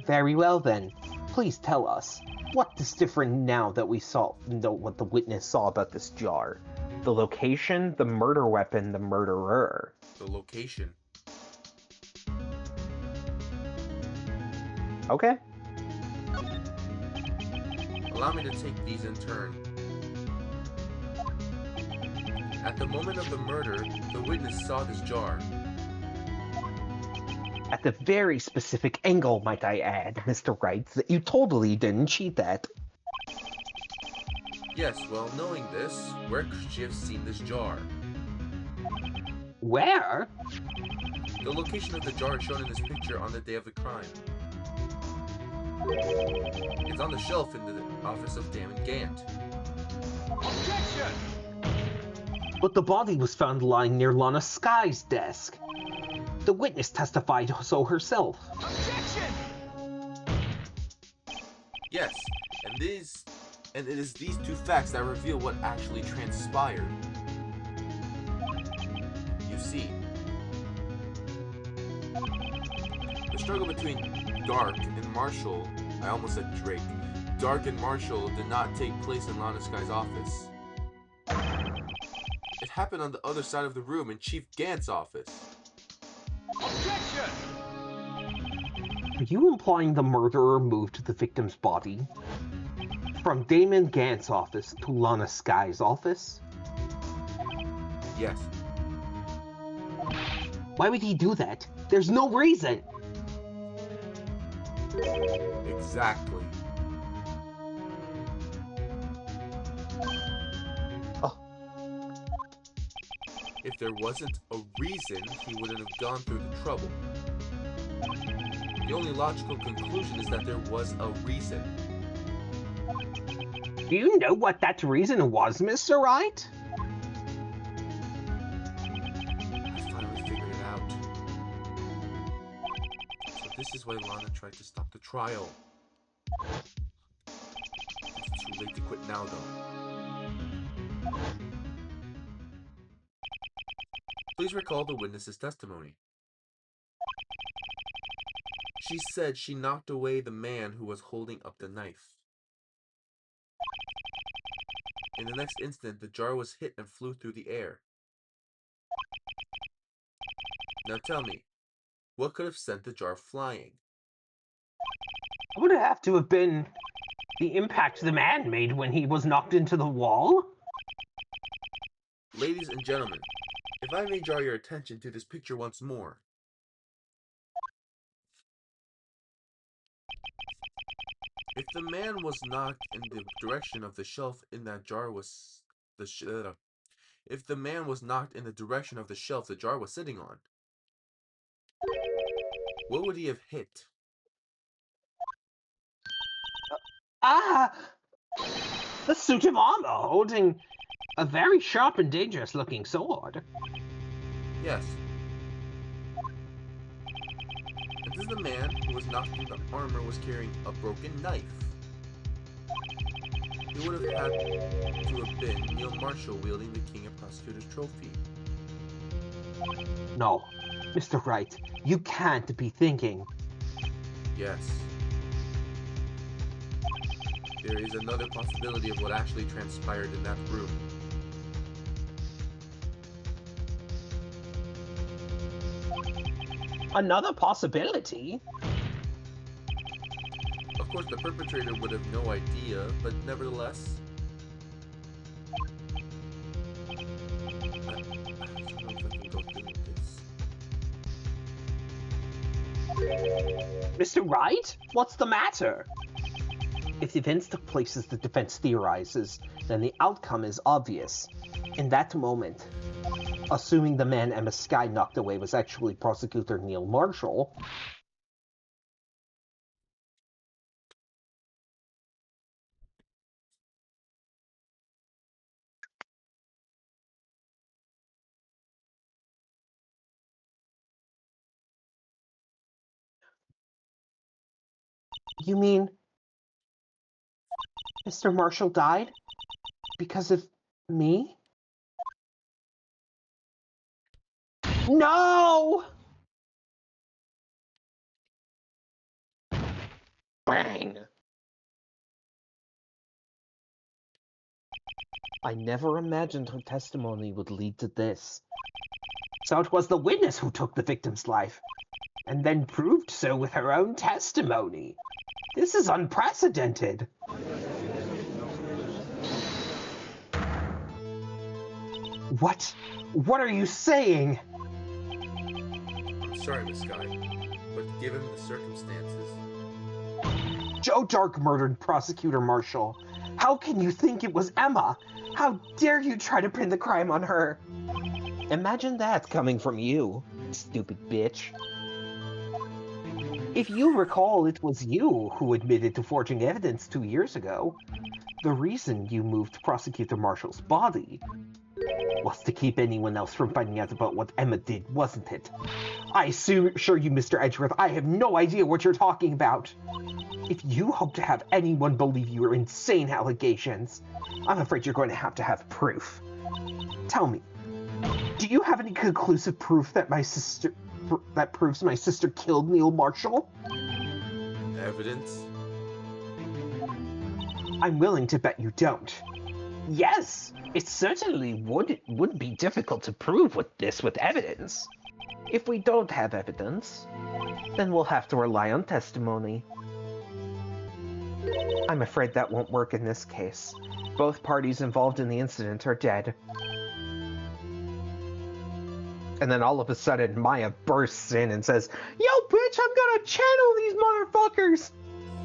Very well then. Please tell us, what is different now that we saw what the witness saw about this jar? The location, the murder weapon, the murderer. The location. Okay. Allow me to take these in turn. At the moment of the murder, the witness saw this jar. At the very specific angle, might I add, Mr. Wright, that you totally didn't cheat at. Yes, well, knowing this, where could she have seen this jar? Where? The location of the jar is shown in this picture on the day of the crime. It's on the shelf in the office of Damon Gant. Objection! But the body was found lying near Lana Sky's desk. The witness testified so herself. Objection! Yes, and it is these two facts that reveal what actually transpired. You see, the struggle between Dark and Marshall, I almost said Drake, Dark and Marshall did not take place in Lana Sky's office. It happened on the other side of the room in Chief Gant's office. Objection! Are you implying the murderer moved the victim's body from Damon Gant's office to Lana Sky's office? Yes. Why would he do that? There's no reason. Exactly. Oh. If there wasn't a reason, he wouldn't have gone through the trouble. The only logical conclusion is that there was a reason. Do you know what that reason was, Mr. Wright? I finally figured it out. So this is why Lana tried to stop the trial. It's too late to quit now, though. Please recall the witness's testimony. She said she knocked away the man who was holding up the knife. In the next instant, the jar was hit and flew through the air. Now tell me, what could have sent the jar flying? Would it have to have been the impact the man made when he was knocked into the wall? Ladies and gentlemen, if I may draw your attention to this picture once more. If the man was knocked in the direction of the shelf in that jar was if the man was knocked in the direction of the shelf the jar was sitting on, what would he have hit? Ah! The suit of armor holding a very sharp and dangerous looking sword. Yes. And this is the man who was knocked in the armor was carrying a broken knife. He would have had to have been Neil Marshall wielding the King of Prosecutors trophy. No, Mr. Wright, you can't be thinking. Yes. There is another possibility of what actually transpired in that room. Another possibility? Of course, the perpetrator would have no idea, but nevertheless... I don't know if I can go through with this. Mr. Wright? What's the matter? If the events took place as the defense theorizes, then the outcome is obvious. In that moment, assuming the man Emma Sky knocked away was actually Prosecutor Neil Marshall, you mean Mr. Marshall died because of me? No! Bang! I never imagined her testimony would lead to this. So it was the witness who took the victim's life, and then proved so with her own testimony. This is unprecedented. What? What are you saying? I'm sorry, Miss Sky, but given the circumstances... Joe Dark murdered Prosecutor Marshall. How can you think it was Emma? How dare you try to pin the crime on her? Imagine that coming from you, stupid bitch. If you recall, it was you who admitted to forging evidence 2 years ago. The reason you moved Prosecutor Marshall's body was to keep anyone else from finding out about what Emma did, wasn't it? I assure you, Mr. Edgeworth, I have no idea what you're talking about. If you hope to have anyone believe your insane allegations, I'm afraid you're going to have proof. Tell me, do you have any conclusive proof that proves my sister killed Neil Marshall? Evidence? I'm willing to bet you don't. Yes, it certainly would be difficult to prove with evidence. If we don't have evidence, then we'll have to rely on testimony. I'm afraid that won't work in this case. Both parties involved in the incident are dead. And then all of a sudden, Maya bursts in and says, "Yo, bitch, I'm gonna channel these motherfuckers!"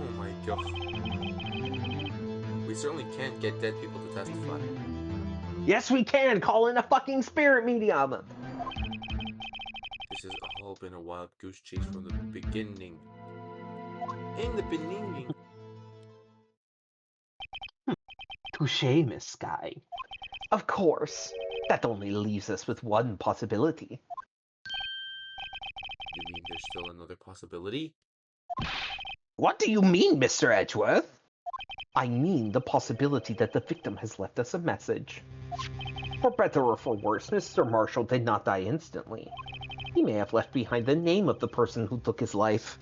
Oh my god. We certainly can't get dead people to testify. Yes, we can! Call in a fucking spirit medium! This has all been a wild goose chase from the beginning. In the beginning. Touché, Miss Sky. Of course, that only leaves us with one possibility. You mean there's still another possibility? What do you mean, Mr. Edgeworth? I mean the possibility that the victim has left us a message. For better or for worse, Mr. Marshall did not die instantly. He may have left behind the name of the person who took his life,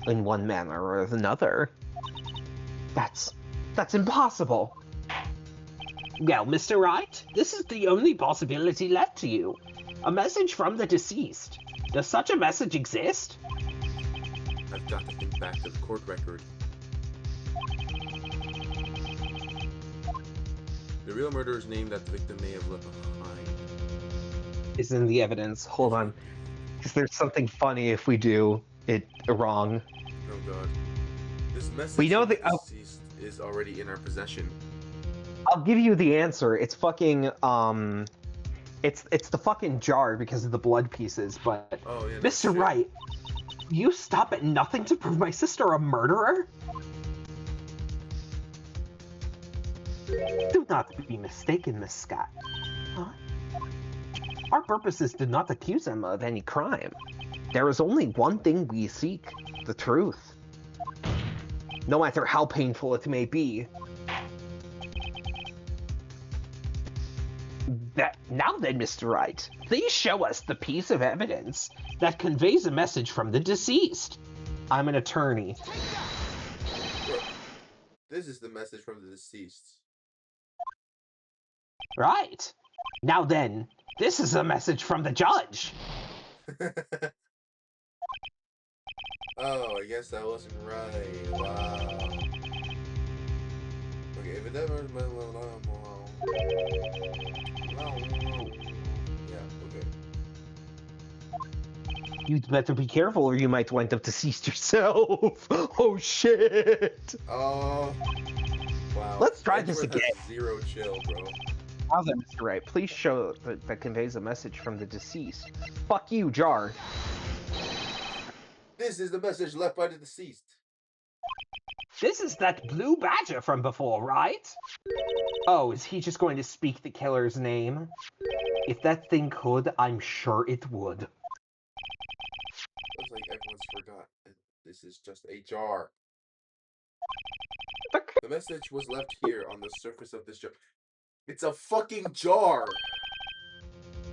in one manner or another. That's impossible. Well, Mr. Wright, this is the only possibility left to you. A message from the deceased. Does such a message exist? I've got to think back to the court record. The real murderer's name that the victim may have left behind. Is in the evidence. Hold on. Because there's something funny if we do it wrong. Oh god. This message We know from the the- deceased is already in our possession. I'll give you the answer. It's fucking, it's the fucking jar because of the blood pieces, but... Oh yeah. Mr. Wright, you stop at nothing to prove my sister a murderer? Do not be mistaken, Miss Scott. Huh? Our purposes did not accuse him of any crime. There is only one thing we seek, the truth. No matter how painful it may be. Now then, Mr. Wright, please show us the piece of evidence that conveys a message from the deceased. I'm an attorney. This is the message from the deceased. Right. Now then, this is a message from the judge. Oh, I guess that wasn't right. Wow. Okay, if it ever... Yeah, okay. You'd better be careful or you might wind up deceased yourself. Oh shit. Oh. Wow. Let's try this Edgeworth has again. Zero chill, bro. Now then, Mr. Wright, please show that conveys a message from the deceased. Fuck you, Jar. This is the message left by the deceased. This is that blue badger from before, right? Oh, is he just going to speak the killer's name? If that thing could, I'm sure it would. Looks like everyone's forgot. This is just a jar. The message was left here on the surface of this jar. It's a fucking jar!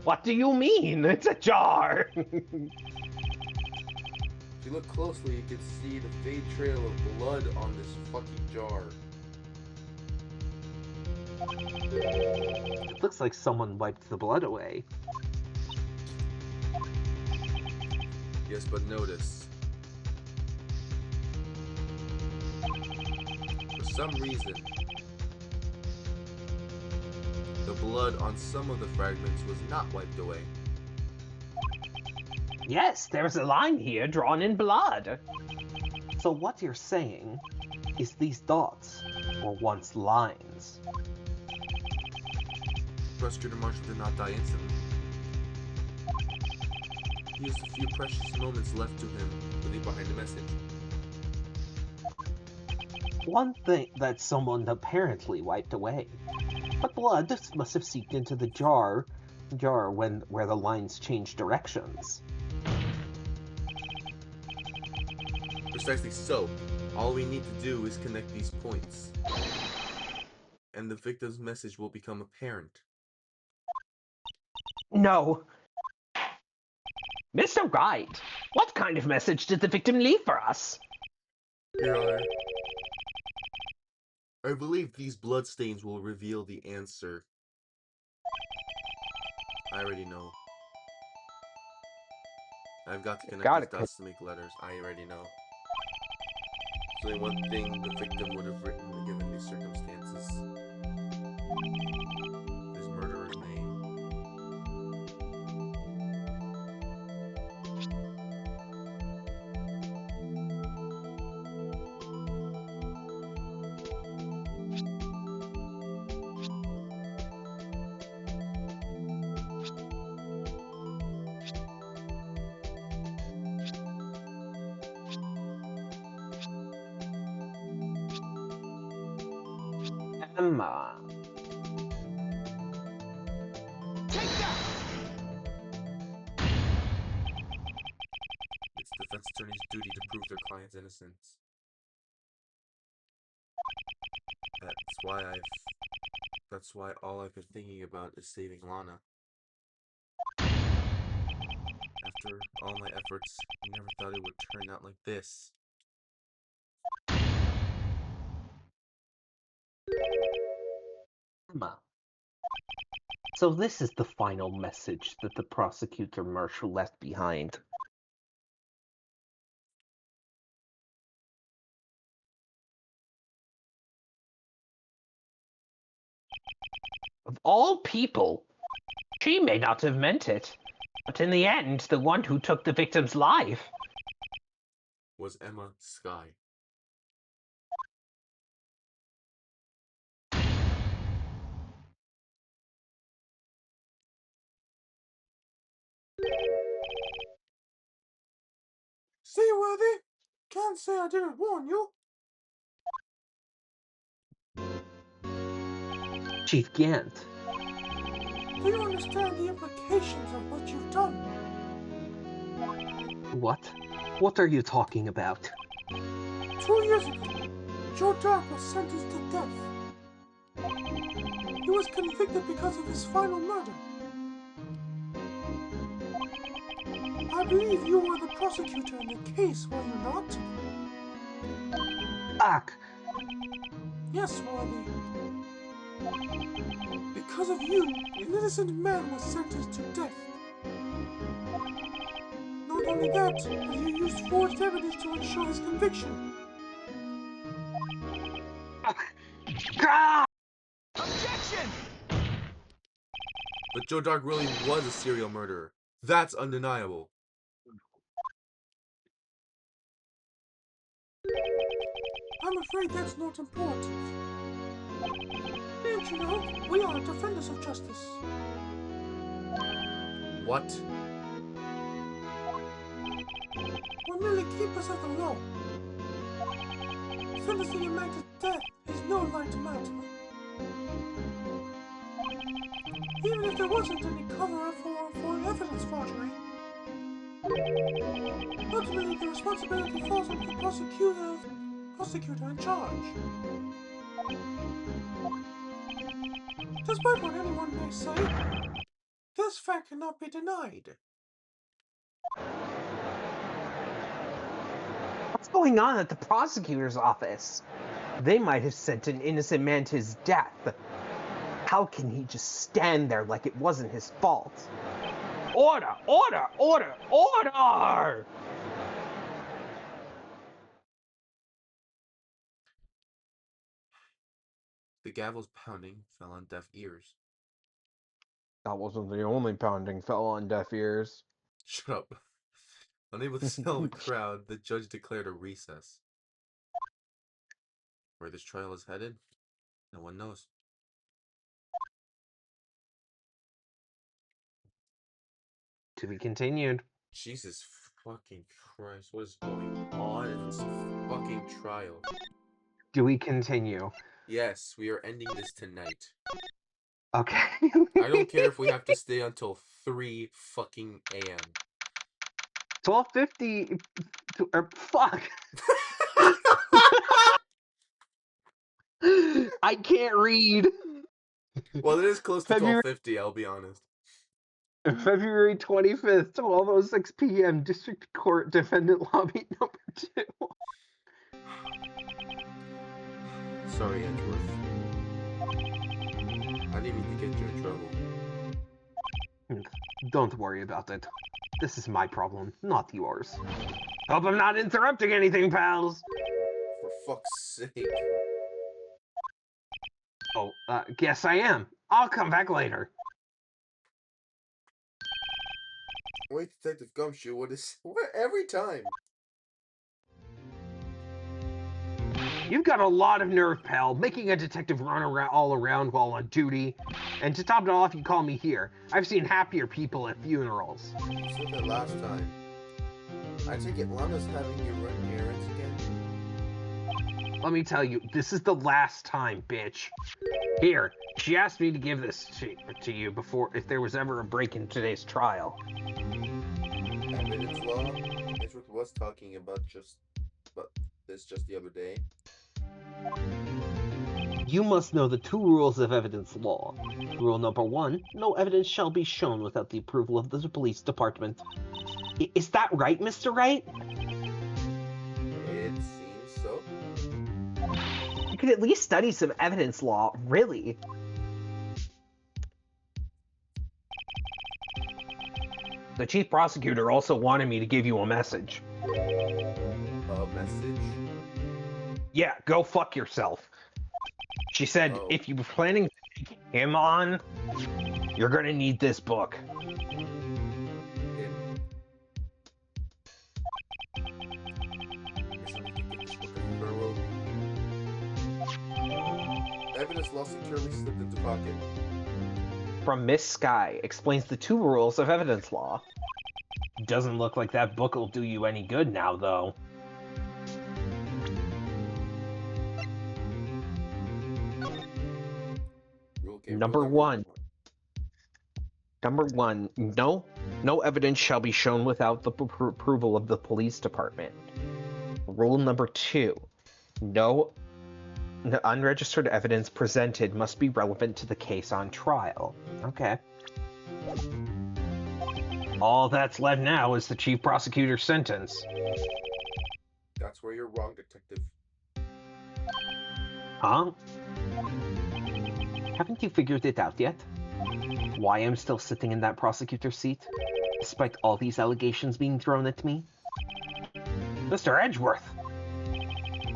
What do you mean? It's a jar. If you look closely, you can see the fade trail of blood on this fucking jar. It looks like someone wiped the blood away. Yes, but notice. For some reason, the blood on some of the fragments was not wiped away. Yes, there's a line here drawn in blood. So what you're saying is these dots were once lines. Prosecutor Marshall did not die instantly. He used a few precious moments left to him to leave behind a message. One thing that someone apparently wiped away. But blood must have seeped into the jar where the lines changed directions. Precisely so. All we need to do is connect these points. And the victim's message will become apparent. No. Mr. Wright, what kind of message did the victim leave for us? Your Honor, I believe these bloodstains will reveal the answer. I already know. I've got to connect these dots to make letters. I already know. There's only one thing the victim would have written given these circumstances. His murderer's name. Emma. It's the defense attorney's duty to prove their client's innocence. That's why all I've been thinking about is saving Lana. After all my efforts, I never thought it would turn out like this. Emma. So this is the final message that the prosecutor marshal left behind. Of all people, she may not have meant it, but in the end, the one who took the victim's life Was Emma Sky. Seaworthy? Can't say I didn't warn you. Chief Gant. Do you understand the implications of what you've done? What? What are you talking about? 2 years ago, Joe Dark was sentenced to death. He was convicted because of his final murder. I believe you were the prosecutor in the case, were you not? Fuck! Yes, Worthy. Because of you, an innocent man was sentenced to death. Not only that, but you used forged evidence to ensure his conviction. Ah! Objection! But Joe Dark really was a serial murderer. That's undeniable. I'm afraid that's not important. Don't you know, we are defenders of justice. What? We're merely keepers of the law. Sentencing a man to death is no light matter. Even if there wasn't any cover-up for evidence forgery. Ultimately, the responsibility falls on the prosecutor in charge. Despite what anyone may say, this fact cannot be denied. What's going on at the prosecutor's office? They might have sent an innocent man to his death. How can he just stand there like it wasn't his fault? Order! Order! Order! Order! The gavel's pounding fell on deaf ears. That wasn't the only pounding fell on deaf ears. Shut up. Unable to sell the crowd, the judge declared a recess. Where this trial is headed, no one knows. To be continued. Jesus fucking Christ, what is going on in this fucking trial? Do we continue? Yes, we are ending this tonight. Okay. I don't care if we have to stay until 3 fucking a.m. 12:50. Fuck. I can't read. Well, it is close to February- 12:50, I'll be honest. February 25th, 12:06 p.m. District Court Defendant Lobby number 2. Sorry, Edgeworth. I didn't mean to get you in trouble. Don't worry about it. This is my problem, not yours. Hope I'm not interrupting anything, pals. For fuck's sake. Oh, guess I am. I'll come back later. Wait, Detective Gumshoe, what every time? You've got a lot of nerve, pal, making a detective run around all around while on duty. And to top it off, you call me here. I've seen happier people at funerals. You said that last time. I take it Lana's having you run errands again? Let me tell you, this is the last time, bitch. Here, she asked me to give this to you before if there was ever a break in today's trial. Evidence law? Edgeworth was talking about this just the other day. You must know the 2 rules of evidence law. Rule number 1, no evidence shall be shown without the approval of the police department. Is that right, Mr. Wright? It seems so. You could at least study some evidence law, really. The chief prosecutor also wanted me to give you a message. A message? Yeah, go fuck yourself. She said, Oh. if you were planning to take him on, you're gonna need this book. Him. Guess I need to give this book a thorough read. Evidence law securely slipped into pocket. From Miss Sky explains the 2 rules of evidence law. Doesn't look like that book will do you any good now, though. Number 1. Number 1. No evidence shall be shown without the approval of the police department. Rule number 2. No unregistered evidence presented must be relevant to the case on trial. Okay. All that's left now is the chief prosecutor's sentence. That's where you're wrong, detective. Huh? Haven't you figured it out yet? Why I'm still sitting in that prosecutor's seat, despite all these allegations being thrown at me? Mr. Edgeworth!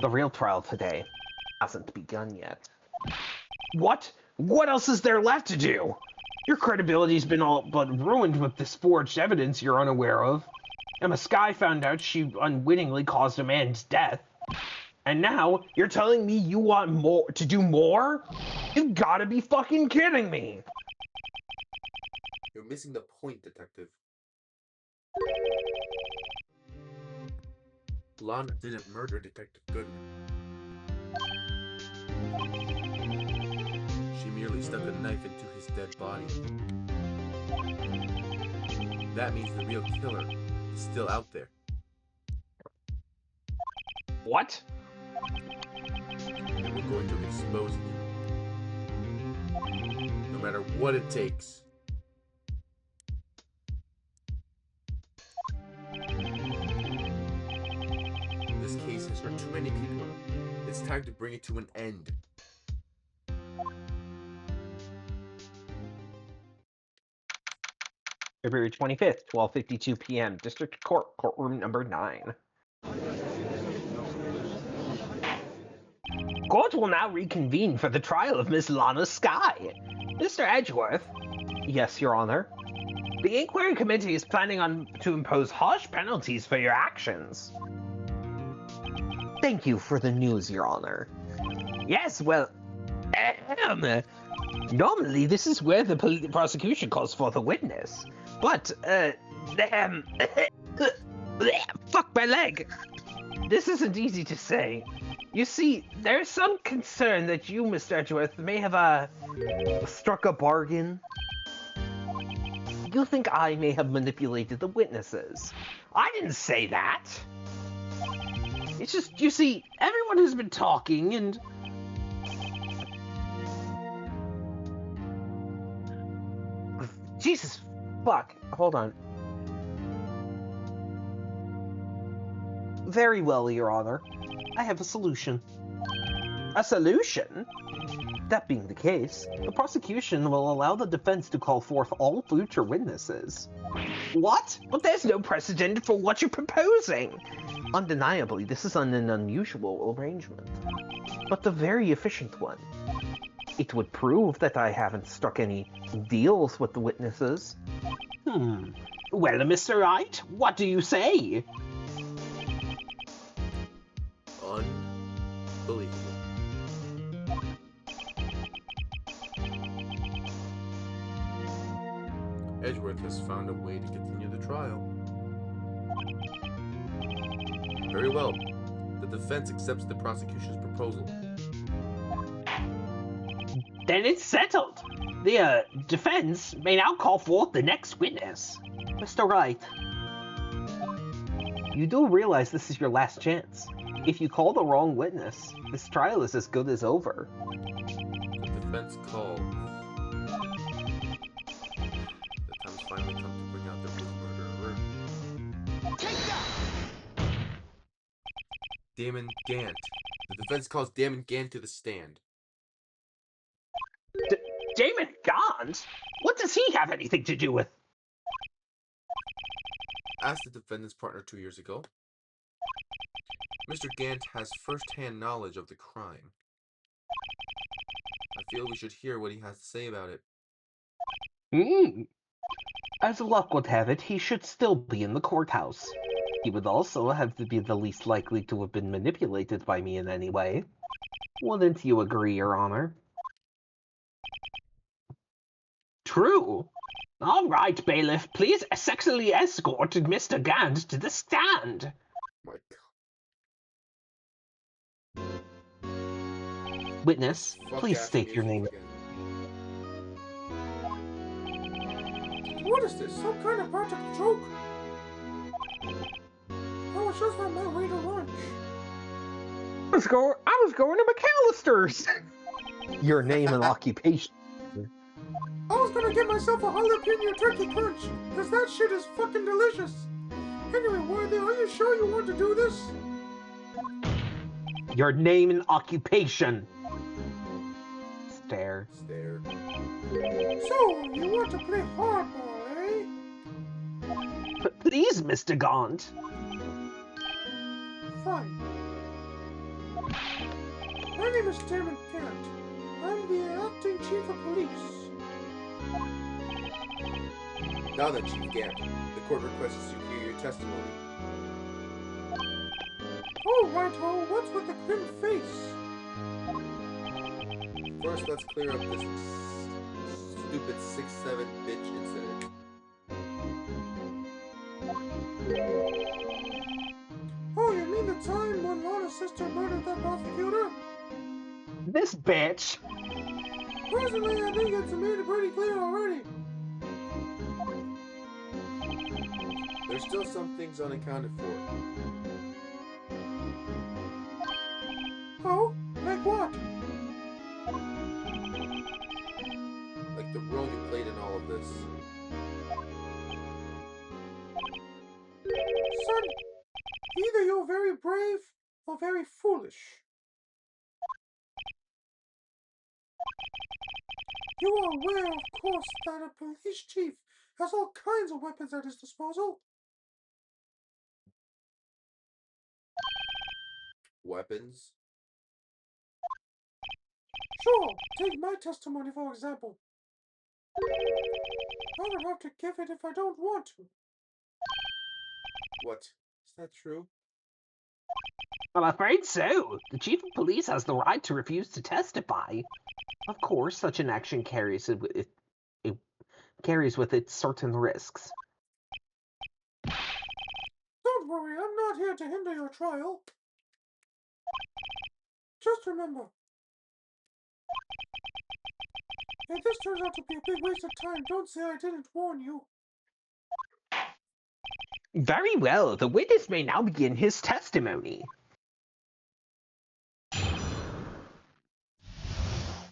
The real trial today hasn't begun yet. What? What else is there left to do? Your credibility's been all but ruined with this forged evidence you're unaware of. Emma Sky found out she unwittingly caused a man's death. And now, you're telling me you want more to do more? You've gotta be fucking kidding me! You're missing the point, detective. Lana didn't murder Detective Goodman. She merely stuck a knife into his dead body. That means the real killer is still out there. What? And we're going to expose him. No matter what it takes. This case has hurt too many people. It's time to bring it to an end. February 25th, 12:52 p.m. District Court, courtroom number 9. Court will now reconvene for the trial of Miss Lana Sky. Mr. Edgeworth? Yes, Your Honor. The inquiry committee is planning to impose harsh penalties for your actions. Thank you for the news, Your Honor. Yes, well, normally this is where the prosecution calls for the witness. But, fuck my leg. This isn't easy to say. You see, there's some concern that you, Mr. Edgeworth, may have, Struck a bargain? You think I may have manipulated the witnesses? I didn't say that. It's just, you see, everyone has been talking and... Jesus fuck. Hold on. Very well, Your Honor. I have a solution. A solution? That being the case, the prosecution will allow the defense to call forth all future witnesses. What? But there's no precedent for what you're proposing. Undeniably, this is an unusual arrangement, but a very efficient one. It would prove that I haven't struck any deals with the witnesses. Well, Mr. Wright, what do you say? Unbelievable. Edgeworth has found a way to continue the trial. Very well. The defense accepts the prosecution's proposal. Then it's settled. The defense may now call forth the next witness. Mr. Wright, you do realize this is your last chance. If you call the wrong witness, this trial is as good as over. The defense called. The time's finally come to bring out the real murderer. Take that! Damon Gant. The defense calls Damon Gant to the stand. Damon Gaunt? What does he have anything to do with? Asked the defendant's partner 2 years ago. Mr. Gant has first-hand knowledge of the crime. I feel we should hear what he has to say about it. As luck would have it, he should still be in the courthouse. He would also have to be the least likely to have been manipulated by me in any way. Wouldn't you agree, Your Honor? True. All right, bailiff, please sexily escort Mr. Gant to the stand. My Witness, Fuck please ass state your music name. again. What is this? Some kind of practical joke? I was just on my way to lunch. I was going to McAllister's. Your name and occupation. I was gonna get myself a jalapeno turkey crunch, cause that shit is fucking delicious. Anyway, Worthy, are you sure you want to do this? Your name and occupation. Stare. Stare. So, you want to play hardball, eh? Please, Mr. Gaunt. Fine. My name is Damon Gant. I'm the acting chief of police. Now then, Chief Gant, the court requests you hear your testimony. Oh, right-ho, what's with the grim face? First, let's clear up this stupid 6'7" bitch incident. Oh, you mean the time when Lana's sister murdered that prosecutor? This bitch. Personally, I think it's made it pretty clear already. There's still some things unaccounted for. Oh? Like what? Like the role you played in all of this. Son, either you're very brave or very foolish. You are aware, of course, that a police chief has all kinds of weapons at his disposal. Weapons? Sure, take my testimony for example. I don't have to give it if I don't want to. What? Is that true? I'm afraid so. The chief of police has the right to refuse to testify. Of course, such an action carries with it certain risks. Don't worry, I'm not here to hinder your trial. Just remember, if this turns out to be a big waste of time, don't say I didn't warn you. Very well. The witness may now begin his testimony.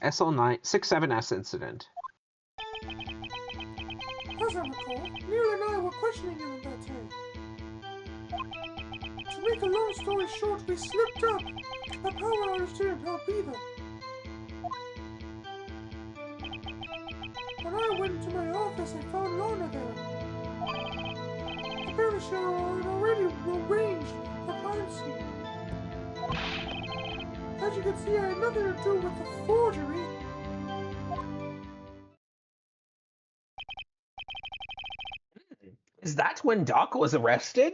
SL9 67S incident. As I recall, Neil and I were questioning him that day. To make a long story short, we slipped up. The power outage didn't help either. When I went into my office, I found Lana there. Apparently she had already arranged the crime scene. As you can see, I had nothing to do with the forgery. Is that when Doc was arrested?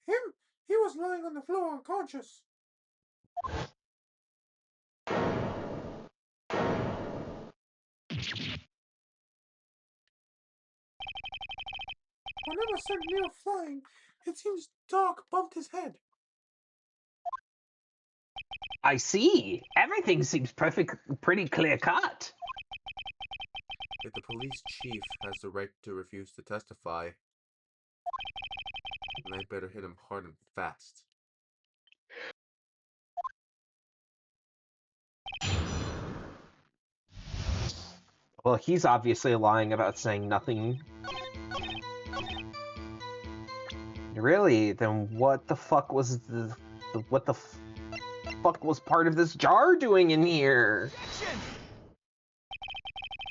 Him? He was lying on the floor unconscious. Whenever I sent Neil flying, it seems Doc bumped his head. I see. Everything seems pretty clear cut. If the police chief has the right to refuse to testify, And I better hit him hard and fast. Well, he's obviously lying about saying nothing. Really? Then what the fuck was what the fuck was part of this jar doing in here?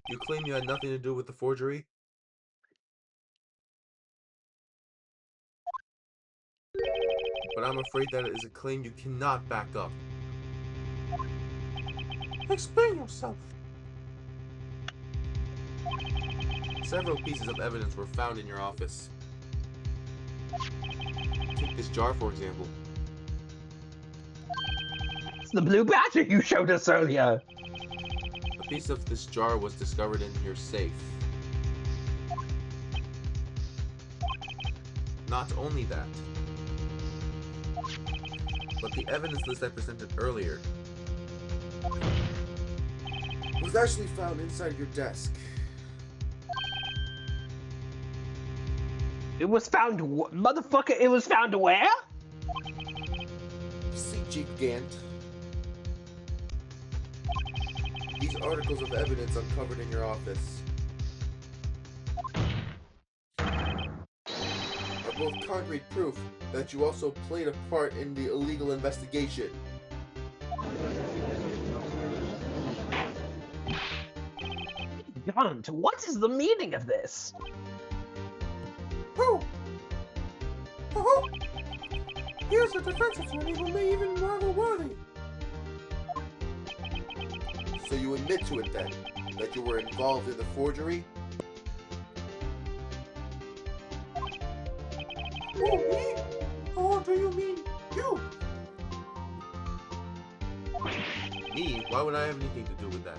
You claim you had nothing to do with the forgery? But I'm afraid that is a claim you cannot back up. Explain yourself. Several pieces of evidence were found in your office. Take this jar, for example. It's the blue battery you showed us earlier. A piece of this jar was discovered in your safe. Not only that, but the evidence list I presented earlier was actually found inside your desk. It was found, motherfucker, it was found where? See, Chief Gant. These articles of evidence uncovered in your office are both concrete proof that you also played a part in the illegal investigation. Gaunt, what is the meaning of this? Who? Oh, here's a defense attorney who may even rather worthy. So you admit to it then, that you were involved in the forgery? Oh, me? Or do you mean you? Me? Why would I have anything to do with that?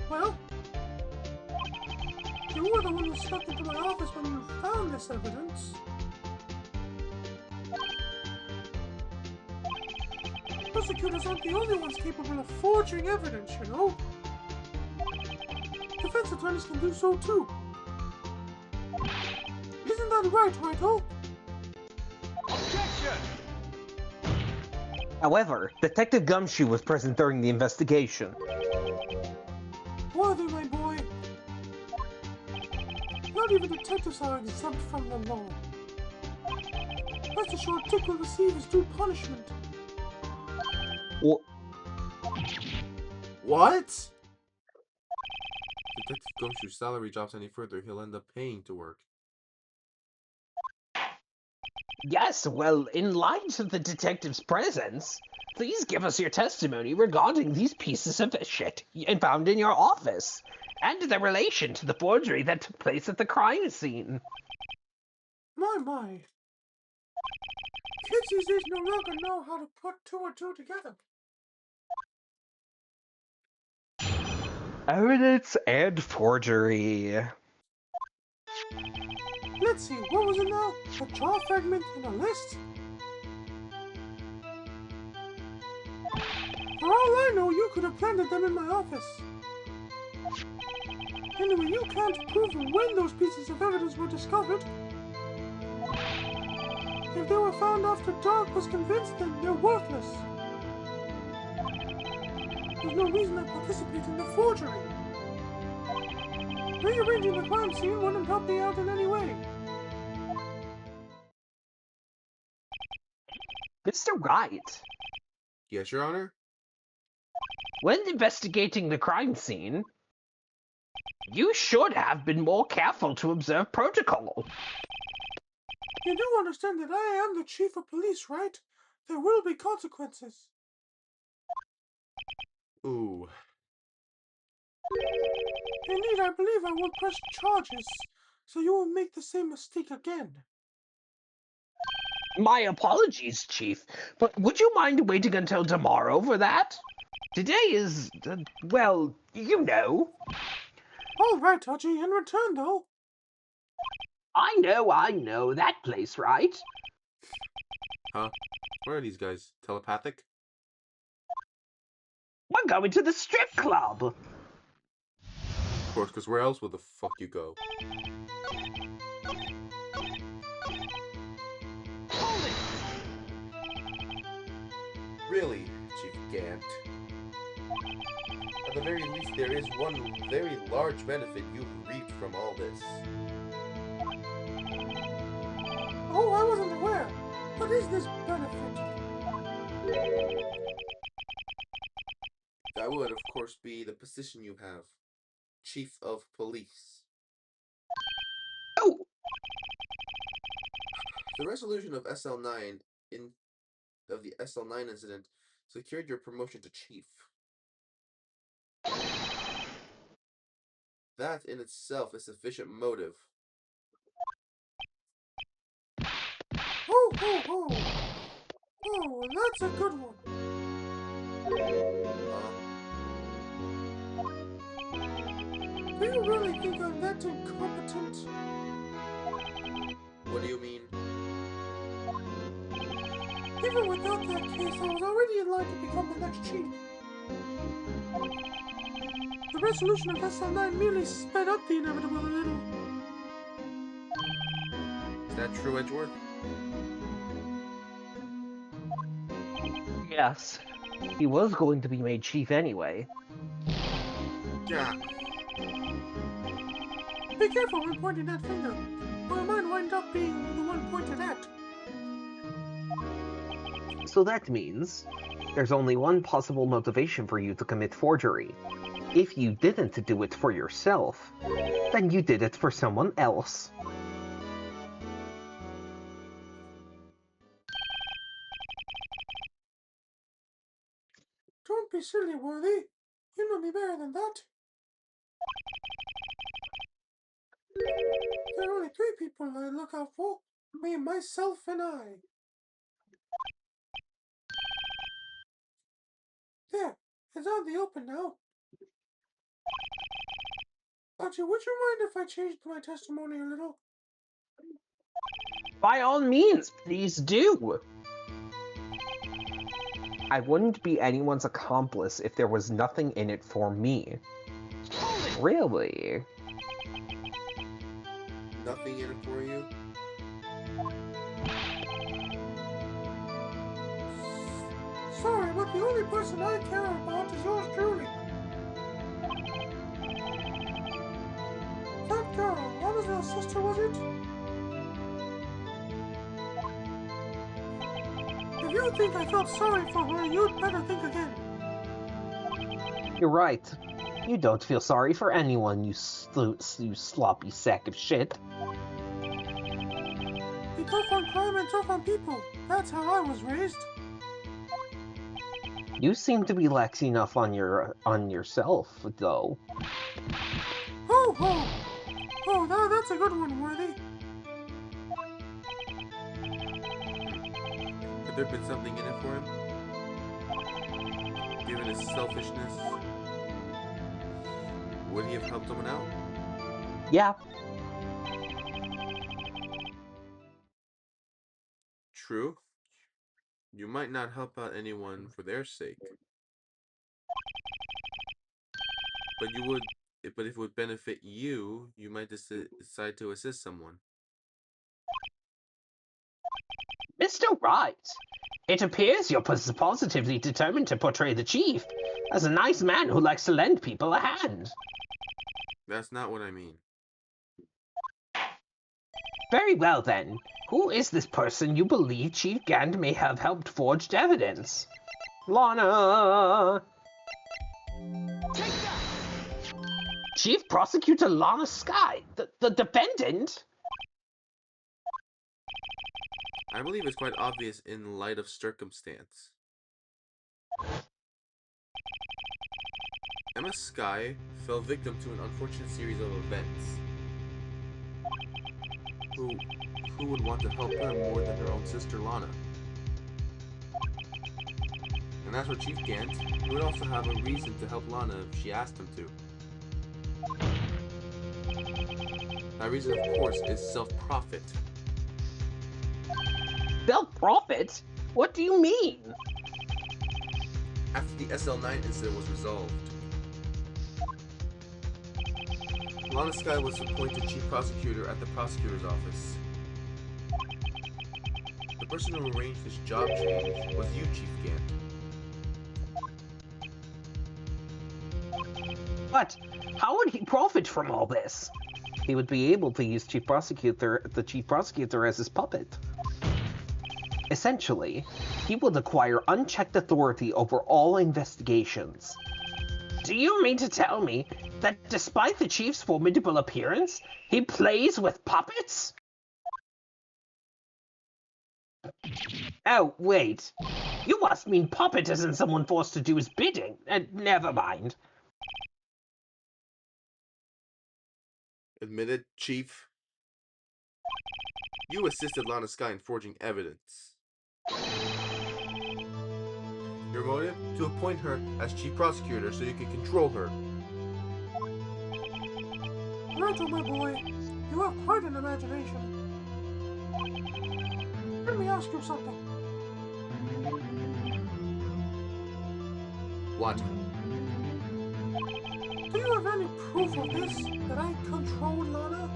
Well, you were the one who snuck into my office when you found this evidence. Prosecutors aren't the only ones capable of forging evidence, you know. Defense attorneys can do so too. Isn't that right, Michael? Objection! However, Detective Gumshoe was present during the investigation. Worthy, my boy. Not even detectives are exempt from the law. Rest assured, Dick will receive his due punishment. What? Detective Gumshoe's salary drops any further, he'll end up paying to work. Yes, well, in light of the detective's presence, please give us your testimony regarding these pieces of shit found in your office, and their relation to the forgery that took place at the crime scene. My. Kids these days no longer know how to put two and two together. Evidence and forgery. Let's see, what was it now? A jaw fragment and a list? For all I know, you could have planted them in my office. Anyway, you can't prove when those pieces of evidence were discovered. If they were found after Doug was convinced, then they're worthless. There's no reason to participate in the forgery. Rearranging the crime scene wouldn't help me out in any way. Mr. Wright, Yes, Your Honor? when investigating the crime scene, you should have been more careful to observe protocol. You do understand that I am the chief of police, right? There will be consequences. Ooh. Indeed, I believe I will press charges, so you won't make the same mistake again. My apologies, Chief, but would you mind waiting until tomorrow for that? Today is, well, you know. All right, Haji, in return, though. I know, that place, right? Huh? Where are these guys? Telepathic? We're going to the strip club. Of course, because where else would the fuck you go? really, Chief Gant. At the very least, there is one very large benefit you've reaped from all this. Oh, I wasn't aware. What is this benefit? That would, of course, be the position you have. Chief of Police. Oh! The resolution of SL9 of the SL9 incident secured your promotion to Chief. That in itself is sufficient motive. Oh, oh, oh. Oh, that's a good one. Do you really think I'm that incompetent? What do you mean? Even without that case, I was already in line to become the next chief. The resolution of SL9 merely sped up the inevitable a little. Is that true, Edgeworth? Yes. He was going to be made chief anyway. Yeah. Be careful when pointing that finger, or I might wind up being the one pointed at. So that means there's only one possible motivation for you to commit forgery. If you didn't do it for yourself, then you did it for someone else. Don't be silly, Worthy. You know me better than that. There are only 3 people I look out for. Me, myself, and I. There, it's out in the open now. Archie, would you mind if I changed my testimony a little? By all means, please do! I wouldn't be anyone's accomplice if there was nothing in it for me. Really? Nothing in it for you? Sorry, but the only person I care about is yours truly. That girl, Lana's sister, was it? If you think I felt sorry for her, you'd better think again. You're right. You don't feel sorry for anyone, you sloppy sack of shit. Be tough on crime and tough on people. That's how I was raised. You seem to be lax enough on yourself, though. Ho ho! Oh, that's a good one, Worthy. Could there have been something in it for him? Given his selfishness, would he have helped someone out? Yeah. True. You might not help out anyone for their sake. But if it would benefit you, you might decide to assist someone. Mr. Wright, it appears you're positively determined to portray the chief as a nice man who likes to lend people a hand. That's not what I mean. Very well, then. Who is this person you believe Chief Gand may have helped forged evidence? Lana! Take that! Chief Prosecutor Lana Sky, the defendant? I believe it's quite obvious in light of circumstance. Emma Sky fell victim to an unfortunate series of events. Who would want to help her more than her own sister Lana? And as for Chief Gant, he would also have a reason to help Lana if she asked him to. That reason, of course, is self-profit. Self-profit? What do you mean? After the SL9 incident was resolved, Lana Sky was appointed Chief Prosecutor at the Prosecutor's Office. The person who arranged this job change was you, Chief Gant. But how would he profit from all this? He would be able to use the chief prosecutor as his puppet. Essentially, he would acquire unchecked authority over all investigations. Do you mean to tell me that despite the chief's formidable appearance, he plays with puppets? Oh, wait. You must mean puppet as in someone forced to do his bidding. Never mind. Admitted, Chief. You assisted Lana Sky in forging evidence. Your motive? To appoint her as chief prosecutor so you can control her. Rachel, my boy, you have quite an imagination. Let me ask you something. What? Do you have any proof of this, that I controlled Lana?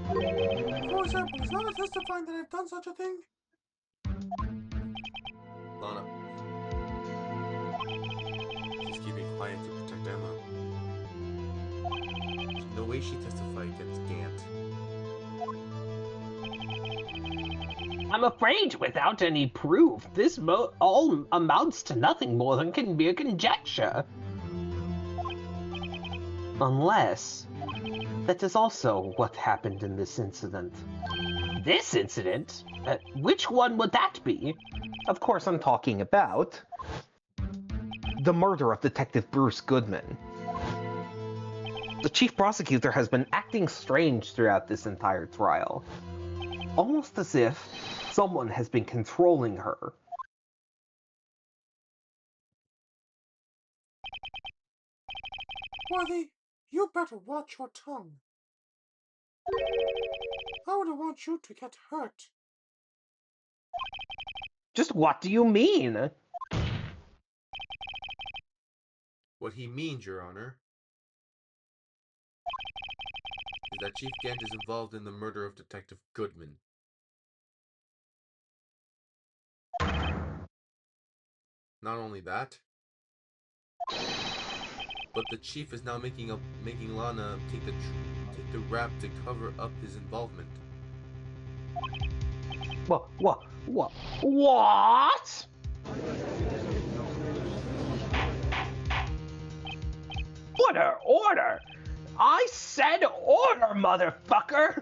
For example, is Lana testifying that I've done such a thing? Lana. She's keeping quiet to protect Emma. There's no way she testified against Gant. I'm afraid without any proof, this all amounts to nothing more than can be a conjecture. Unless that is also what happened in this incident. This incident? Which one would that be? Of course, I'm talking about the murder of Detective Bruce Goodman. The chief prosecutor has been acting strange throughout this entire trial. Almost as if someone has been controlling her. Worthy, you better watch your tongue. I wouldn't want you to get hurt. Just what do you mean? What he means, Your Honor, is that Chief Gant is involved in the murder of Detective Goodman. Not only that, but the chief is now making Lana take the rap to cover up his involvement. What? Order! I said order, motherfucker!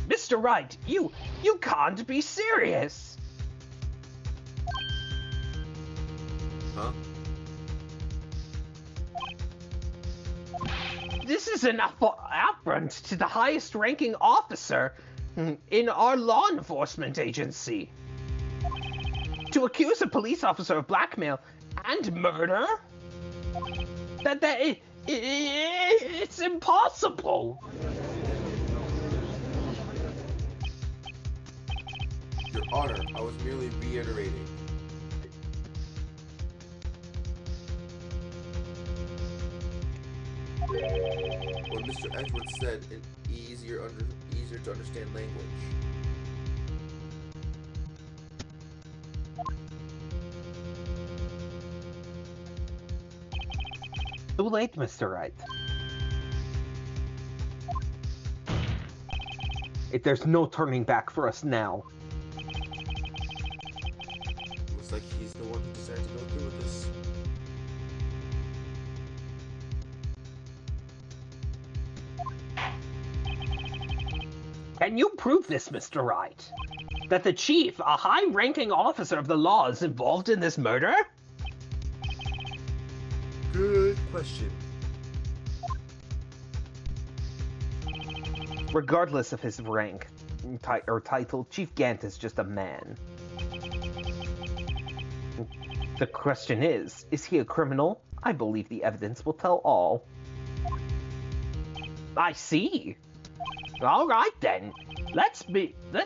Mr. Wright, you can't be serious! Huh? This is an affront to the highest ranking officer in our law enforcement agency. To accuse a police officer of blackmail and murder? It's impossible. Your Honor, I was merely reiterating. What Mr. Edwards said in easier to understand language. Too late, Mr. Wright. There's no turning back for us now. Looks like he's the one who decided to go through with this. Can you prove this, Mr. Wright? That the chief, a high-ranking officer of the law, is involved in this murder? Good question. Regardless of his rank or title, Chief Gant is just a man. The question is he a criminal? I believe the evidence will tell all. I see. All right then. Let's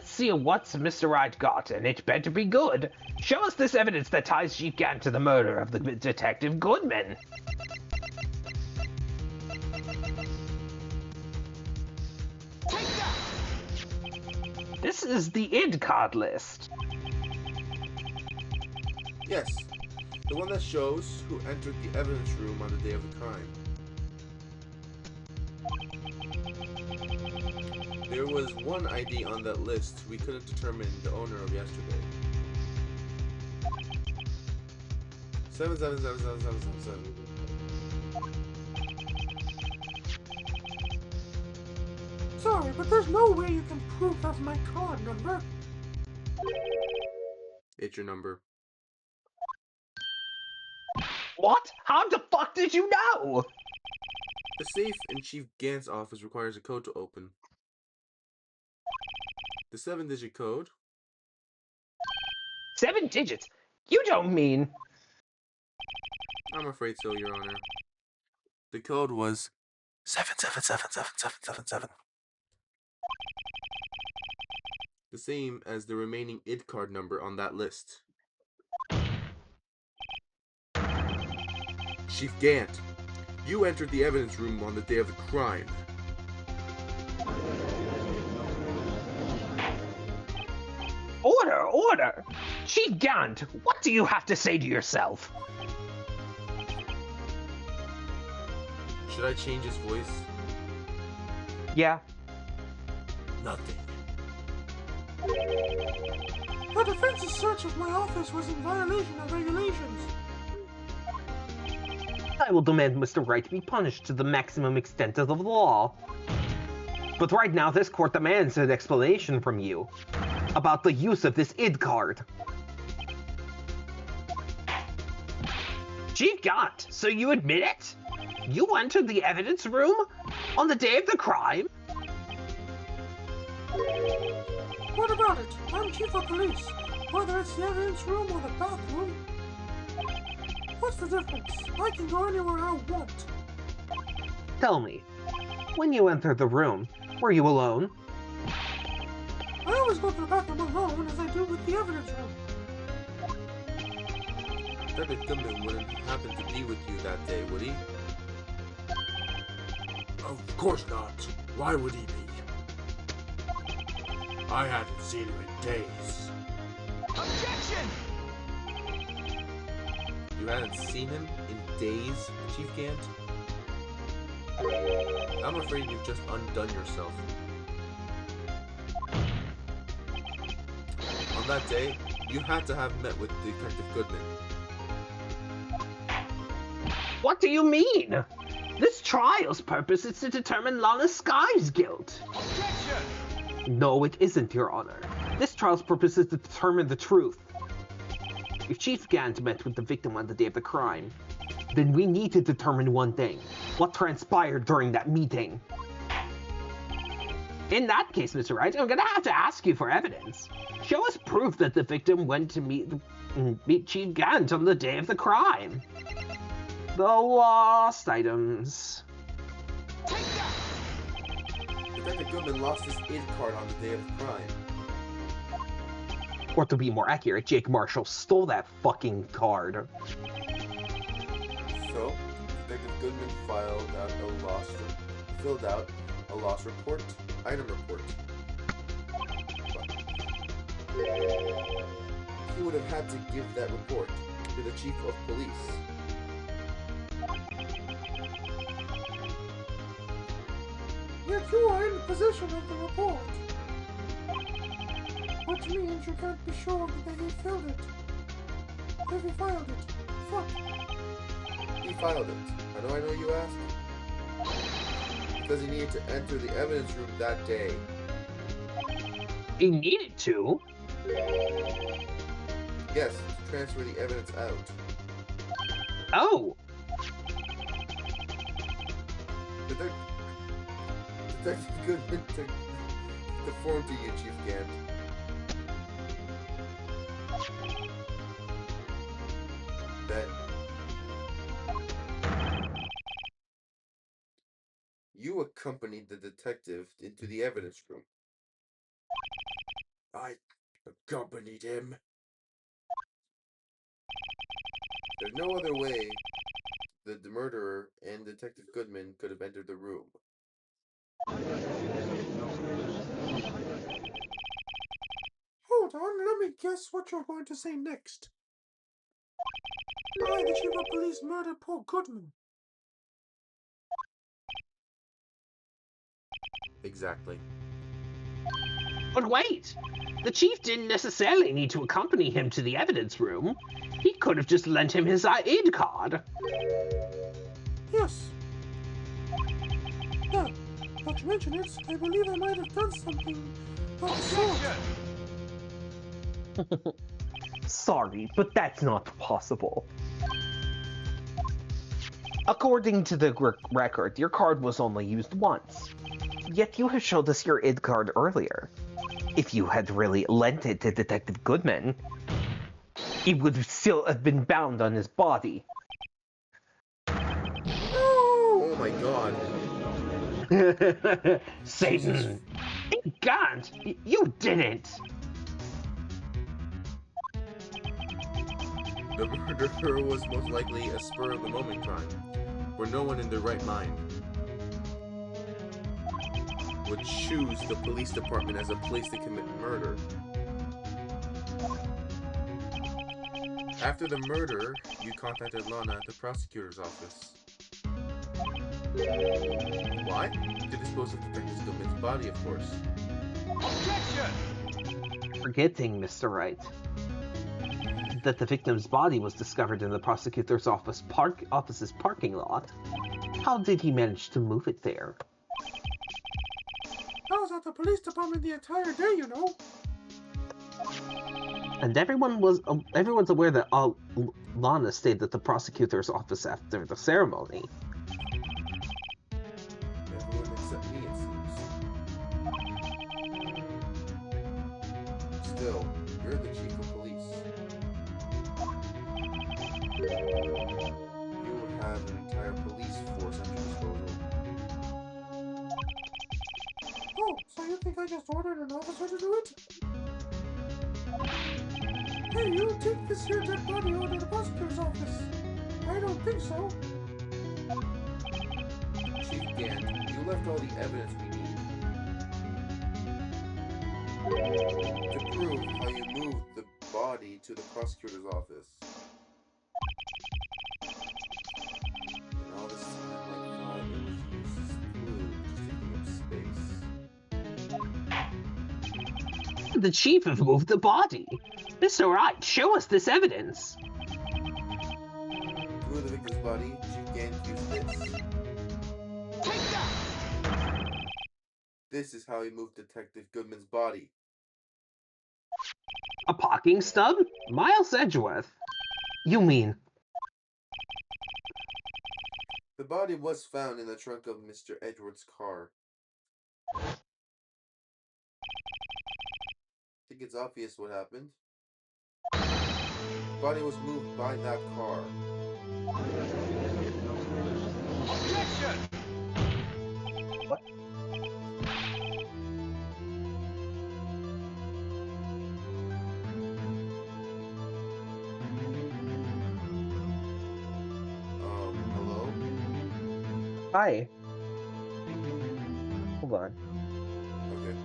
see what's Mr. Wright got, and it better be good. Show us this evidence that ties Chief Gant to the murder of the Detective Goodman. Take that! This is the ID card list. Yes. The one that shows who entered the evidence room on the day of the crime. There was one ID on that list we couldn't determine the owner of yesterday. 77777777. Sorry, but there's no way you can prove that's my card number. It's your number. What? How the fuck did you know? The safe in Chief Gant's office requires a code to open. The 7-digit code. 7 digits? You don't mean... I'm afraid so, Your Honor. The code was 77777777. The same as the remaining ID card number on that list. Chief Gant, you entered the evidence room on the day of the crime. Order, order! Chief Gant, what do you have to say to yourself? Should I change his voice? Yeah. Nothing. The defense's search of my office was in violation of regulations. I will demand Mr. Wright be punished to the maximum extent of the law. But right now, this court demands an explanation from you about the use of this ID card. Chief Gant, so you admit it? You entered the evidence room on the day of the crime? What about it? I'm chief of police. Whether it's the evidence room or the bathroom. What's the difference? I can go anywhere I want. Tell me, when you entered the room, were you alone? I always go to the bathroom alone as I do with the evidence room. Detective Goodman wouldn't happen to be with you that day, would he? Of course not. Why would he be? I hadn't seen him in days. Objection! You hadn't seen him in days, Chief Gant? I'm afraid you've just undone yourself. On that day, you had to have met with Detective Goodman. What do you mean? This trial's purpose is to determine Lana Sky's guilt. Objection! No, it isn't, Your Honor. This trial's purpose is to determine the truth. If Chief Gant met with the victim on the day of the crime, then we need to determine one thing. What transpired during that meeting? In that case, Mr. Wright, I'm gonna have to ask you for evidence. Show us proof that the victim went to meet Chief Gant on the day of the crime. The lost items. Take that! Detective Goodman lost his ID card on the day of the crime. Or to be more accurate, Jake Marshall stole that fucking card. So, Detective Goodman filled out a loss report, item report. He would have had to give that report to the Chief of Police. Yet you are in possession of the report. Which means you can't be sure that he filled it. If he filed it. Fuck. He filed it. How do I know, you ask? Because he needed to enter the evidence room that day. He needed to? Yes, to transfer the evidence out. Oh! Detective Goodman took the form to you, Chief Gant. That you accompanied the detective into the evidence room. I accompanied him. There's no other way that the murderer and Detective Goodman could have entered the room. Hold on, let me guess what you're going to say next. the chief of police, murdered poor Goodman. Exactly. But wait! The chief didn't necessarily need to accompany him to the evidence room. He could have just lent him his ID card. Yes. Now, not to mention it, I believe I might have done something of the sort. Objection! Sorry, but that's not possible. According to the record, your card was only used once. Yet you have showed us your ID card earlier. If you had really lent it to Detective Goodman, it would still have been bound on his body. Oh my god. Satan! You can't! You didn't! The murder was most likely a spur-of-the-moment crime, where no one in their right mind would choose the police department as a place to commit murder. After the murder, you contacted Lana at the prosecutor's office. Why? To dispose of Detective Goodman's body, of course. Objection! Forgetting, Mr. Wright, that the victim's body was discovered in the prosecutor's office's parking lot. How did he manage to move it there? I was at the police department the entire day, you know. And everyone's aware that Lana stayed at the prosecutor's office after the ceremony. Everyone except me, it seems. Still, you're the chief of police. You have an entire police force at your disposal. Oh, so you think I just ordered an officer to do it? Hey, you take this here dead body over to the prosecutor's office. I don't think so. Chief Gant, you left all the evidence we need to prove how you moved the body to the prosecutor's office. And all this time, I thought it was useless glue just taking up space. The chief have moved the body. Mr. Wright, show us this evidence. To move the victim's body, Chief Gant used this. Take that! This is how he moved Detective Goodman's body. A parking stub? Miles Edgeworth. You mean... The body was found in the trunk of Mr. Edwards' car. I think it's obvious what happened. The body was moved by that car. Objection! What? Hello? Hi. Hold on. Okay.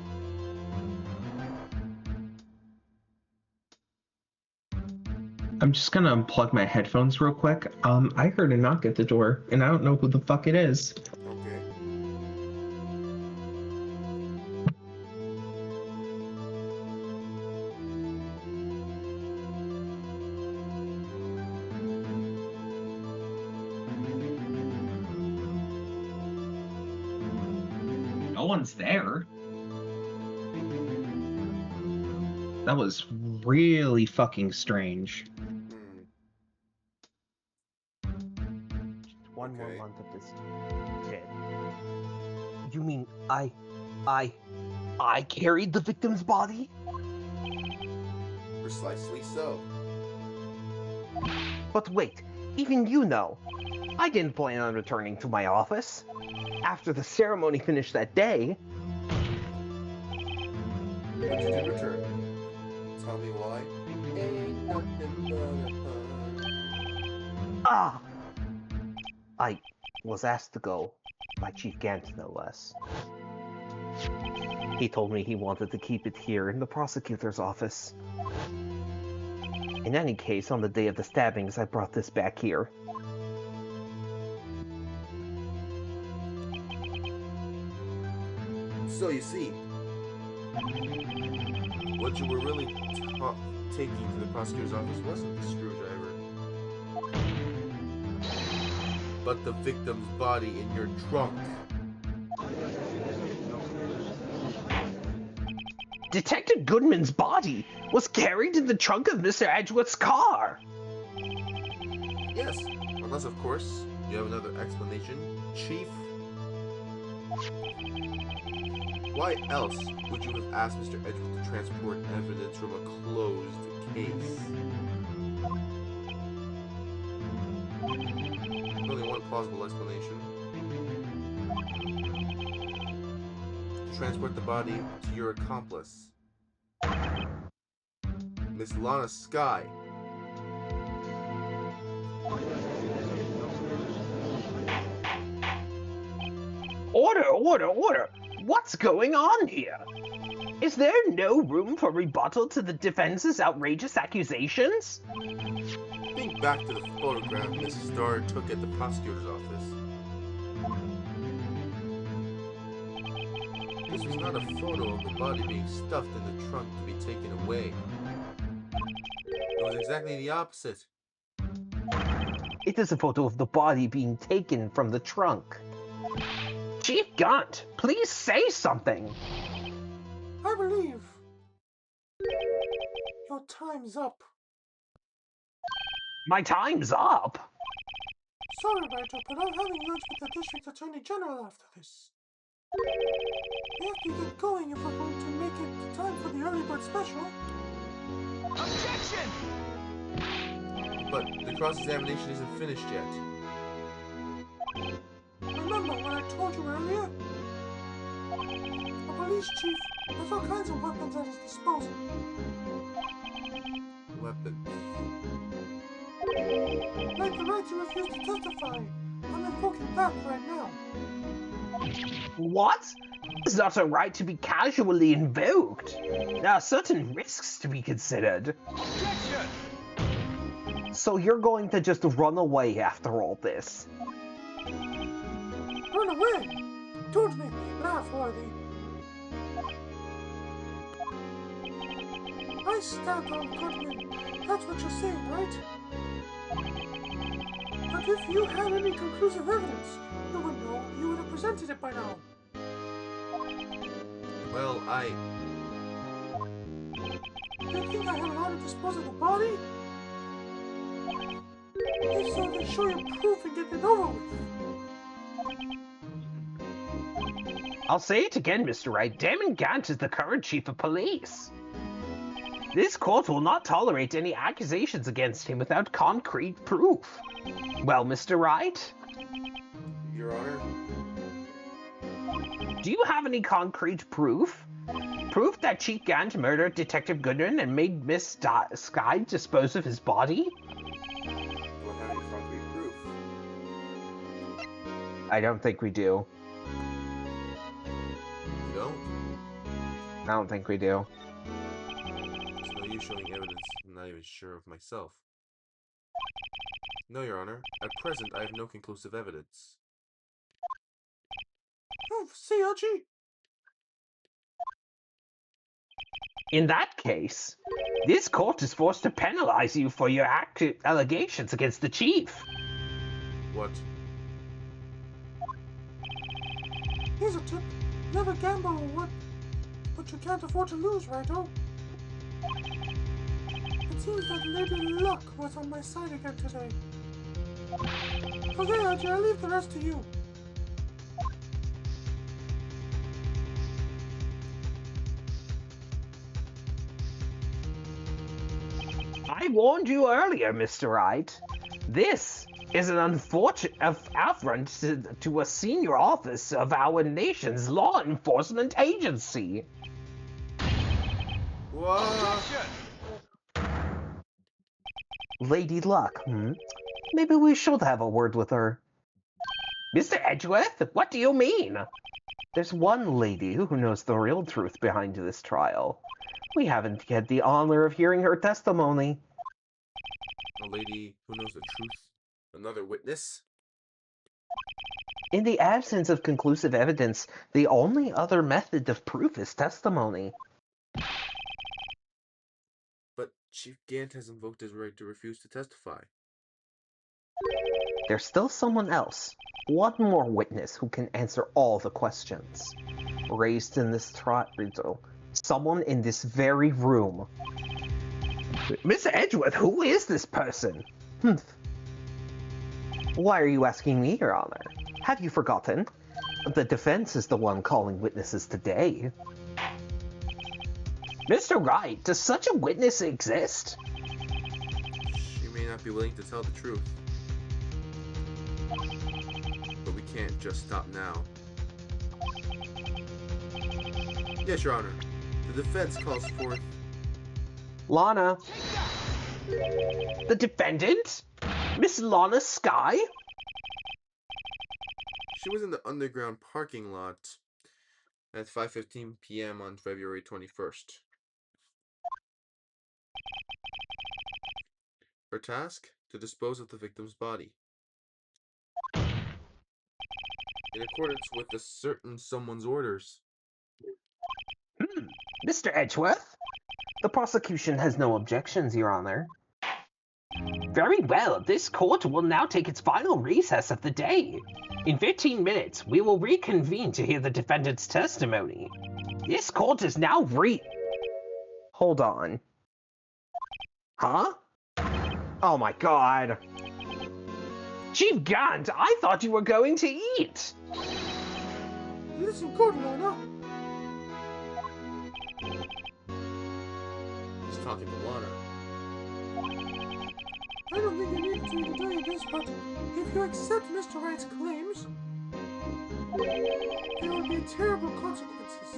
I'm just gonna unplug my headphones real quick. I heard a knock at the door, and I don't know who the fuck it is. Okay. No one's there. That was really fucking strange. One more Okay. month of this dead. You mean I carried the victim's body? Precisely so. But wait, even you know, I didn't plan on returning to my office. After the ceremony finished that day, But you did return. Tell me why. Ain't nothing but a I was asked to go by Chief Gant, no less. He told me he wanted to keep it here in the prosecutor's office. In any case, on the day of the stabbings, I brought this back here. So you see, what you were really taking to the prosecutor's office wasn't the screwdriver, but the victim's body in your trunk. Detective Goodman's body was carried in the trunk of Mr. Edgeworth's car. Yes, unless of course you have another explanation, Chief. Why else would you have asked Mr. Edgeworth to transport evidence from a closed case? Only one plausible explanation. To transport the body to your accomplice, Miss Lana Skye. Order, order, order! What's going on here? Is there no room for rebuttal to the defense's outrageous accusations? Think back to the photograph Mrs. Starr took at the prosecutor's office. This was not a photo of the body being stuffed in the trunk to be taken away. It was exactly the opposite. It is a photo of the body being taken from the trunk. Chief Gaunt, please say something. I believe your time's up. My time's up. Sorry, Raito, but I'm having lunch with the District Attorney General after this. We have to get going if we're going to make it to time for the early bird special. Objection! But the cross-examination isn't finished yet. Remember what I told you earlier? A police chief has all kinds of weapons at his disposal. Weapons. Like the right to refuse to testify. I'm invoking that right now. What? It's not a right to be casually invoked. There are certain risks to be considered. Objection! So you're going to just run away after all this? Run away! Don't make me laugh, Harvey. I stabbed on Goodman. That's what you're saying, right? But if you had any conclusive evidence, you would know. You would have presented it by now. Well, You think I had how to dispose of the body? If so, then show your proof and get it over with. I'll say it again, Mr. Wright. Damon Gant is the current chief of police. This court will not tolerate any accusations against him without concrete proof. Well, Mr. Wright? Your Honor? Do you have any concrete proof? Proof that Chief Gant murdered Detective Goodman and made Miss Skye dispose of his body? Do I have any concrete proof? I don't think we do. You don't? I don't think we do. There's no use showing evidence. I'm not even sure of myself. No, Your Honor. At present, I have no conclusive evidence. Oh, see, Archie? In that case, this court is forced to penalize you for your allegations against the chief. What? Here's a tip. Never gamble on what you can't afford to lose, righto? It seems that Lady Luck was on my side again today. Okay, Archie, I'll leave the rest to you. I warned you earlier, Mr. Wright. This is an unfortunate affront to a senior office of our nation's law enforcement agency. What? Lady Luck, Maybe we should have a word with her. Mr. Edgeworth, what do you mean? There's one lady who knows the real truth behind this trial. We haven't had the honor of hearing her testimony. A lady who knows the truth? Another witness? In the absence of conclusive evidence, the only other method of proof is testimony. But Chief Gant has invoked his right to refuse to testify. There's still someone else. One more witness who can answer all the questions raised in this trial. Someone in this very room. Miss Edgeworth, who is this person? Why are you asking me, Your Honor? Have you forgotten? The defense is the one calling witnesses today. Mr. Wright, does such a witness exist? She may not be willing to tell the truth. But we can't just stop now. Yes, Your Honor. The defense calls forth... Lana. The defendant? Miss Lana Sky? She was in the underground parking lot at 5:15 p.m. on February 21st. Her task? To dispose of the victim's body. In accordance with a certain someone's orders. Mr. Edgeworth? The prosecution has no objections, Your Honor. Very well, this court will now take its final recess of the day. In 15 minutes, we will reconvene to hear the defendant's testimony. This court is now Hold on. Huh? Oh my god. Chief Gant, I thought you were going to eat. Listen good, Lana. He's talking to Lana. I don't think you need to do this, but if you accept Mr. Wright's claims, there will be terrible consequences.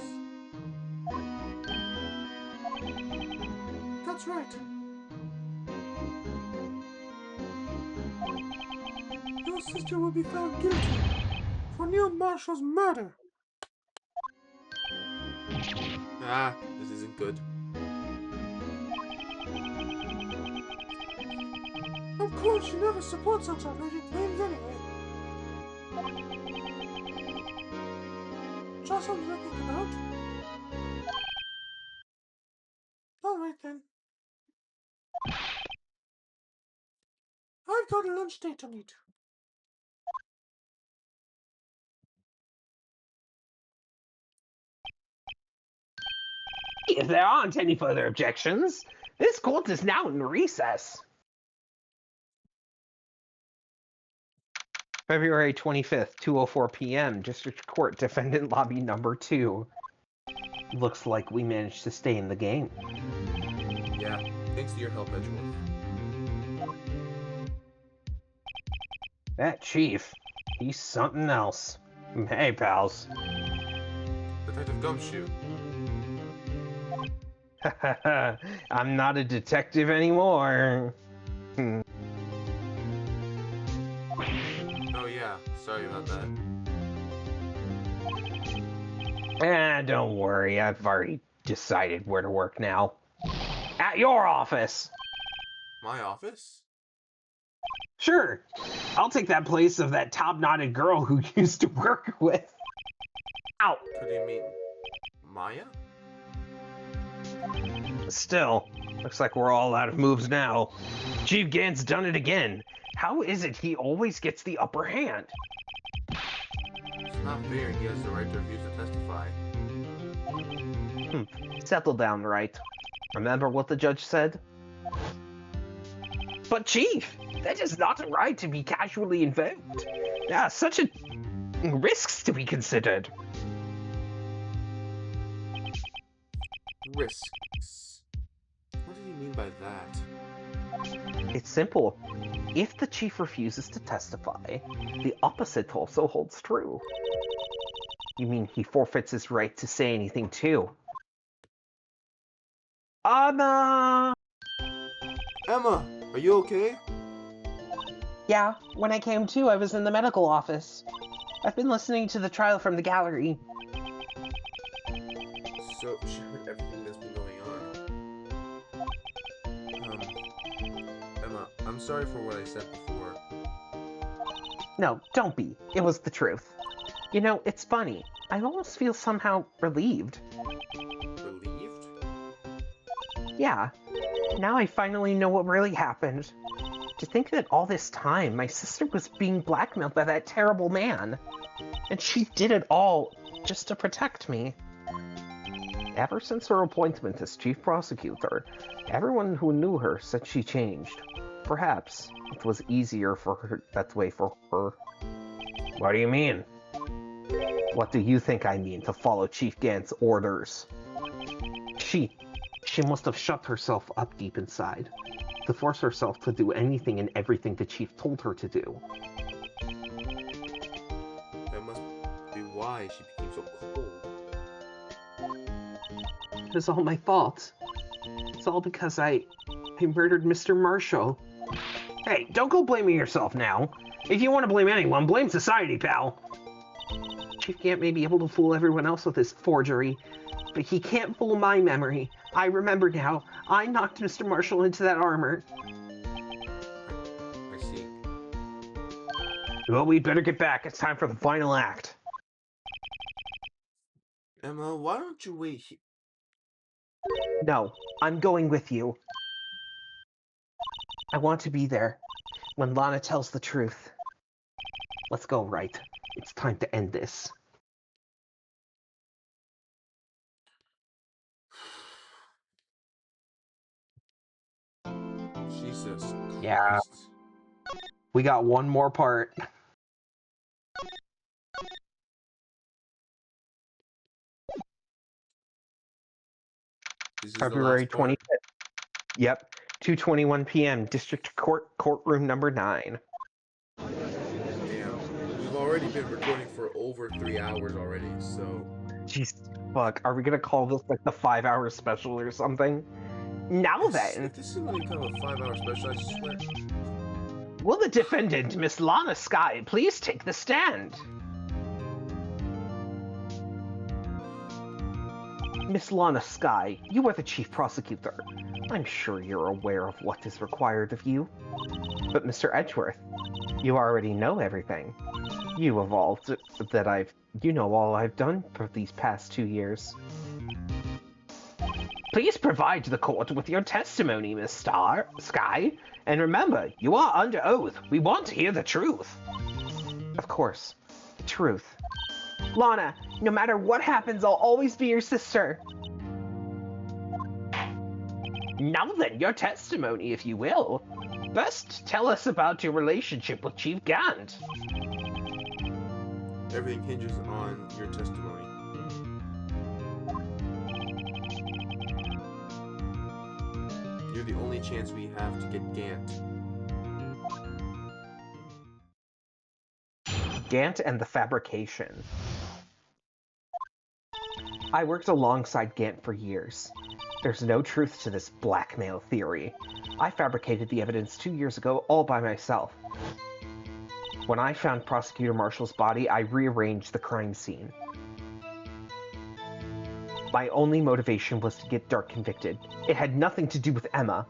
That's right. Your sister will be found guilty for Neil Marshall's murder. Ah, this isn't good. Of course, you never support such outrageous claims anyway. Just something to think about. Alright then. I've got a lunch date to meet. If there aren't any further objections, this court is now in recess. February 25th, 2:04 p.m., District Court, Defendant Lobby Number 2. Looks like we managed to stay in the game. Yeah, thanks to your help, Edgeworth. That chief, he's something else. Hey, pals. Detective Gumshoe. I'm not a detective anymore. Oh yeah, sorry about that. Don't worry, I've already decided where to work now. At your office! My office? Sure, I'll take that place of that top-knotted girl who used to work with. Ow! What do you mean? Maya? Still, looks like we're all out of moves now. Chief Gant's done it again. How is it he always gets the upper hand? It's not fair. He has the right to refuse to testify. Settle down, Wright. Remember what the judge said? But Chief, that is not a right to be casually invoked. There are such risks to be considered. Risks. What do you mean by that? It's simple. If the chief refuses to testify, the opposite also holds true. You mean he forfeits his right to say anything too? Emma, are you okay? Yeah, when I came to, I was in the medical office. I've been listening to the trial from the gallery. So she heard everything that's been going on. Emma, I'm sorry for what I said before. No, don't be. It was the truth. You know, it's funny. I almost feel somehow relieved. Relieved? Yeah. Now I finally know what really happened. To think that all this time, my sister was being blackmailed by that terrible man. And she did it all just to protect me. Ever since her appointment as chief prosecutor, everyone who knew her said she changed. Perhaps it was easier for her that way for her. What do you mean? What do you think I mean, to follow Chief Gant's orders? She must have shut herself up deep inside, to force herself to do anything and everything the chief told her to do. That must be why she became so cold. It was all my fault. It's all because I murdered Mr. Marshall. Hey, don't go blaming yourself now. If you want to blame anyone, blame society, pal. Chief Gant may be able to fool everyone else with his forgery, but he can't fool my memory. I remember now. I knocked Mr. Marshall into that armor. I see. Well, we'd better get back. It's time for the final act. Emma, why don't you wait here? No, I'm going with you. I want to be there when Lana tells the truth. Let's go, right? It's time to end this. Jesus Christ. Yeah. We got one more part. This is February the last part. 25th. Yep. 2:21 p.m. District Court, courtroom number 9. Damn. We've already been recording for over 3 hours already, so... Jeez, fuck. Are we gonna call this like the 5-hour special or something? Now then, This is really kind of a 5-hour special, I swear. Will the defendant, Miss Lana Sky, please take the stand? Miss Lana Sky, you are the chief prosecutor. I'm sure you're aware of what is required of you. But Mr. Edgeworth, you already know everything. You evolved that you know all I've done for these past 2 years. Please provide the court with your testimony, Miss Sky. And remember, you are under oath. We want to hear the truth. Of course, the truth. Lana, no matter what happens, I'll always be your sister. Now then, your testimony, if you will. First, tell us about your relationship with Chief Gant. Everything hinges on your testimony. You're the only chance we have to get Gant. Gant and the fabrication. I worked alongside Gant for years. There's no truth to this blackmail theory. I fabricated the evidence 2 years ago all by myself. When I found Prosecutor Marshall's body, I rearranged the crime scene. My only motivation was to get Dark convicted. It had nothing to do with Emma.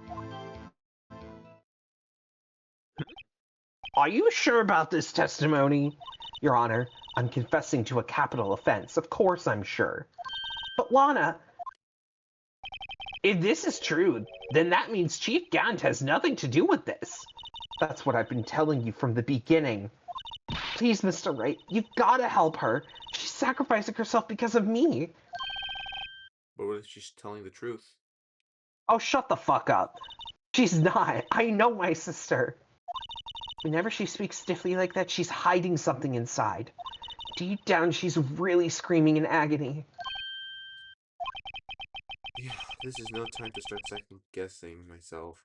Are you sure about this testimony? Your Honor, I'm confessing to a capital offense. Of course I'm sure. But Lana... If this is true, then that means Chief Gant has nothing to do with this. That's what I've been telling you from the beginning. Please, Mr. Wright, you've gotta help her. She's sacrificing herself because of me. But what if she's telling the truth? Oh, shut the fuck up. She's not. I know my sister. Whenever she speaks stiffly like that, she's hiding something inside. Deep down, she's really screaming in agony. Yeah, this is no time to start second-guessing myself.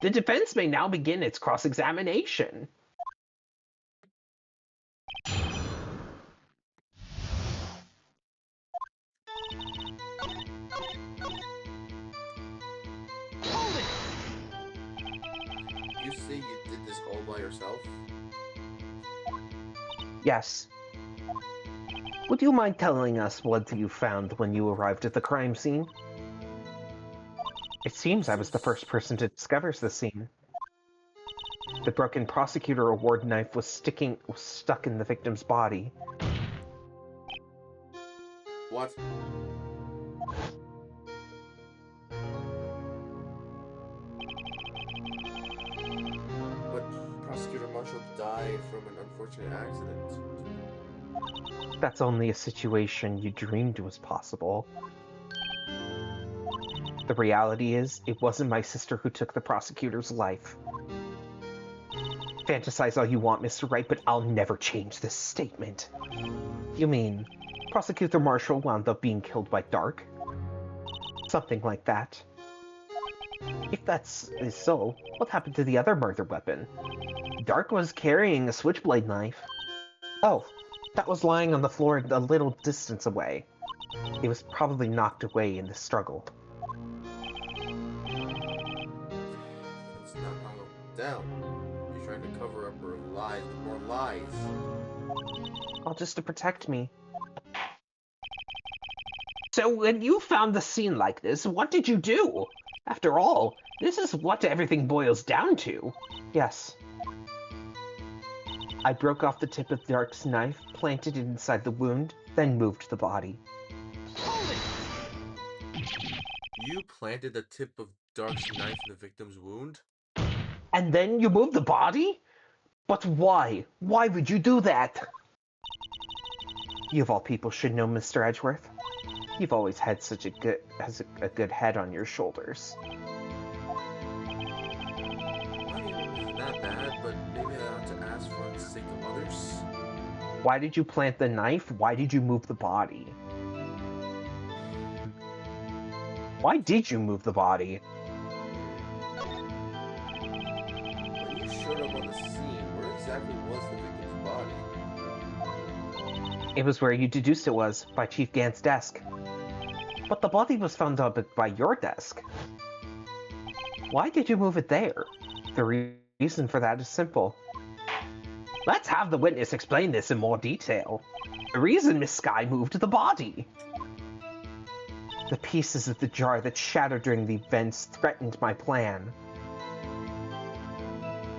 The defense may now begin its cross-examination. You say you did this all by yourself? Yes. Would you mind telling us what you found when you arrived at the crime scene? It seems I was the first person to discover the scene. The broken prosecutor award knife was stuck in the victim's body. What? But Prosecutor Marshall died from an unfortunate accident. That's only a situation you dreamed was possible. The reality is, it wasn't my sister who took the prosecutor's life. Fantasize all you want, Mr. Wright, but I'll never change this statement. You mean, Prosecutor Marshall wound up being killed by Dark? Something like that. If is so, what happened to the other murder weapon? Dark was carrying a switchblade knife. Oh, that was lying on the floor a little distance away. It was probably knocked away in the struggle. It's not hung down. You're trying to cover up her lies with more lies. All just to protect me. So when you found the scene like this, what did you do? After all, this is what everything boils down to. Yes. I broke off the tip of Dark's knife, planted it inside the wound, then moved the body. You planted the tip of Dark's knife in the victim's wound? And then you moved the body? But why? Why would you do that? You of all people should know, Mr. Edgeworth. You've always had such a good head on your shoulders. I mean, it's not bad, but maybe I ought to ask for the sake of others. Why did you plant the knife? Why did you move the body? Why did you move the body? When you showed up on the scene, where exactly was the victim's body? It was where you deduced it was, by Chief Gant's desk. But the body was found up by your desk. Why did you move it there? The reason for that is simple. Let's have the witness explain this in more detail. The reason Miss Sky moved the body. The pieces of the jar that shattered during the events threatened my plan.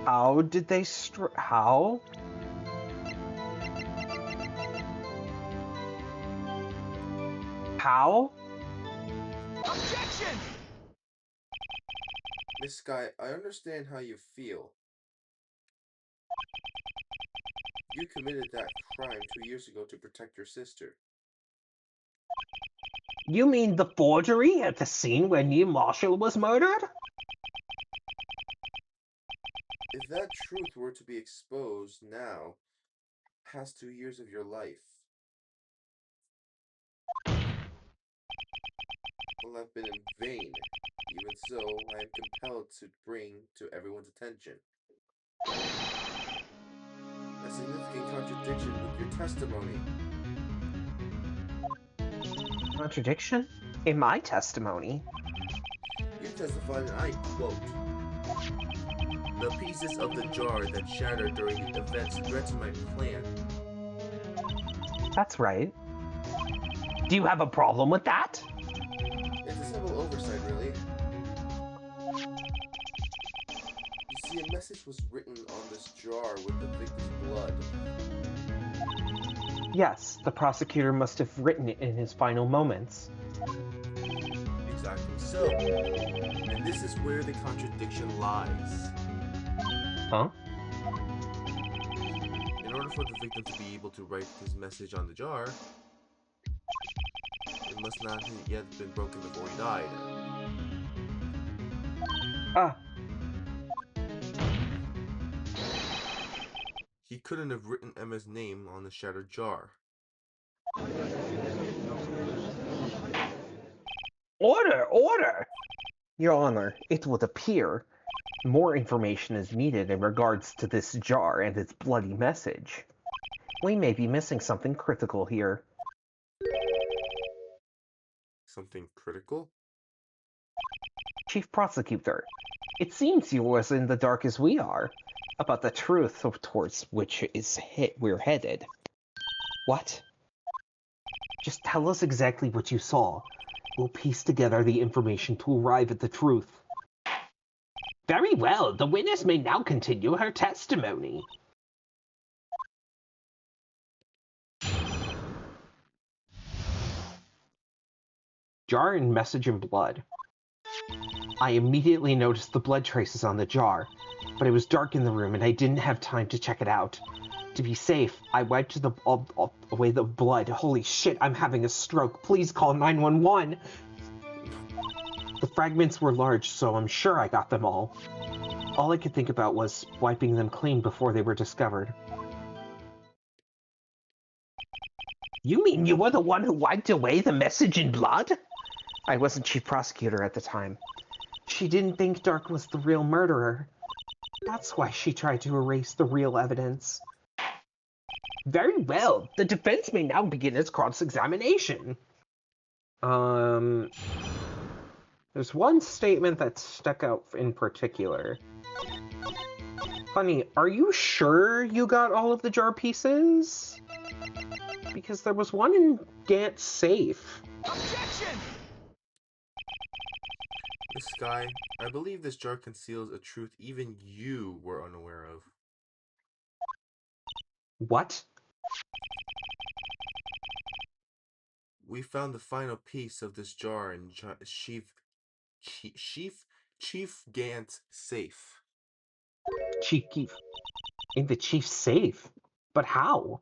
How did they how? How? Objection! Miss Sky, I understand how you feel. You committed that crime 2 years ago to protect your sister. You mean the forgery at the scene where Neil Marshall was murdered? If that truth were to be exposed now, past 2 years of your life will have been in vain. Even so, I am compelled to bring to everyone's attention a significant contradiction with your testimony. Contradiction? In my testimony? You testified, and I quote, "The pieces of the jar that shattered during the events threatened my plan." That's right. Do you have a problem with that? It's a simple oversight, really. You see, a message was written on this jar with the victim's blood. Yes, the prosecutor must have written it in his final moments. Exactly so. And this is where the contradiction lies. Huh? In order for the victim to be able to write his message on the jar, it must not have yet been broken before he died. Ah. He couldn't have written Emma's name on the shattered jar. Order! Order! Your Honor, it would appear more information is needed in regards to this jar and its bloody message. We may be missing something critical here. Something critical? Chief Prosecutor, it seems you're as in the dark as we are about the truth towards which we're headed. What? Just tell us exactly what you saw. We'll piece together the information to arrive at the truth. Very well. The witness may now continue her testimony. Jar and message in blood. I immediately noticed the blood traces on the jar, but it was dark in the room and I didn't have time to check it out. To be safe, I wiped away the blood. Holy shit, I'm having a stroke. Please call 911. The fragments were large, so I'm sure I got them all. All I could think about was wiping them clean before they were discovered. You mean you were the one who wiped away the message in blood? I wasn't chief prosecutor at the time. She didn't think Dark was the real murderer. That's why she tried to erase the real evidence. Very well. The defense may now begin its cross-examination. There's one statement that stuck out in particular. Honey, are you sure you got all of the jar pieces? Because there was one in Gant's safe. Objection! Miss Sky, I believe this jar conceals a truth even you were unaware of. What? We found the final piece of this jar in Chief Gant's safe. Chief. In the chief's safe? But how?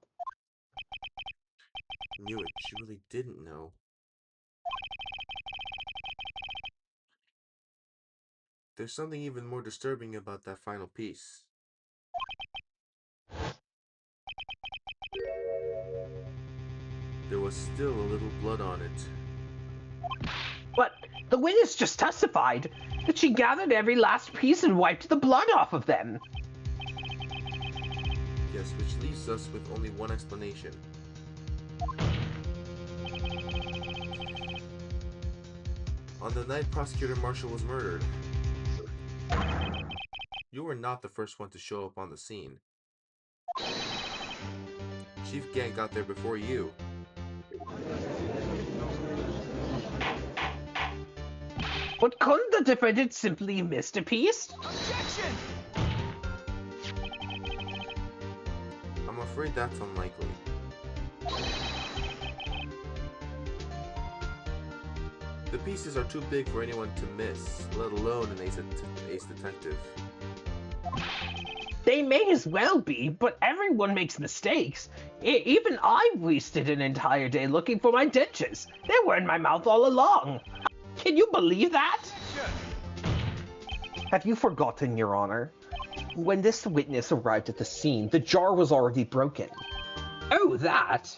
Knew it. She really didn't know. There's something even more disturbing about that final piece. There was still a little blood on it. But the witness just testified that she gathered every last piece and wiped the blood off of them. Yes, which leaves us with only one explanation. On the night Prosecutor Marshall was murdered, you were not the first one to show up on the scene. Chief Gant got there before you. But couldn't the defendant simply missed a piece? Objection! I'm afraid that's unlikely. The pieces are too big for anyone to miss, let alone an ace detective. They may as well be, but everyone makes mistakes. Even I wasted an entire day looking for my dentures. They were in my mouth all along. Can you believe that? Have you forgotten, Your Honor? When this witness arrived at the scene, the jar was already broken. Oh, that?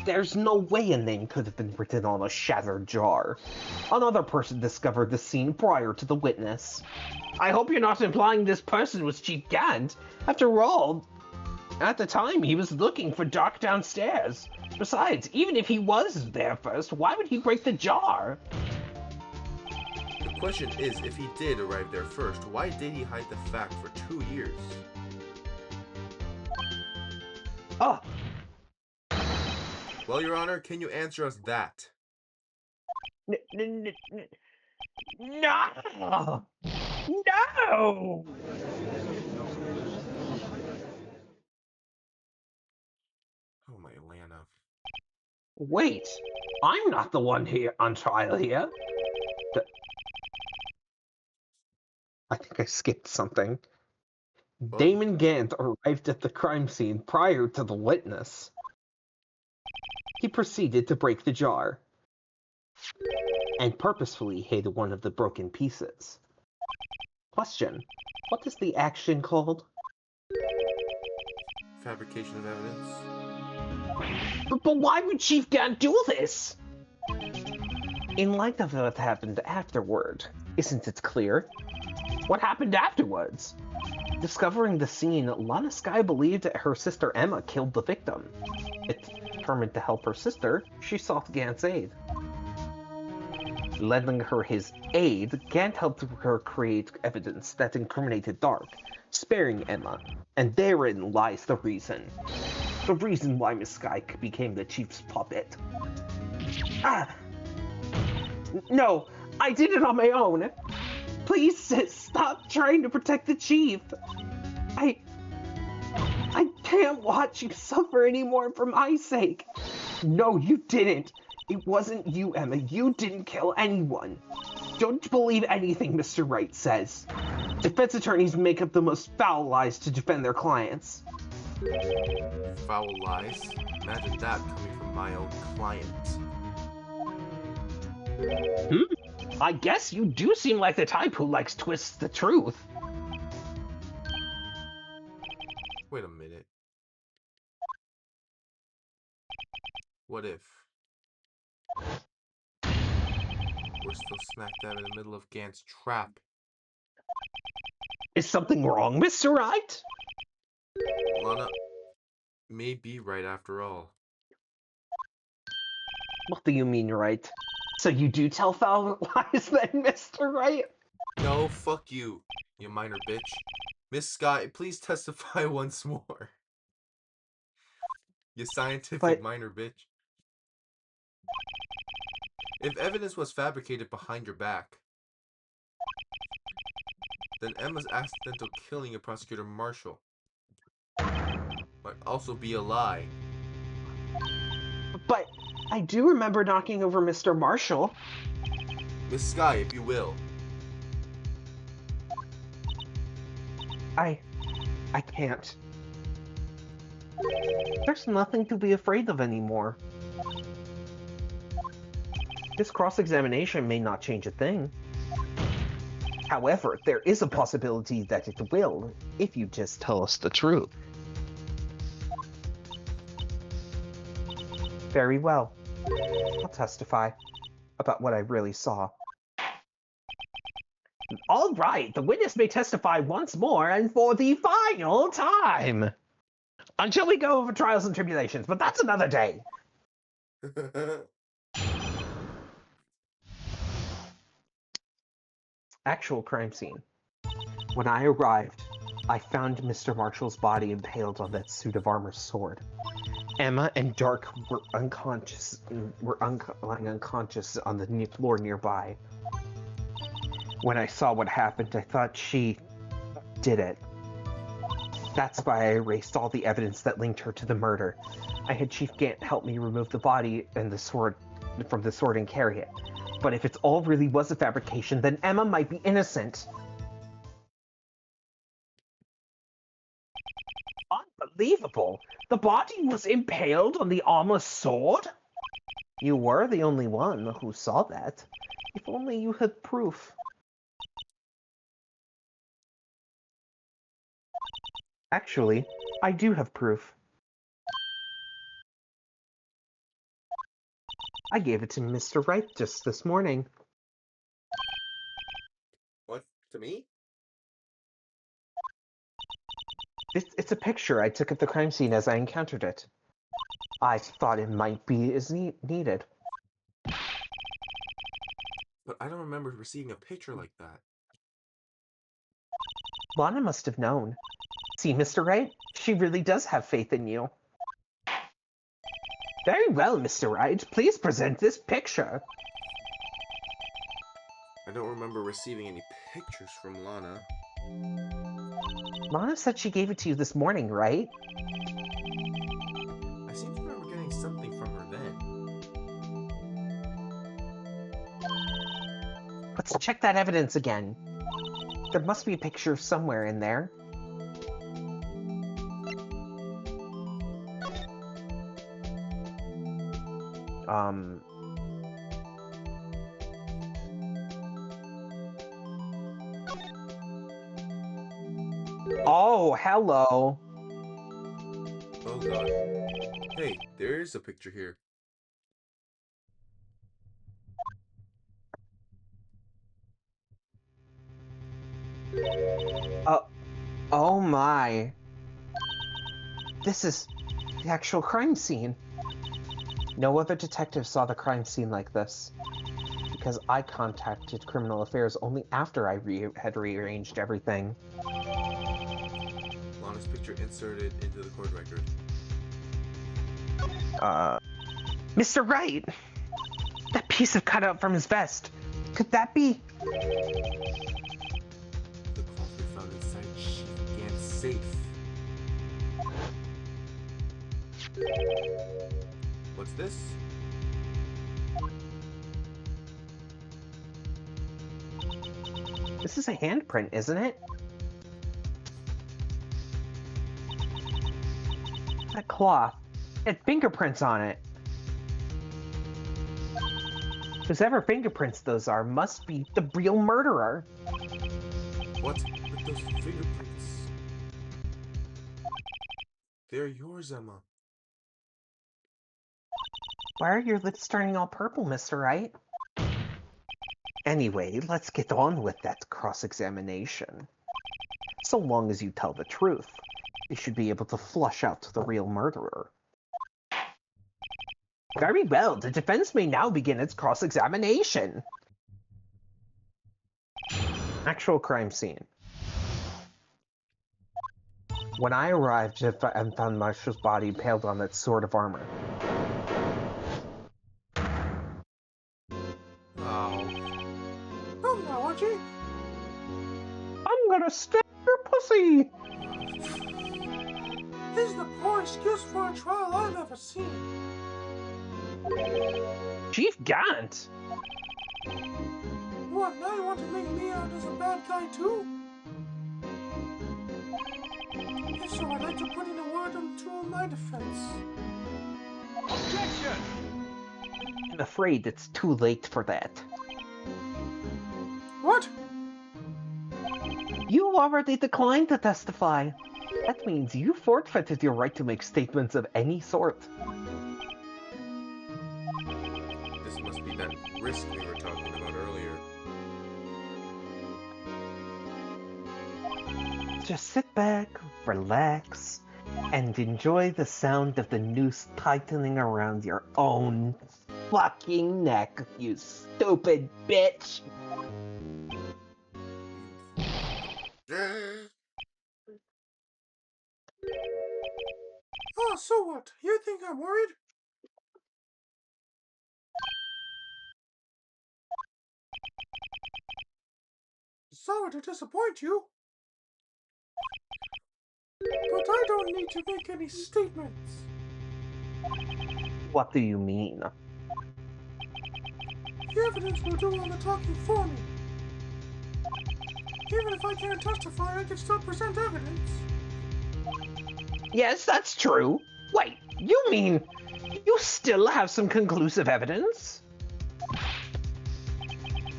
There's no way a name could have been written on a shattered jar. Another person discovered the scene prior to the witness. I hope you're not implying this person was Chief Gant. After all, at the time, he was looking for Dark downstairs. Besides, even if he was there first, why would he break the jar? The question is, if he did arrive there first, why did he hide the fact for 2 years? Oh. Well, Your Honor, can you answer us that? No! No! Oh my Lana. Wait, I'm not the one here on trial here. I think I skipped something. What? Damon Gant arrived at the crime scene prior to the witness. He proceeded to break the jar and purposefully hid one of the broken pieces. Question: what is the action called? Fabrication of evidence? But why would Chief Gant do this? In light of what happened afterward, isn't it clear? What happened afterwards? Discovering the scene, Lana Sky believed that her sister Emma killed the victim. Determined to help her sister, she sought Gant's aid. Lending her his aid, Gant helped her create evidence that incriminated Dark, sparing Emma, and therein lies the reason. The reason why Miss Sky became the chief's puppet. No, I did it on my own. Please stop trying to protect the chief. I can't watch you suffer anymore for my sake. No, you didn't. It wasn't you, Emma. You didn't kill anyone. Don't believe anything Mr. Wright says. Defense attorneys make up the most foul lies to defend their clients. Foul lies? Imagine that coming from my own client. I guess you do seem like the type who likes twists the truth. Wait a minute. What if we're still smack dab in the middle of Gant's trap? Is something wrong, Mr. Wright? Lana may be right after all. What do you mean, right? So you do tell foul lies then, Mr. Wright? No, fuck you, you minor bitch. Miss Scott, please testify once more. You scientific minor bitch. If evidence was fabricated behind your back, then Emma's accidental killing of Prosecutor Marshall might also be a lie. But I do remember knocking over Mr. Marshall. Miss Sky, if you will. I can't. There's nothing to be afraid of anymore. This cross-examination may not change a thing. However, there is a possibility that it will, if you just tell us the truth. Very well. I'll testify about what I really saw. All right, the witness may testify once more and for the final time. Until we go over Trials and Tribulations, but that's another day. Actual crime scene. When I arrived, I found Mr. Marshall's body impaled on that suit of armor sword. Emma and Dark were unconscious, lying unconscious on the floor nearby. When I saw what happened, I thought she did it. That's why I erased all the evidence that linked her to the murder. I had Chief Gant help me remove the body and the sword from the sword and carry it. But if it all really was a fabrication, then Emma might be innocent. Unbelievable! The body was impaled on the armor sword? You were the only one who saw that. If only you had proof. Actually, I do have proof. I gave it to Mr. Wright just this morning. What? To me? It's a picture I took at the crime scene as I encountered it. I thought it might be as needed. But I don't remember receiving a picture like that. Lana must have known. See, Mr. Wright? She really does have faith in you. Very well, Mr. Wright. Please present this picture. I don't remember receiving any pictures from Lana. Lana said she gave it to you this morning, right? I seem to remember getting something from her then. Let's check that evidence again. There must be a picture somewhere in there. Oh, hello. Oh god. Hey, there's a picture here. Oh my. This is the actual crime scene. No other detective saw the crime scene like this. Because I contacted Criminal Affairs only after I had rearranged everything. Lana's picture inserted into the court record. Mr. Wright, That piece of cutout from his vest. Could that be? The cloth we found inside Chief Gant's safe. What's this? This is a handprint, isn't it? That cloth. It had fingerprints on it. Whoever fingerprints those are must be the real murderer. What? But those fingerprints. They're yours, Emma. Why are your lips turning all purple, Mr. Wright? Anyway, let's get on with that cross-examination. So long as you tell the truth, you should be able to flush out the real murderer. Very well, the defense may now begin its cross-examination. Actual crime scene. When I arrived and found Marshall's body impaled on that sword of armor. Come now, Archie. I'm gonna stab your pussy! This is the poorest excuse for a trial I've ever seen. Chief Gant! What, now you want to make me out as a bad guy too? If so, I'd like to put in a word or two in my defense. Objection! I'm afraid it's too late for that. What? You already declined to testify. That means you forfeited your right to make statements of any sort. This must be that risk we were talking about earlier. Just sit back, relax, and enjoy the sound of the noose tightening around your own fucking neck, you stupid bitch! Oh, so what? You think I'm worried? Sorry to disappoint you. But I don't need to make any statements. What do you mean? The evidence will do all the talking for me. Even if I can't testify, I can still present evidence. Yes, that's true. Wait, you mean you still have some conclusive evidence?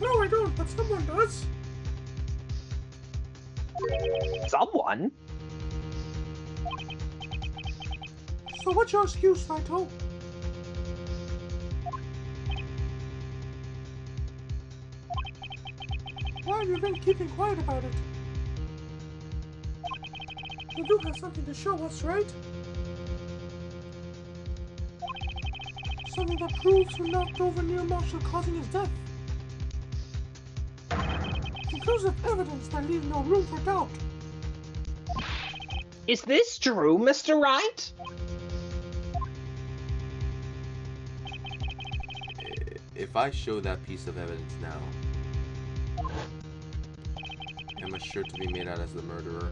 No, I don't, but someone does. Someone? So what's your excuse, Saito? Why have you been keeping quiet about it? You do have something to show us, right? Something that proves who knocked over Neil Marshall, causing his death. Conclusive evidence that leaves no room for doubt. Is this true, Mr. Wright? If I show that piece of evidence now, Emma's sure to be made out as the murderer.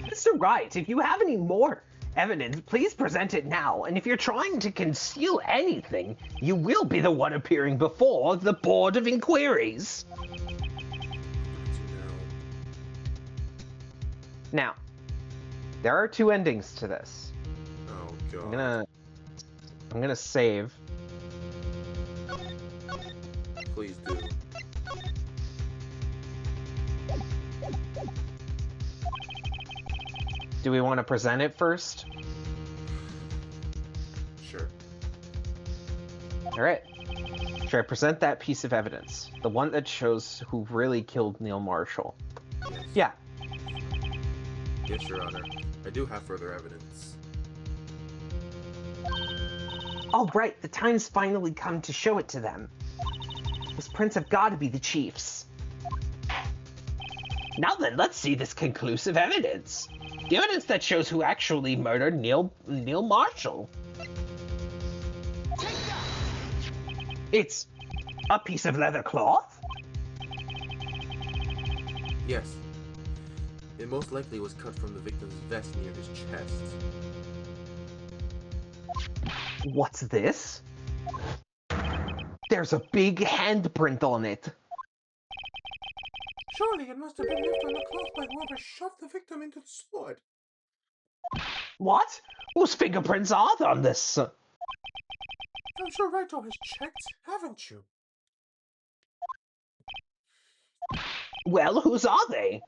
Mr. Wright, if you have any more evidence, please present it now. And if you're trying to conceal anything, you will be the one appearing before the Board of Inquiries. Now, there are two endings to this. Oh god. I'm gonna save. Please do. Do we want to present it first? Sure. All right. Should I present that piece of evidence? The one that shows who really killed Neil Marshall? Yes. Yeah. Yes, Your Honor. I do have further evidence. Oh, right. The time's finally come to show it to them. Those prints have got to be the Chief's. Now then, let's see this conclusive evidence. The evidence that shows who actually murdered Neil Marshall. It's a piece of leather cloth? Yes. It most likely was cut from the victim's vest near his chest. What's this? There's a big handprint on it. Surely it must have been left on the cloth by whoever shoved the victim into the sword. What? Whose fingerprints are on this? I'm sure Raito has checked, haven't you? Well, whose are they?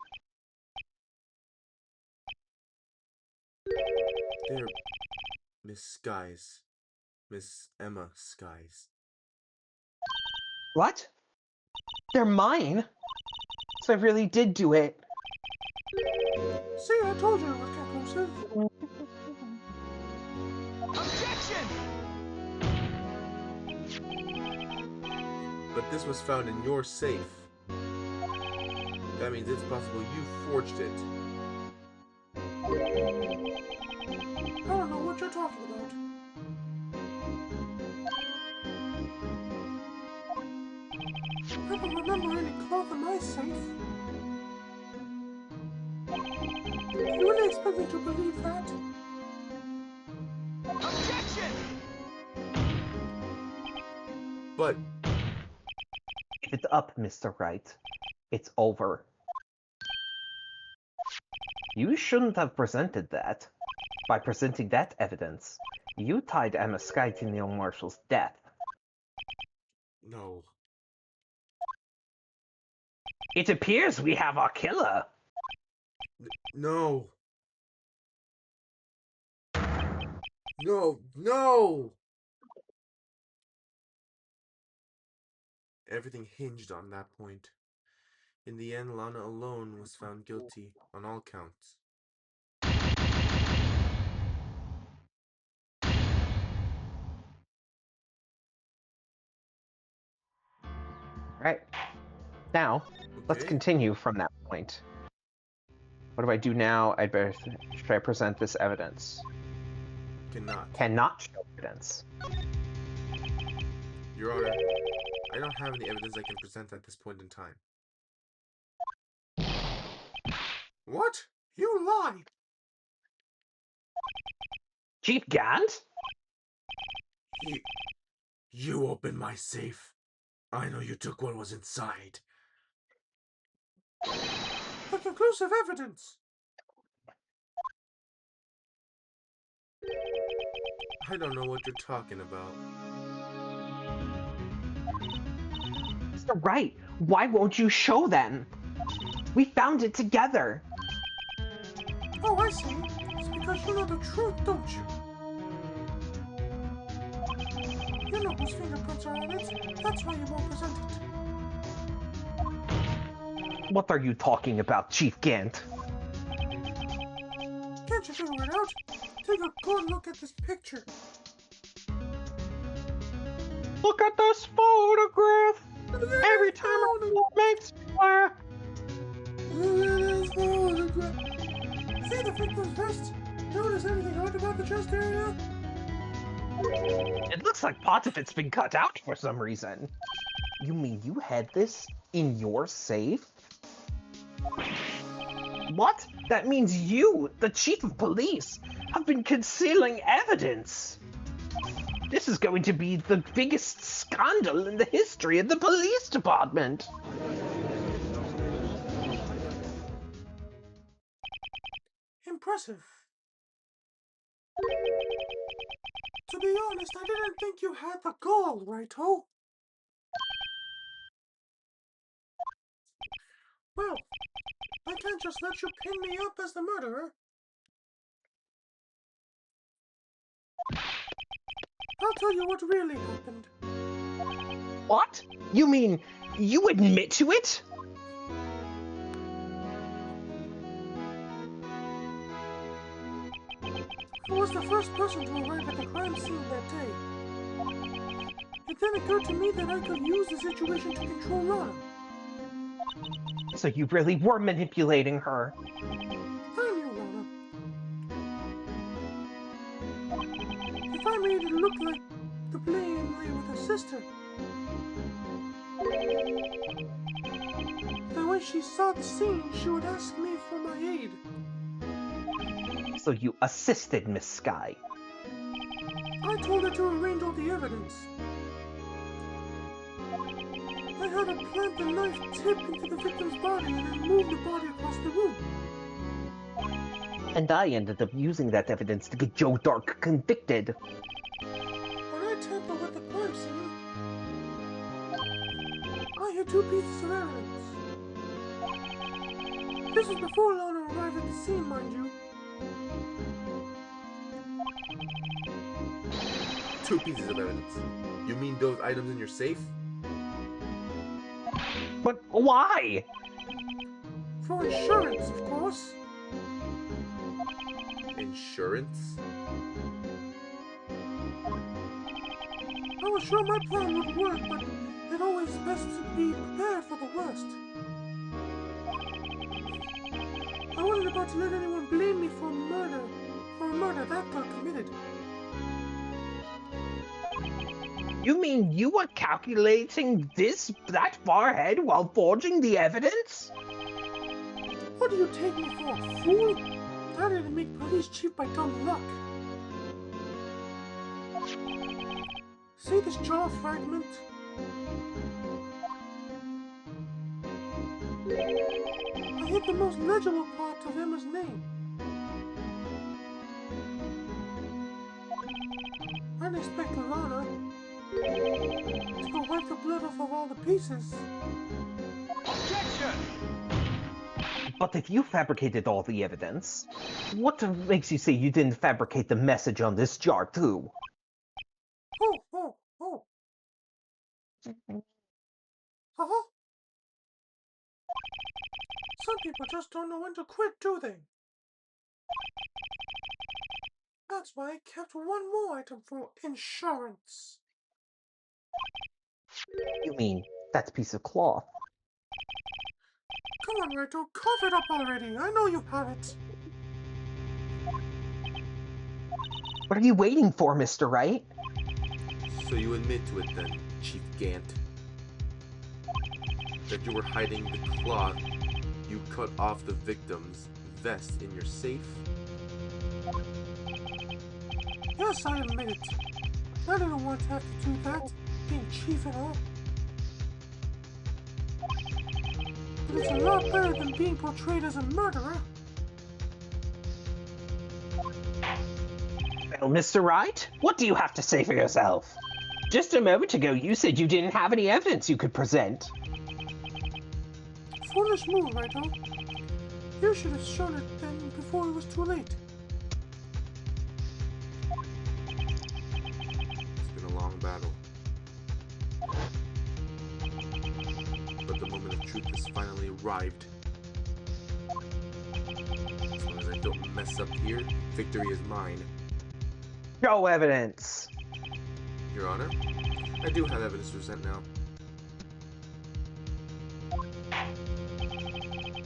They're Miss Skies. Miss Emma Skies. What? They're mine? So I really did do it. See, I told you it was conclusive. Objection! But this was found in your safe. That means it's possible you forged it. I don't know what you're talking about. I don't remember any cloth in my safe. Do you really expect me to believe that? Objection! But If it's up, Mr. Wright, it's over. You shouldn't have presented that. By presenting that evidence, you tied Emma Sky to Neil Marshall's death. no. It appears we have our killer. No. No. No. Everything hinged on that point. In the end, Lana alone was found guilty on all counts. Right. Now, let's Okay. continue from that point. What do I do now? Should I present this evidence? Cannot. Cannot show evidence. Your Honor, I don't have any evidence I can present at this point in time. What? You lie! Chief Gant? You opened my safe. I know you took what was inside. The conclusive evidence! I don't know what you're talking about. Mr. Wright, why won't you show then? We found it together. Oh, I see. It's because you know the truth, don't you? You know whose fingerprints are on it. That's why you won't present it. What are you talking about, Chief Gant? Can't you figure it out? Take a good look at this picture. Look at this photograph! Every time it makes me laugh. Look at this photograph. See the victim's vest? Notice anything odd about the chest area? It looks like part of it's been cut out for some reason. You mean you had this in your safe? What? That means you, the chief of police, have been concealing evidence. This is going to be the biggest scandal in the history of the police department. Impressive. To be honest, I didn't think you had the gall, Raito. Well, I can't just let you pin me up as the murderer. I'll tell you what really happened. What? You mean you admit to it? I was the first person to arrive at the crime scene that day. It then occurred to me that I could use the situation to control Lana. So you really were manipulating her. I knew Lana. looked like the blame lay with her sister. That when she saw the scene, she would ask me for my aid. So you assisted Miss Sky. I told her to arrange all the evidence. I had her plant the knife tip into the victim's body and then move the body across the room. And I ended up using that evidence to get Joe Dark convicted. When I tampered with the crime scene, I had 2 pieces of evidence. This was before Lana arrived at the scene, mind you. 2 pieces of evidence. You mean those items in your safe? But why? For insurance, of course. Insurance? I was sure my plan would work, but it's always best to be prepared for the worst. I wasn't about to let anyone blame me for a murder that got committed. You mean you were calculating that far ahead while forging the evidence? What do you take me for, a fool? I didn't make police chief by dumb luck. See this jaw fragment? I hit the most legible part of Emma's name. I didn't expect Lana to go wipe the blood off of all the pieces. Objection! But if you fabricated all the evidence, what makes you say you didn't fabricate the message on this jar too? Oh. Uh-huh. Some people just don't know when to quit, do they? That's why I kept one more item for insurance. You mean that piece of cloth? Come on, Reto, cough it up already. I know you have it. What are you waiting for, Mr. Wright? So you admit to it then, Chief Gant, that you were hiding the cloth you cut off the victim's vest in your safe? Yes, I admit it. I didn't want to have to do that, being chief and all. But it's a lot better than being portrayed as a murderer. Well, Mr. Wright, what do you have to say for yourself? Just a moment ago, you said you didn't have any evidence you could present. Foolish move, Reto. You should have shown it then before it was too late. It's been a long battle. But the moment of truth has finally arrived. As long as I don't mess up here, victory is mine. Show evidence. Your Honor, I do have evidence to present now.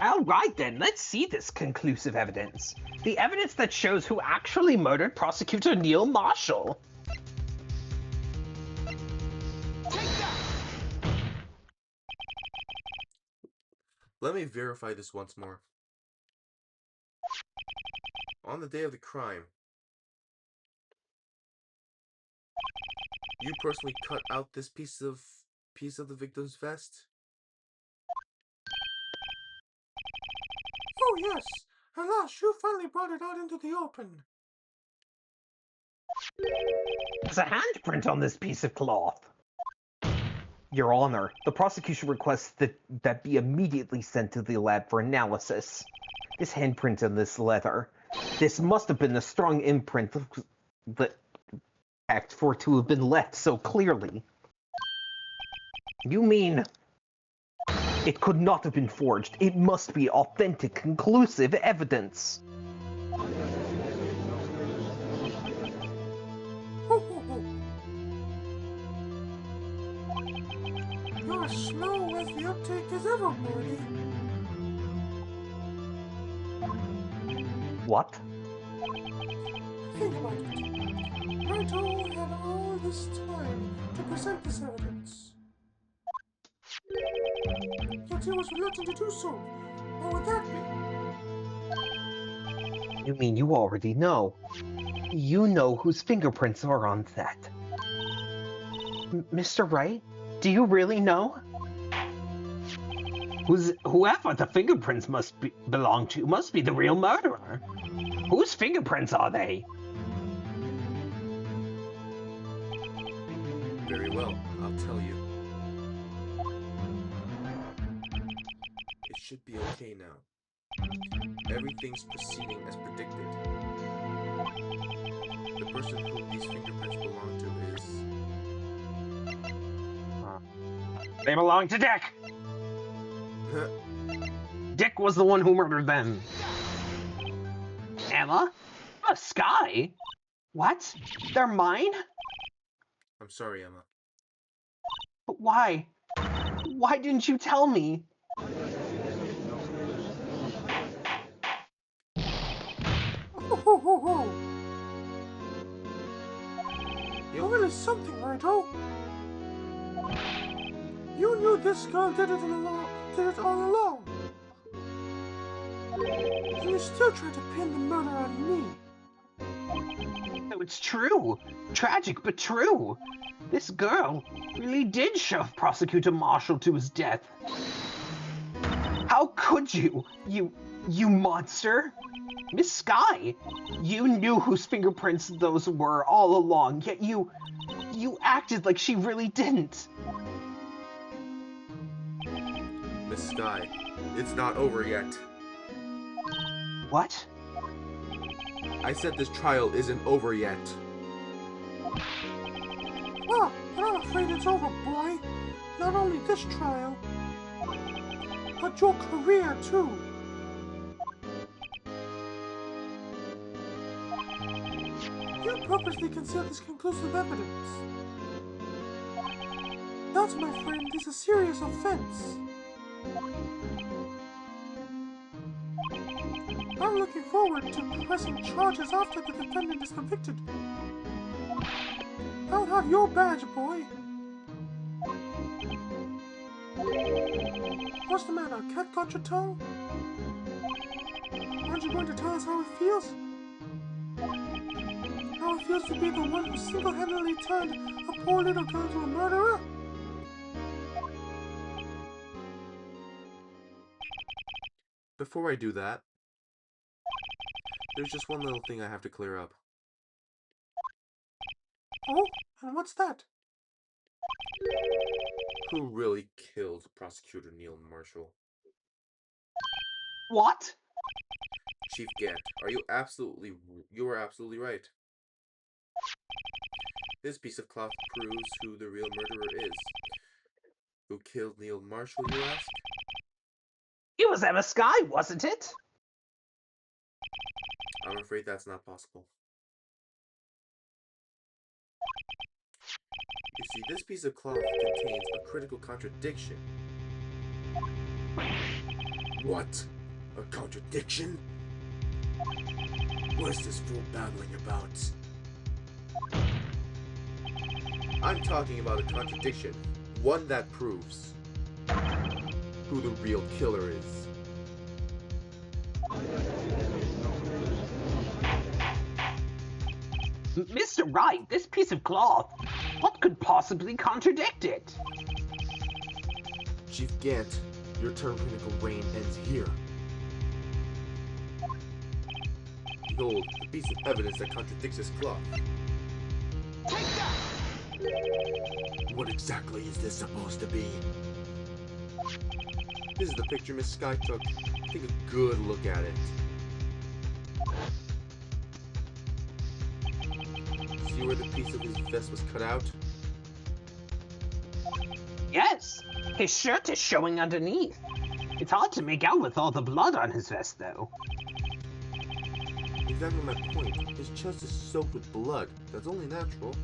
All right then, let's see this conclusive evidence. The evidence that shows who actually murdered Prosecutor Neil Marshall. Let me verify this once more. On the day of the crime, you personally cut out this piece of the victim's vest? Oh yes, at last you finally brought it out into the open. There's a handprint on this piece of cloth. Your Honor, the prosecution requests that be immediately sent to the lab for analysis. This handprint on this leather. This must have been a strong imprint for it to have been left so clearly. You mean it could not have been forged? It must be authentic, conclusive evidence. Ho ho ho! You're as slow as the uptake is ever, Morty. What? Think about it. Raito had all this time to present this evidence. Yet he was reluctant to do so. What would that be? You mean you already know? You know whose fingerprints are on that. Mr. Wright, do you really know? Whoever the fingerprints belong to must be the real murderer. Whose fingerprints are they? Very well, I'll tell you. It should be okay now. Everything's proceeding as predicted. The person whom these fingerprints belong to is... They belong to Dick! Dick was the one who murdered them. Emma? A Sky? What? They're mine? I'm sorry, Emma. But why? Why didn't you tell me? Oh. You're really something, Raito. You knew this girl did it all along. And you still try to pin the murder on me. No, it's true. Tragic, but true. This girl really did shove Prosecutor Marshall to his death. How could you? You monster? Miss Sky, you knew whose fingerprints those were all along, yet you acted like she really didn't. Miss Sky, it's not over yet. What? I said this trial isn't over yet. Well, but I'm afraid it's over, boy. Not only this trial, but your career, too. You purposely concealed this conclusive evidence. That, my friend, is a serious offense. I'm looking forward to pressing charges after the defendant is convicted. I'll have your badge, boy. What's the matter? Cat got your tongue? Aren't you going to tell us how it feels? How it feels to be the one who single-handedly turned a poor little girl into a murderer? Before I do that, there's just one little thing I have to clear up. Oh, and what's that? Who really killed Prosecutor Neil Marshall? What? Chief Gant, you are absolutely right. This piece of cloth proves who the real murderer is. Who killed Neil Marshall, you ask? It was Emma Sky, wasn't it? I'm afraid that's not possible. You see, this piece of cloth contains a critical contradiction. What? A contradiction? What is this fool babbling about? I'm talking about a contradiction. One that proves who the real killer is. Mr. Wright, this piece of cloth, what could possibly contradict it? Chief Gant, your tyrannical reign ends here. Behold, the piece of evidence that contradicts this cloth. What exactly is this supposed to be? This is the picture Miss Sky took. Take a good look at it. See where the piece of his vest was cut out? Yes, his shirt is showing underneath. It's hard to make out with all the blood on his vest, though. Exactly my point. His chest is soaked with blood. That's only natural.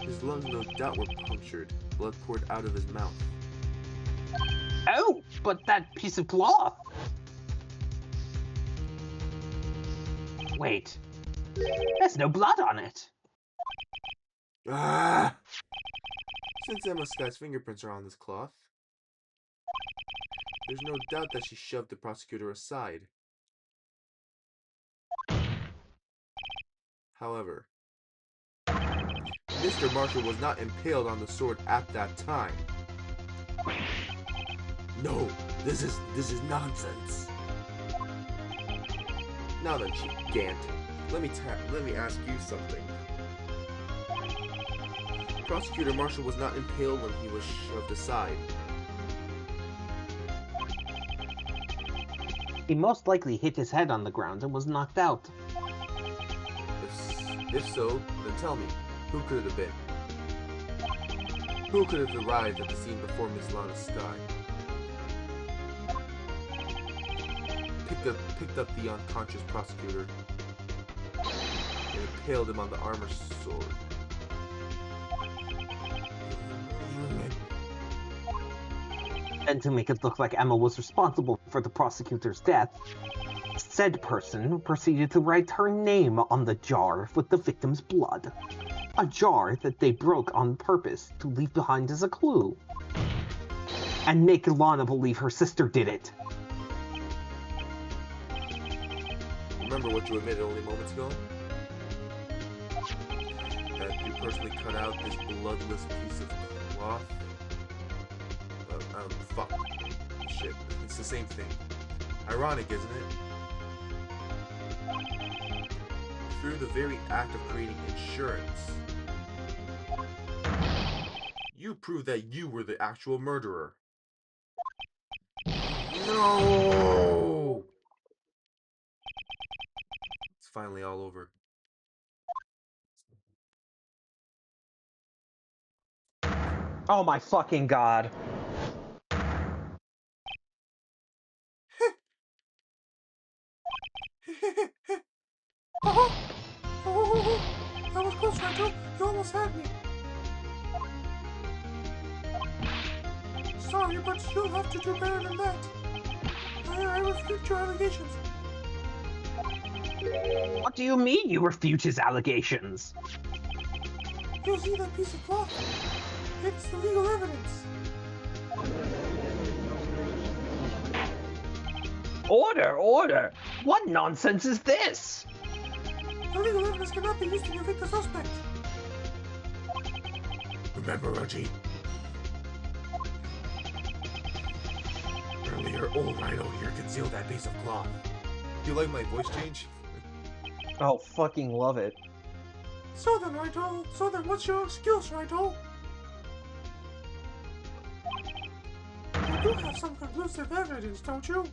His lungs no doubt were punctured. Blood poured out of his mouth. Oh, but that piece of cloth. Wait, There's no blood on it. Ah! Since Emma Sky's fingerprints are on this cloth, there's no doubt that she shoved the prosecutor aside. However, Mr. Marshall was not impaled on the sword at that time. No, this is nonsense. Now then, Chief Gant, let me ask you something. Prosecutor Marshall was not impaled when he was shoved aside. He most likely hit his head on the ground and was knocked out. If so, then tell me, who could it have been? Who could have arrived at the scene before Miss Lana Sky? Picked up the unconscious prosecutor and impaled him on the armor sword. And to make it look like Emma was responsible for the prosecutor's death, said person proceeded to write her name on the jar with the victim's blood. A jar that they broke on purpose to leave behind as a clue. And make Lana believe her sister did it. Remember what you admitted only moments ago? That you personally cut out this bloodless piece of cloth? Fuck. Shit. It's the same thing. Ironic, isn't it? Through the very act of creating insurance, you proved that you were the actual murderer. No! It's finally all over. Oh my fucking god. That was close, Rachel. You almost had me. Sorry, but you'll have to do better than that. I refute your allegations. What do you mean you refute his allegations? You'll see that piece of cloth. It's the legal evidence. Order, order! What nonsense is this? The legal evidence cannot be used to convict the suspect. Remember, Reggie? Earlier, old Rhino here concealed that piece of cloth. Do you like my voice change? Oh, fucking love it. So then, Rhino. So then, what's your excuse, Rhino? You do have some conclusive evidence, don't you?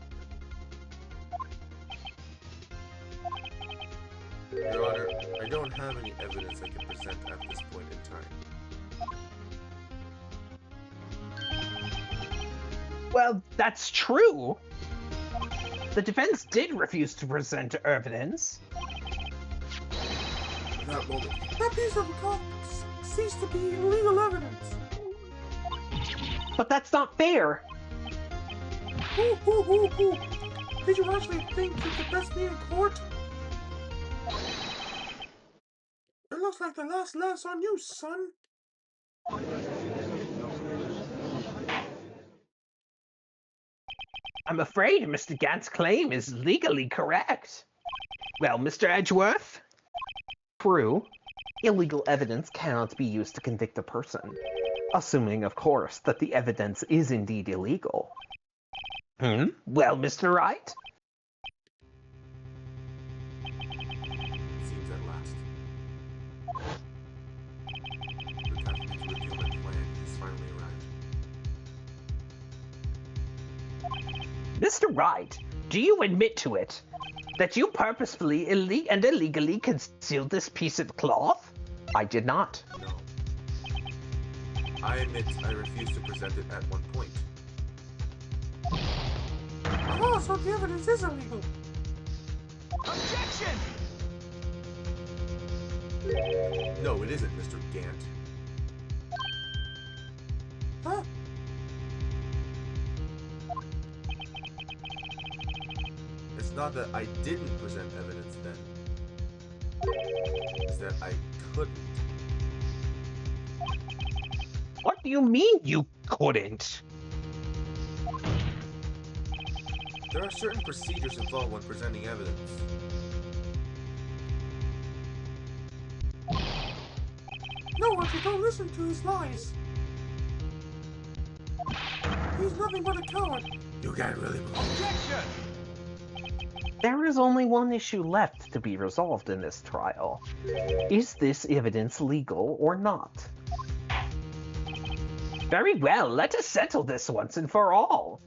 Your Honor, I don't have any evidence I can present at this point in time. Well, that's true. The defense did refuse to present evidence. In that moment, That piece of cloth ceased to be legal evidence. But that's not fair. Ooh. Did you actually think you could best me in court? It looks like the last laugh's on you, son. I'm afraid Mr. Gant's claim is legally correct. Well, Mr. Edgeworth? True. Illegal evidence cannot be used to convict a person. Assuming, of course, that the evidence is indeed illegal. Well, Mr. Wright? it seems at last. The time for me to reveal my plan has finally arrived. Mr. Wright, do you admit to it? That you purposefully and illegally concealed this piece of cloth? I did not. No. I admit I refused to present it at one point. Oh, so the evidence is illegal. Objection! No, it isn't, Mr. Gant. Huh? It's not that I didn't present evidence then. is that I couldn't. What do you mean you couldn't? There are certain procedures involved when presenting evidence. No, Archie, don't listen to his lies. He's nothing but a coward. You can't really believe Objection! There is only one issue left to be resolved in this trial. Is this evidence legal or not? Very well, let us settle this once and for all.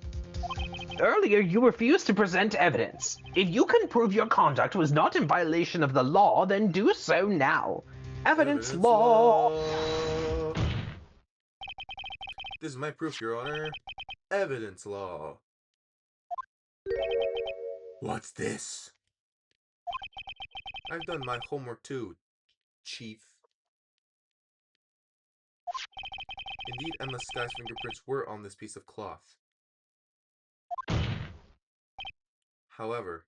Earlier, you refused to present evidence. If you can prove your conduct was not in violation of the law, then do so now. Evidence law! This is my proof, Your Honor. Evidence law. What's this? I've done my homework too, Chief. Indeed, Emma Sky's fingerprints were on this piece of cloth. However,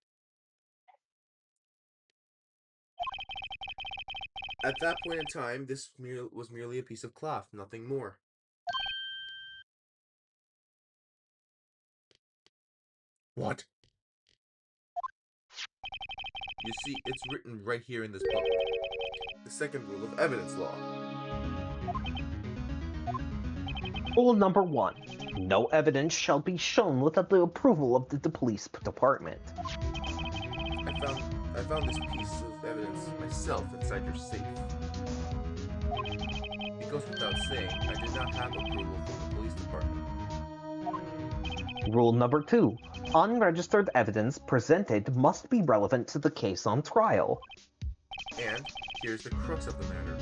at that point in time, this was merely a piece of cloth, nothing more. What? You see, it's written right here in this book. The second rule of evidence law. Rule number 1. No evidence shall be shown without the approval of the police department. I found this piece of evidence myself inside your safe. It goes without saying, I did not have approval from the police department. Rule number 2. Unregistered evidence presented must be relevant to the case on trial. And here's the crux of the matter.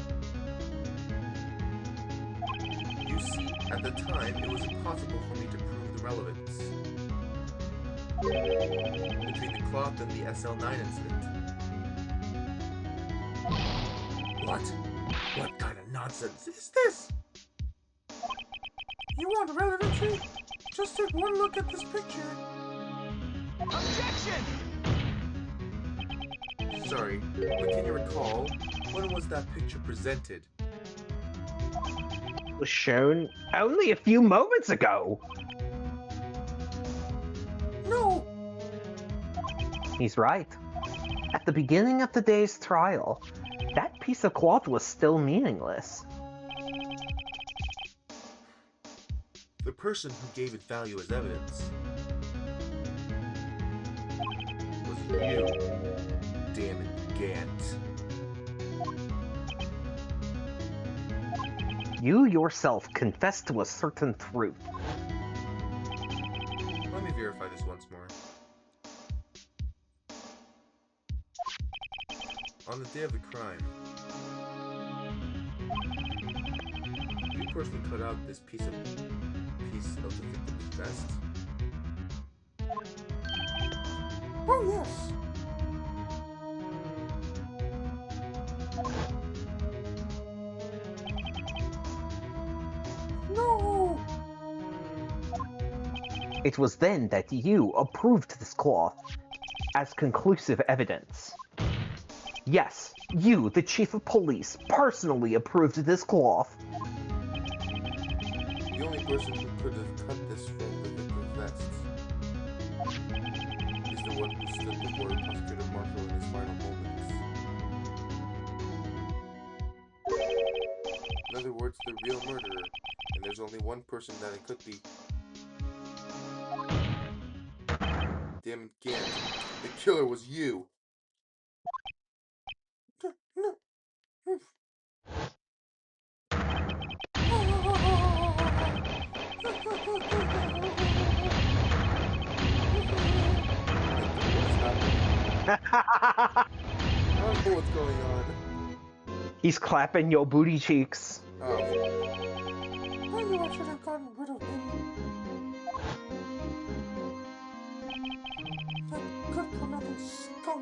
You see, at the time, it was impossible for me to prove the relevance between the cloth and the SL9 incident. What? What kind of nonsense is this? You want relevancy? Just take one look at this picture. Objection! Sorry, but can you recall, when was that picture presented? It was shown only a few moments ago. No! He's right. At the beginning of the day's trial, that piece of cloth was still meaningless. The person who gave it value as evidence was you, damn it, Gant. You yourself confessed to a certain truth. Let me verify this once more. On the day of the crime, you personally cut out this piece of the victim's vest. Oh, yes. No! It was then that you approved this cloth as conclusive evidence. Yes, you, the chief of police, personally approved this cloth. The only person who could have cut this from the victim's vest is the one who stood before Prosecutor Marshall in his final moments. In other words, the real murderer, and there's only one person that it could be. Damn it, Gant. The killer was you. No. I don't know what's going on. He's clapping your booty cheeks. I knew I should have gotten rid of him. That good-for-nothing scum.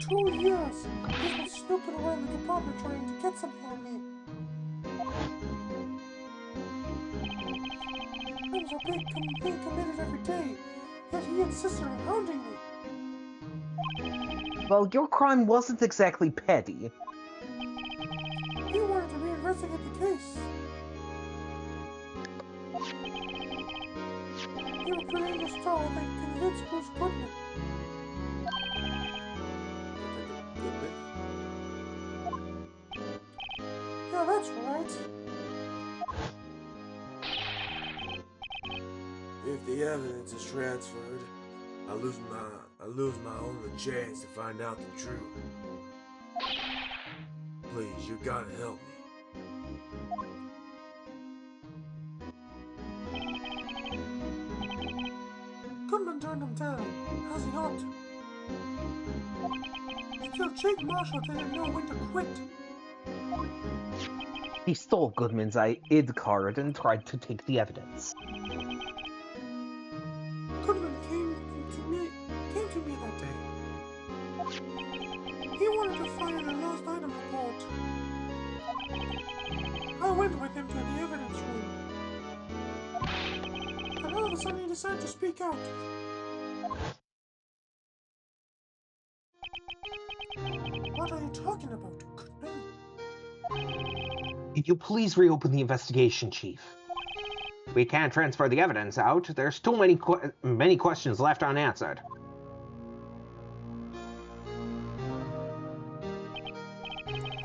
2 years, he's been snooping around the department trying to get something on me. Crimes are being committed every day, yet he insisted on hounding me. Well, your crime wasn't exactly petty. He wanted to reinvestigate the case. You were pretty in the straw that convinced Bruce Goodman. Yeah, that's right. If the evidence is transferred, I lose my only chance to find out the truth. Please, you gotta help me. Goodman turned him down, as he ought to. Still, Jake Marshall didn't know when to quit. He stole Goodman's ID card and tried to take the evidence. Goodman came to me that day. He wanted to file a lost item report. I went with him to the evidence room. And all of a sudden he decided to speak out. What are you talking about, Goodman? Can you please reopen the investigation, Chief? We can't transfer the evidence out. There's too many questions left unanswered.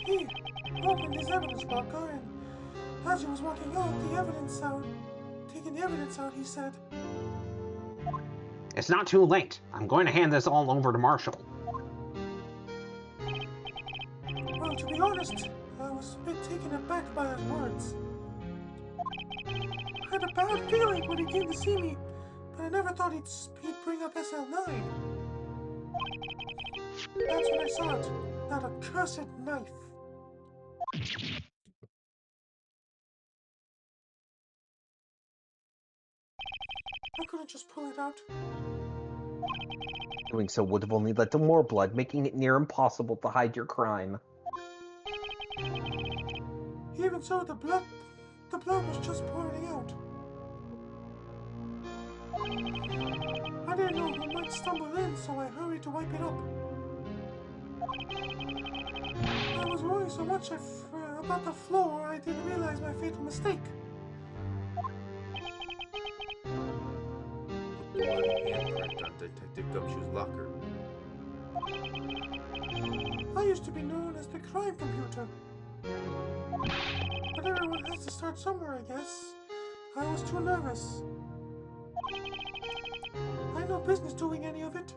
He opened his evidence locker, and as he was walking out, taking the evidence out, he said, It's not too late. I'm going to hand this all over to Marshall. well, to be honest, I was a bit taken aback by his words. I had a bad feeling when he came to see me, but I never thought he'd bring up SL9. That's when I saw it, that accursed knife. I couldn't just pull it out. Doing so would have only led to more blood, making it near impossible to hide your crime. Even so, the blood was just pouring out. I didn't know who might stumble in, so I hurried to wipe it up. I was worried so much about the floor, I didn't realize my fatal mistake. Bloody handprint on Detective Gumshoe's locker. I used to be known as the crime computer. But everyone has to start somewhere, I guess. I was too nervous. I had no business doing any of it.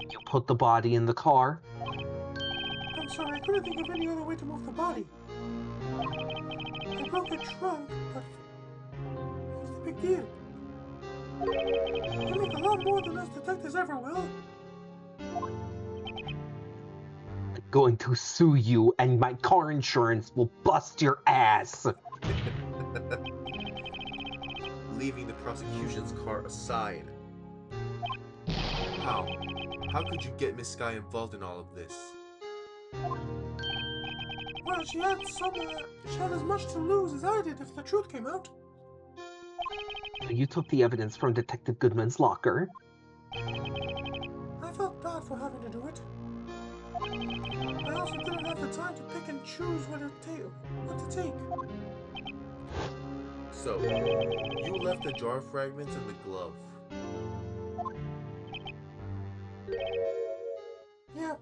You put the body in the car? I'm sorry, I couldn't think of any other way to move the body. I broke the trunk, but what's the big deal? You make a lot more than us detectives ever will. I'm going to sue you, and my car insurance will bust your ass. Leaving the prosecution's car aside. How? How could you get Miss Sky involved in all of this? Well, she had as much to lose as I did if the truth came out. You took the evidence from Detective Goodman's locker. I felt bad for having to do it. I also didn't have the time to pick and choose what to take. So, you left the jar fragments in the glove. Yeah.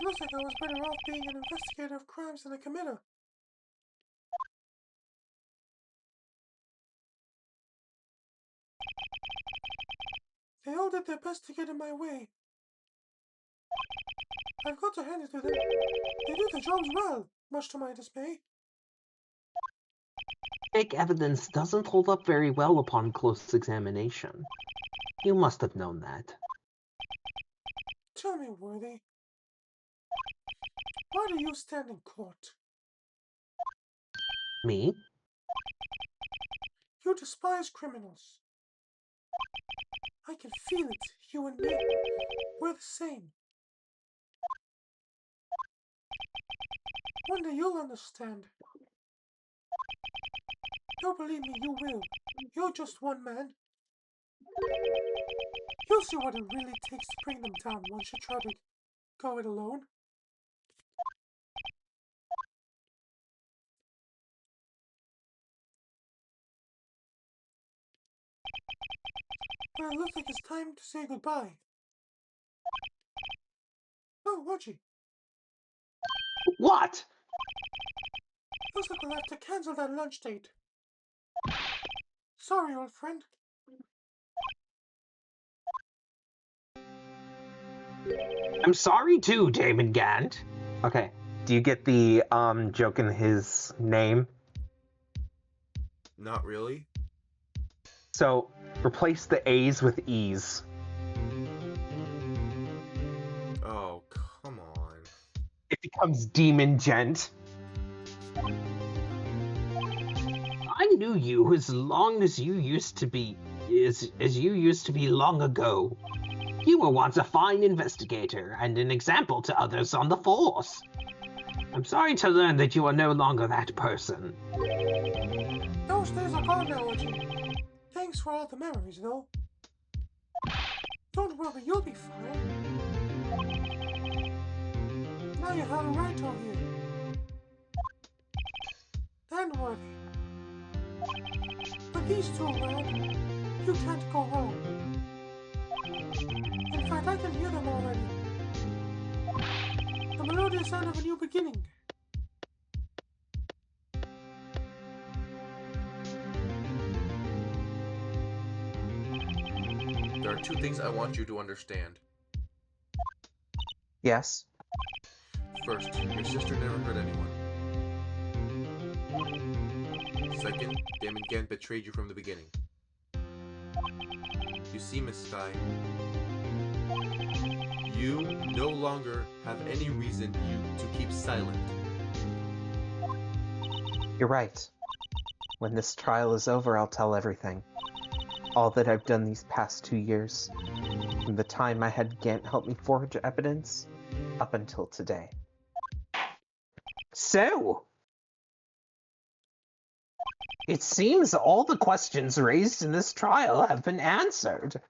It looks like I was better off being an investigator of crimes than a committer. They all did their best to get in my way. I've got to hand it to them. They did their jobs well, much to my dismay. Fake evidence doesn't hold up very well upon close examination. You must have known that. Tell me, Worthy. Why do you stand in court? Me? You despise criminals. I can feel it, you and me. We're the same. One day you'll understand. Don't believe me, you will. You're just one man. You'll see what it really takes to bring them down once you try to go it alone. Well, it looks like it's time to say goodbye. Oh, Watchy. What? Looks like we'll have to cancel that lunch date. Sorry, old friend. I'm sorry too, Damon Gant. Okay. Do you get the joke in his name? Not really. So replace the A's with E's. Oh, come on. It becomes Demon Gent. I knew you as long as you used to be, as you used to be long ago. You were once a fine investigator and an example to others on the force. I'm sorry to learn that you are no longer that person. Those days are gone now, Watchy. Thanks for all the memories, though. Don't worry, you'll be fine. Now you have a right over you. Don't worry. With these two around, you can't go wrong. In fact, I can hear them already. The melodious sound of a new beginning. There are two things I want you to understand. Yes. First, your sister never hurt anyone. Second, Damon Gant betrayed you from the beginning. You see, Miss Sky, you no longer have any reason to keep silent. You're right. When this trial is over, I'll tell everything. All that I've done these past 2 years. From the time I had Gant help me forge evidence, up until today. So, it seems all the questions raised in this trial have been answered.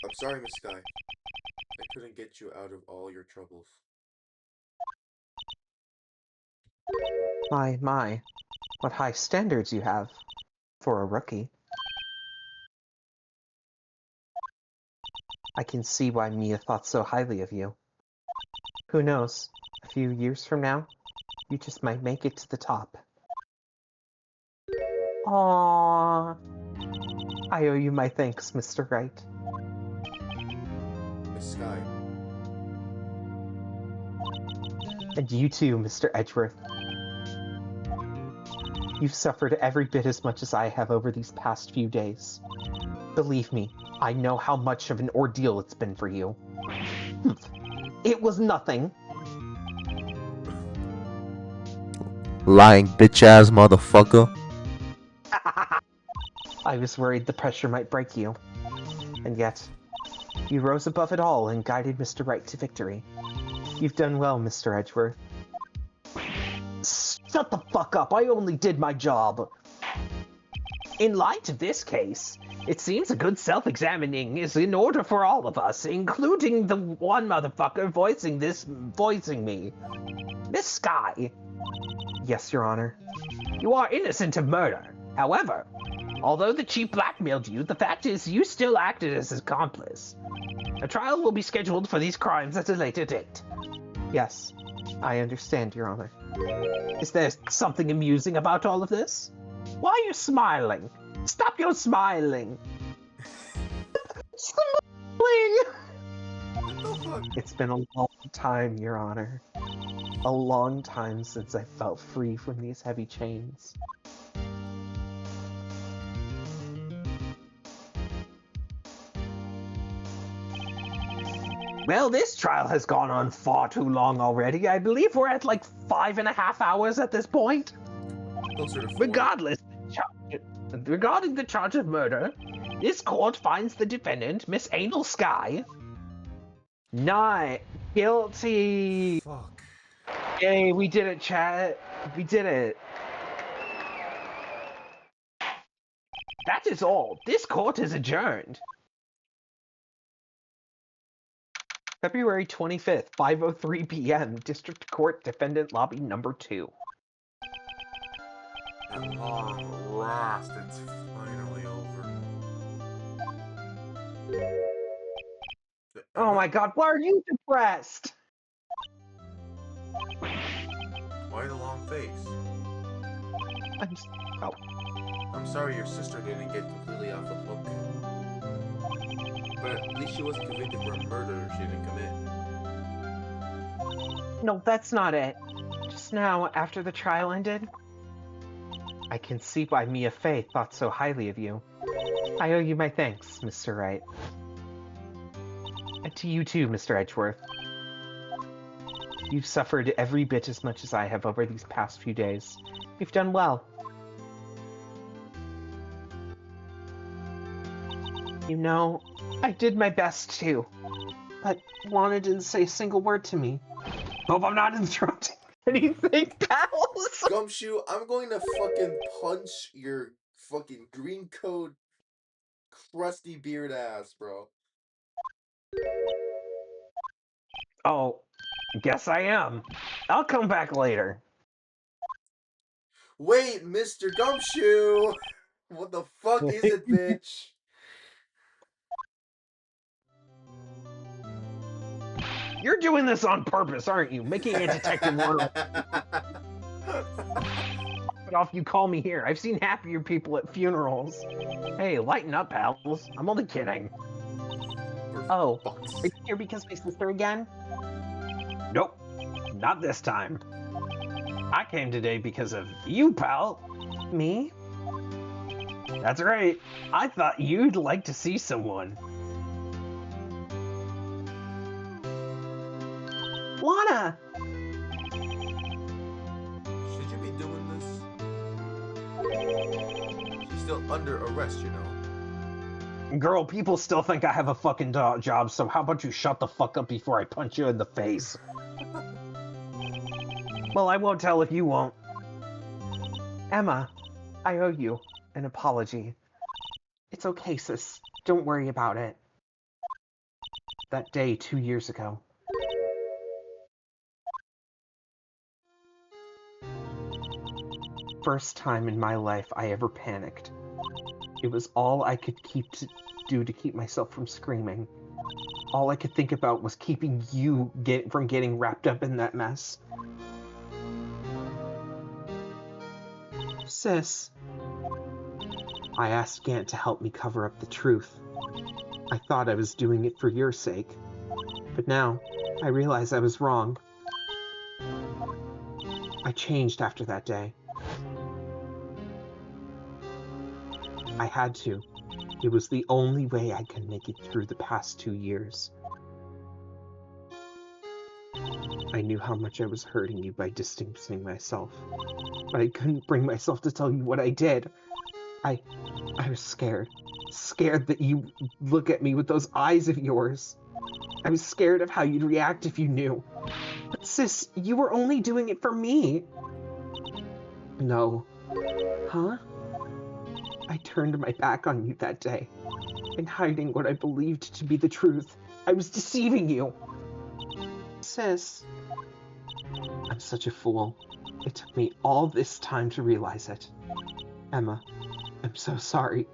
I'm sorry, Miss Sky. I couldn't get you out of all your troubles. My. What high standards you have. For a rookie. I can see why Mia thought so highly of you. Who knows? A few years from now, you just might make it to the top. Aww. I owe you my thanks, Mr. Wright. Miss Sky. And you too, Mr. Edgeworth. You've suffered every bit as much as I have over these past few days. Believe me, I know how much of an ordeal it's been for you. It was nothing. Lying bitch-ass motherfucker. I was worried the pressure might break you. And yet, you rose above it all and guided Mr. Wright to victory. You've done well, Mr. Edgeworth. Shut the fuck up, I only did my job. In light of this case, it seems a good self-examining is in order for all of us, including the one motherfucker voicing me. Miss Sky. Yes, Your Honor. You are innocent of murder. However, although the chief blackmailed you, the fact is you still acted as his accomplice. A trial will be scheduled for these crimes at a later date. Yes, I understand, Your Honor. Is there something amusing about all of this? Why are you smiling? Stop your smiling! Smiling! It's been a long time, Your Honor. A long time since I felt free from these heavy chains. Well, this trial has gone on far too long already. I believe we're at like 5.5 hours at this point. Closer to 4. Regardless, regarding the charge of murder, this court finds the defendant, Miss Anal Sky, not guilty. Fuck. Yay, we did it, chat. We did it. That is all. This court is adjourned. February 25th, 5:03 p.m. District Court Defendant Lobby Number 2. At long last, it's finally over. Oh my god, why are you depressed? Why the long face? Oh, I'm sorry your sister didn't get completely off the hook. But at least she wasn't convicted for a murder she didn't commit. No, that's not it. Just now, after the trial ended, I can see why Mia Fey thought so highly of you. I owe you my thanks, Mr. Wright. And to you too, Mr. Edgeworth. You've suffered every bit as much as I have over these past few days. You've done well. You know, I did my best too, but Lana didn't say a single word to me. Hope I'm not interrupting anything, pals. Gumshoe, I'm going to fucking punch your fucking green coat, crusty beard ass, bro. Oh, guess I am. I'll come back later. Wait, Mr. Gumshoe! What the fuck is it, bitch? You're doing this on purpose, aren't you? Making a detective work. But off you call me here. I've seen happier people at funerals. Hey, lighten up, pals. I'm only kidding. Oh, are you here because my sister again? Nope, not this time. I came today because of you, pal. Me? That's right. I thought you'd like to see someone. Lana! Should you be doing this? She's still under arrest, you know. Girl, people still think I have a fucking job, so how about you shut the fuck up before I punch you in the face? Well, I won't tell if you won't. Emma, I owe you an apology. It's okay, sis. Don't worry about it. That day 2 years ago. First time in my life I ever panicked. It was all I could do to keep myself from screaming. All I could think about was keeping you from getting wrapped up in that mess. Sis, I asked Gant to help me cover up the truth. I thought I was doing it for your sake, but now I realize I was wrong. I changed after that day. I had to. It was the only way I could make it through the past 2 years. I knew how much I was hurting you by distancing myself, but I couldn't bring myself to tell you what I did. I was scared. Scared that you'd look at me with those eyes of yours. I was scared of how you'd react if you knew. But sis, you were only doing it for me. No. Huh? I turned my back on you that day, in hiding what I believed to be the truth. I was deceiving you. Sis, I'm such a fool. It took me all this time to realize it. Emma, I'm so sorry.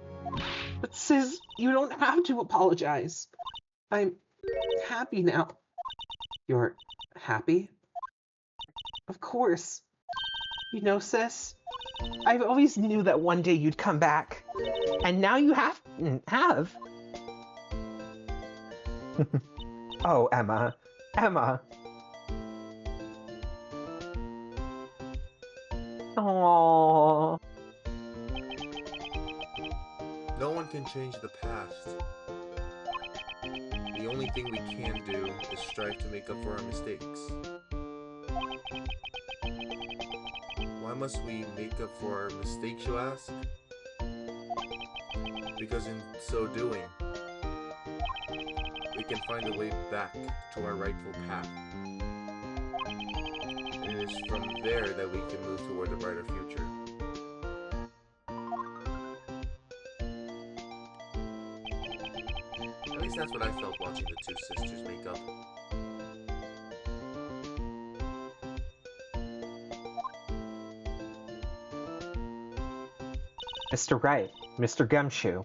But sis, you don't have to apologize. I'm happy now. You're happy? Of course. You know, sis, I've always knew that one day you'd come back. And now you have. Oh, Emma. Emma. Aww. No one can change the past. The only thing we can do is strive to make up for our mistakes. Why must we make up for our mistakes, you ask? Because in so doing, we can find a way back to our rightful path. And it is from there that we can move toward a brighter future. least that's what I felt watching the two sisters make up. Mr. Wright, Mr. Gumshoe.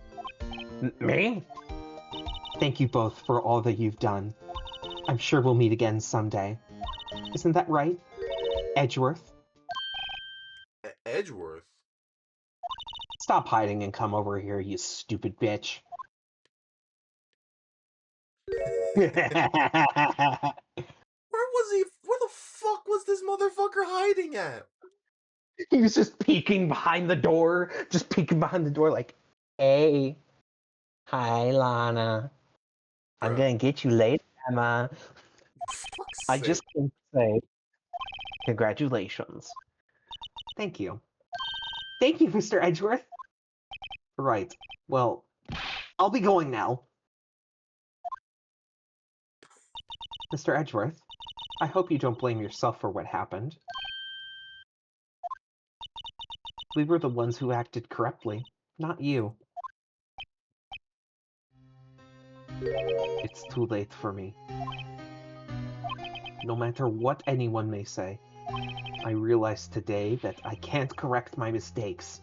Me? Thank you both for all that you've done. I'm sure we'll meet again someday. Isn't that right, Edgeworth? Edgeworth? Stop hiding and come over here, you stupid bitch. Where was he? Where the fuck was this motherfucker hiding at? He was just peeking behind the door, like, hey, hi, Lana. I'm Bruh. gonna get you later, Emma. Fuck's I sake. just can say, congratulations. Thank you. Thank you, Mr. Edgeworth. Right. Well, I'll be going now. Mr. Edgeworth, I hope you don't blame yourself for what happened. We were the ones who acted correctly, not you. It's too late for me. No matter what anyone may say, I realize today that I can't correct my mistakes.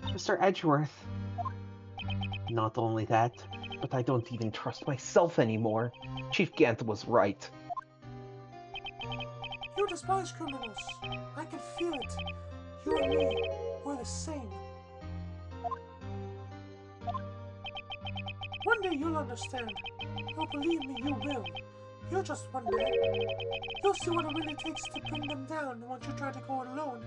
Mr. Edgeworth. Not only that, but I don't even trust myself anymore. Chief Gant was right. You despise criminals. I can feel it. You and me, we're the same. One day you'll understand. Oh, believe me, you will. You're just one man. You'll see what it really takes to bring them down once you try to go it alone.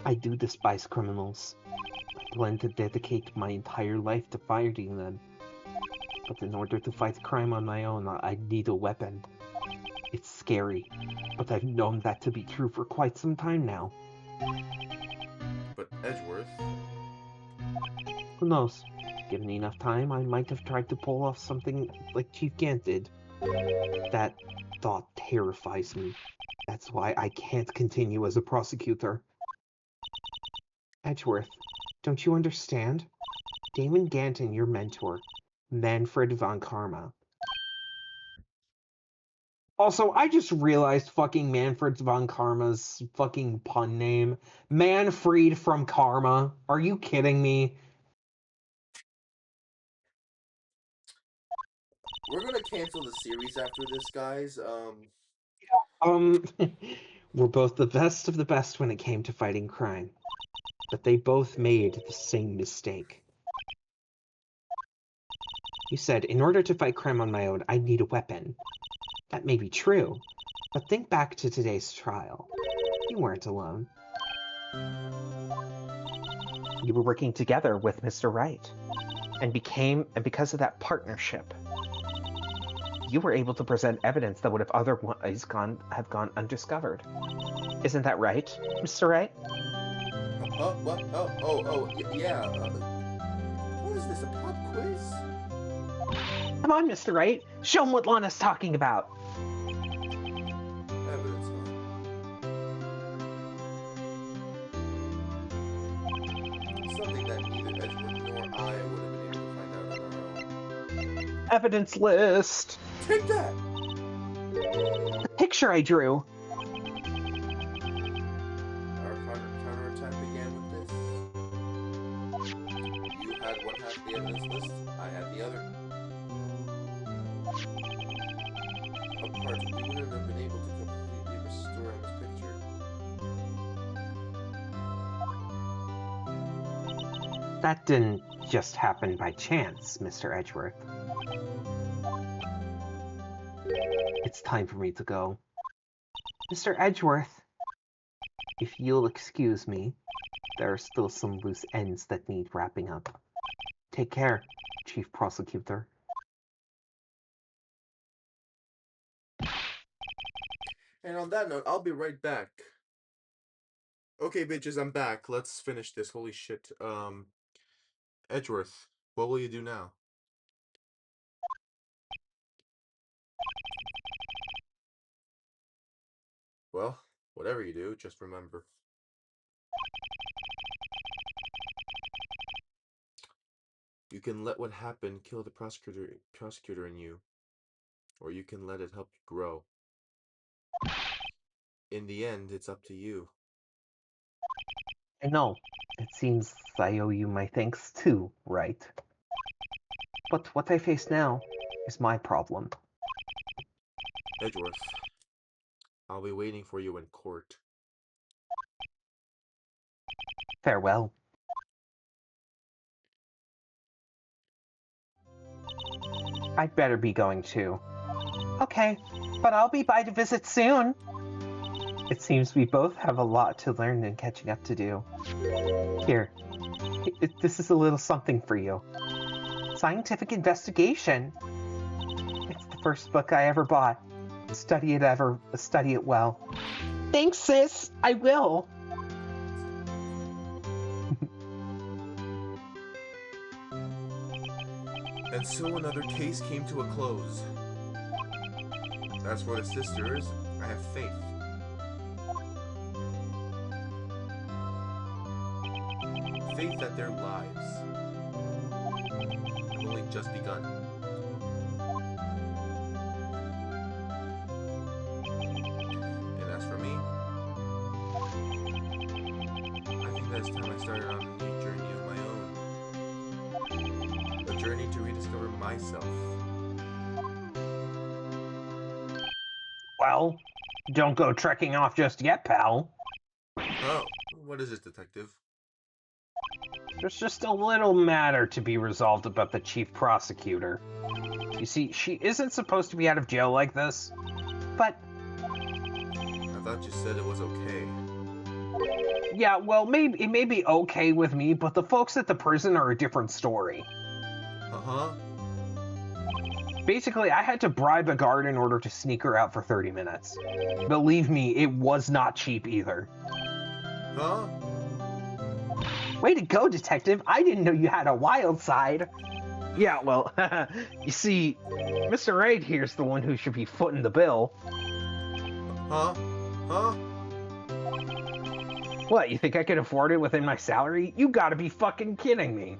I do despise criminals. I plan to dedicate my entire life to fighting them. But in order to fight crime on my own, I need a weapon. It's scary, but I've known that to be true for quite some time now. But Edgeworth? Who knows? Given enough time, I might have tried to pull off something like Chief Gant did. That thought terrifies me. That's why I can't continue as a prosecutor. Edgeworth, don't you understand? Damon Gant and your mentor, Manfred von Karma. Also, I just realized fucking Manfred von Karma's fucking pun name. Manfred from Karma. Are you kidding me? We're gonna cancel the series after this, guys. We're both the best of the best when it came to fighting crime. But they both made the same mistake. You said, in order to fight crime on my own, I need a weapon. That may be true, but think back to today's trial. You weren't alone. You were working together with Mr. Wright, and because of that partnership, you were able to present evidence that would have otherwise gone undiscovered. Isn't that right, Mr. Wright? What? Yeah. What is this, a pop quiz? Come on, Mr. Wright. Show him what Lana's talking about. Evidence, Something that neither Edgeworth nor I would have been able to find out on our own. Evidence list. Take that! The picture I drew. Our counterattack began with this. You had one half of the evidence list, I had the other. Apart, we wouldn't have been able to completely restore this picture. That didn't just happen by chance, Mr. Edgeworth. It's time for me to go. Mr. Edgeworth, if you'll excuse me, there are still some loose ends that need wrapping up. Take care, Chief Prosecutor. And on that note, I'll be right back. Okay, bitches, I'm back. Let's finish this. Holy shit. Edgeworth, what will you do now? Well, whatever you do, just remember. You can let what happened kill the prosecutor in you, or you can let it help you grow. In the end, it's up to you. I know. It seems I owe you my thanks too, right? But what I face now is my problem. Edgeworth, I'll be waiting for you in court. Farewell. I'd better be going too. Okay, but I'll be by to visit soon. It seems we both have a lot to learn and catching up to do. Here, this is a little something for you. Scientific investigation. It's the first book I ever bought. Study it well. Thanks, sis. I will. And so another case came to a close. As for the sisters, I have faith. Faith that their lives have only just begun. And as for me, I think that it's time I started on a new journey of my own. A journey to rediscover myself. Well, don't go trekking off just yet, pal. Oh, what is it, detective? There's just a little matter to be resolved about the chief prosecutor. You see, she isn't supposed to be out of jail like this, but... I thought you said it was okay. Yeah, well, maybe it may be okay with me, but the folks at the prison are a different story. Uh-huh. Basically, I had to bribe a guard in order to sneak her out for 30 minutes. Believe me, it was not cheap either. Huh? Way to go, detective. I didn't know you had a wild side. Yeah, well, you see, Mr. Right here's the one who should be footing the bill. Huh? Huh? What, you think I could afford it within my salary? You gotta be fucking kidding me.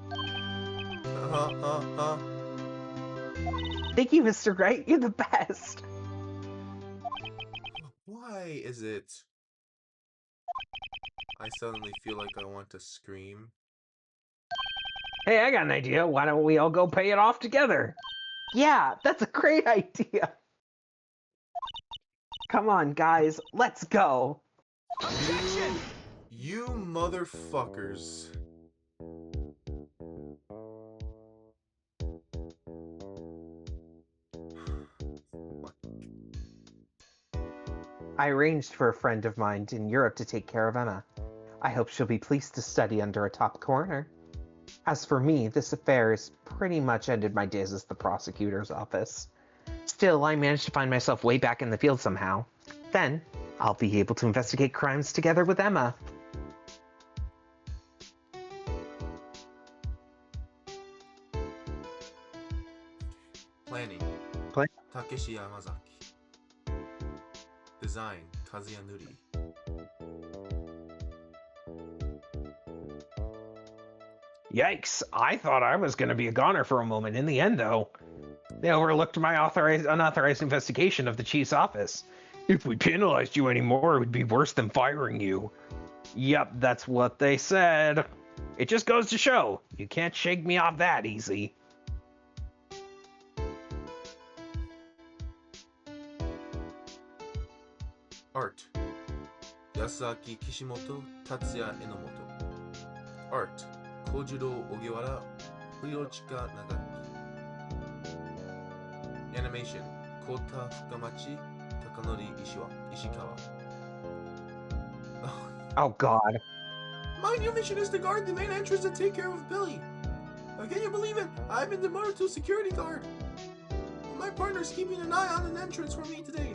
Huh? Thank you, Mr. Wright. You're the best. Why is it... I suddenly feel like I want to scream? Hey, I got an idea. Why don't we all go pay it off together? Yeah, that's a great idea. Come on, guys. Let's go. You motherfuckers. I arranged for a friend of mine in Europe to take care of Emma. I hope she'll be pleased to study under a top coroner. As for me, this affair has pretty much ended my days as the prosecutor's office. Still, I managed to find myself way back in the field somehow. Then, I'll be able to investigate crimes together with Emma. Planning. Plan- Takeshi Yamazaki. Design. Kazuya Nuri. Yikes, I thought I was gonna be a goner for a moment. In the end, though, they overlooked my unauthorized investigation of the chief's office. If we penalized you anymore, it would be worse than firing you. Yep, that's what they said. It just goes to show, you can't shake me off that easy. Art. Yasuaki Kishimoto, Tatsuya Enomoto. Art. Kojiro Ogiwara, Hirochika Nagaki. Animation. Kota Fukamachi, Takanori Ishikawa. Oh god. My new mission is to guard the main entrance and take care of Billy. Can you believe it? I've been demoted to security guard. My partner's keeping an eye on an entrance for me today.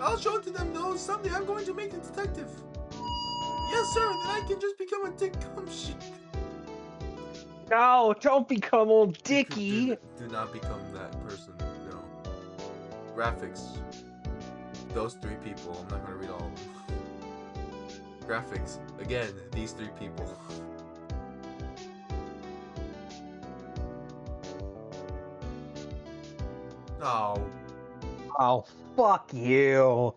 I'll show it to them though. Someday I'm going to make a detective. Yes, sir. Then I can just become a dick cum shit. No, don't become old Dicky. Do not become that person. No. Graphics. Those three people. I'm not gonna read all of them. Graphics. Again, these three people. Oh, Oh, fuck you.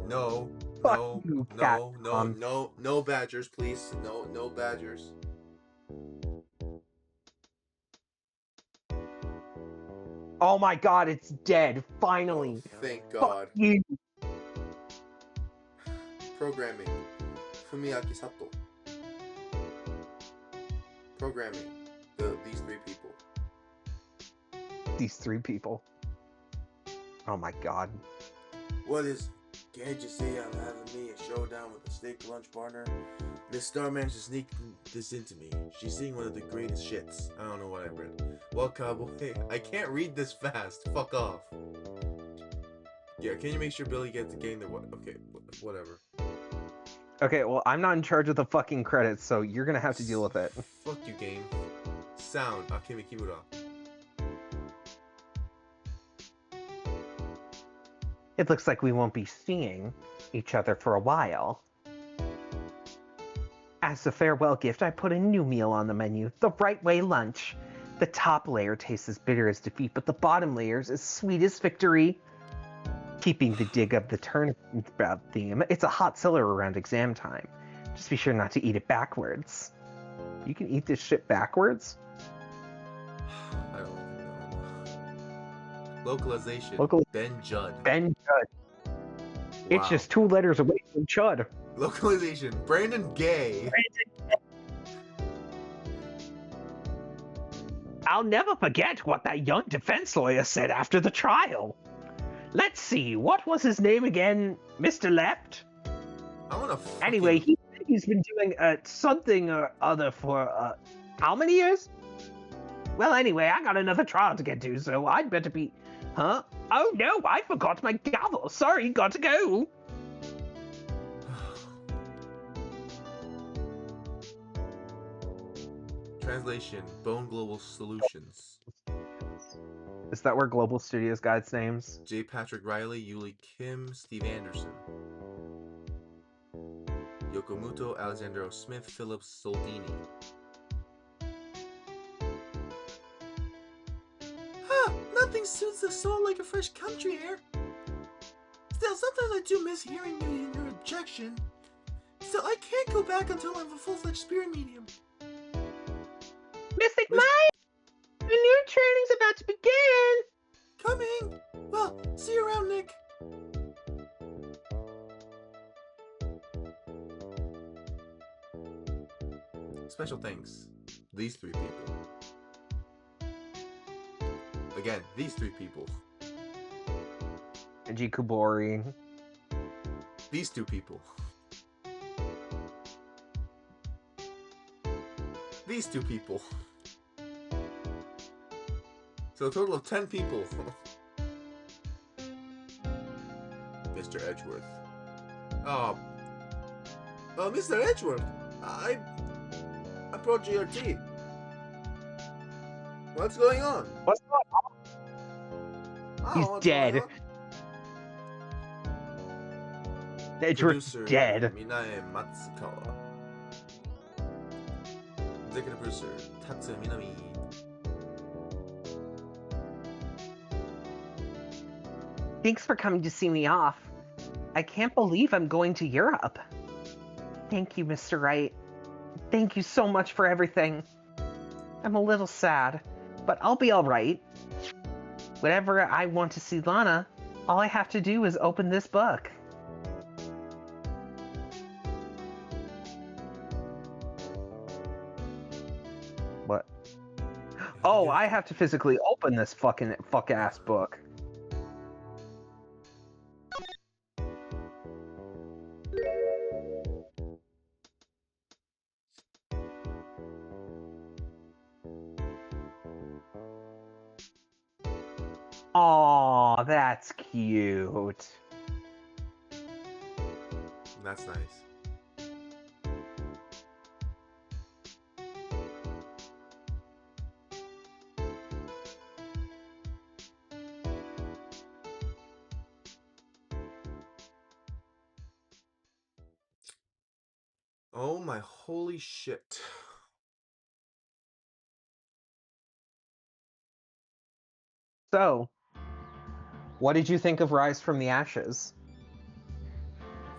no, Fuck no, you, no, no, Capcom. no, no badgers, please. No, no badgers. Oh my god, it's dead. Oh, Finally. thank Fuck God. you. Programming. Fumiaki Sato. Programming. These three people. These three people. Oh my god. What is? Can't you see I'm having me a showdown with a snake lunch partner? Miss Star managed to sneak this into me. She's seeing one of the greatest shits. I don't know what I read. Well, Cowboy, I can't read this fast. Fuck off. Yeah, can you make sure Billy gets getting the what? Okay, whatever. Okay, well, I'm not in charge of the fucking credits, so you're gonna have to deal with it. Fuck you, game. Sound. Akemi Kimura. It looks like we won't be seeing each other for a while. As a farewell gift, I put a new meal on the menu, the Right Way Lunch. The top layer tastes as bitter as defeat, but the bottom layer is as sweet as victory. Keeping the dig of the turnabout theme, it's a hot seller around exam time. Just be sure not to eat it backwards. You can eat this shit backwards? I don't know. Localization. Ben Judd. Ben Judd. It's Wow. just 2 letters away from Chud. Localization. Brandon Gay. I'll never forget what that young defense lawyer said after the trial. Let's see, what was his name again? Mr. Left? I wanna fucking... Anyway, he's been doing something or other for how many years? Well, anyway, I got another trial to get to, so I'd better be... Huh? Oh no, I forgot my gavel. Sorry, gotta go. Translation. Bone Global Solutions. Is that where Global Studios got its names? J. Patrick Riley, Yuli Kim, Steve Anderson. Yokomuto, Alexandro Smith, Phillips, Soldini. Huh, nothing suits the soul like a fresh country air. Still, sometimes I do miss hearing you in your objection. Still, I can't go back until I'm a full-fledged spirit medium. Mystic Mike! The new training's about to begin! Coming! Well, see you around, Nick. Special thanks. These three people. Again, these three people. Kenji Kubori. These two people. These two people. So a total of 10 people. Mr. Edgeworth. Oh. Mr. Edgeworth, I brought you your tea. What's going on? What's going on? He's dead. Edgeworth's dead. Minae Matsukawa. Executive producer Tatsu Minami. Thanks for coming to see me off. I can't believe I'm going to Europe. Thank you, Mr. Wright. Thank you so much for everything. I'm a little sad, but I'll be alright. Whenever I want to see Lana, all I have to do is open this book. What? Oh, I have to physically open this fuck-ass book. Aw, that's cute. That's nice. Oh my holy shit. So, What did you think of Rise from the Ashes?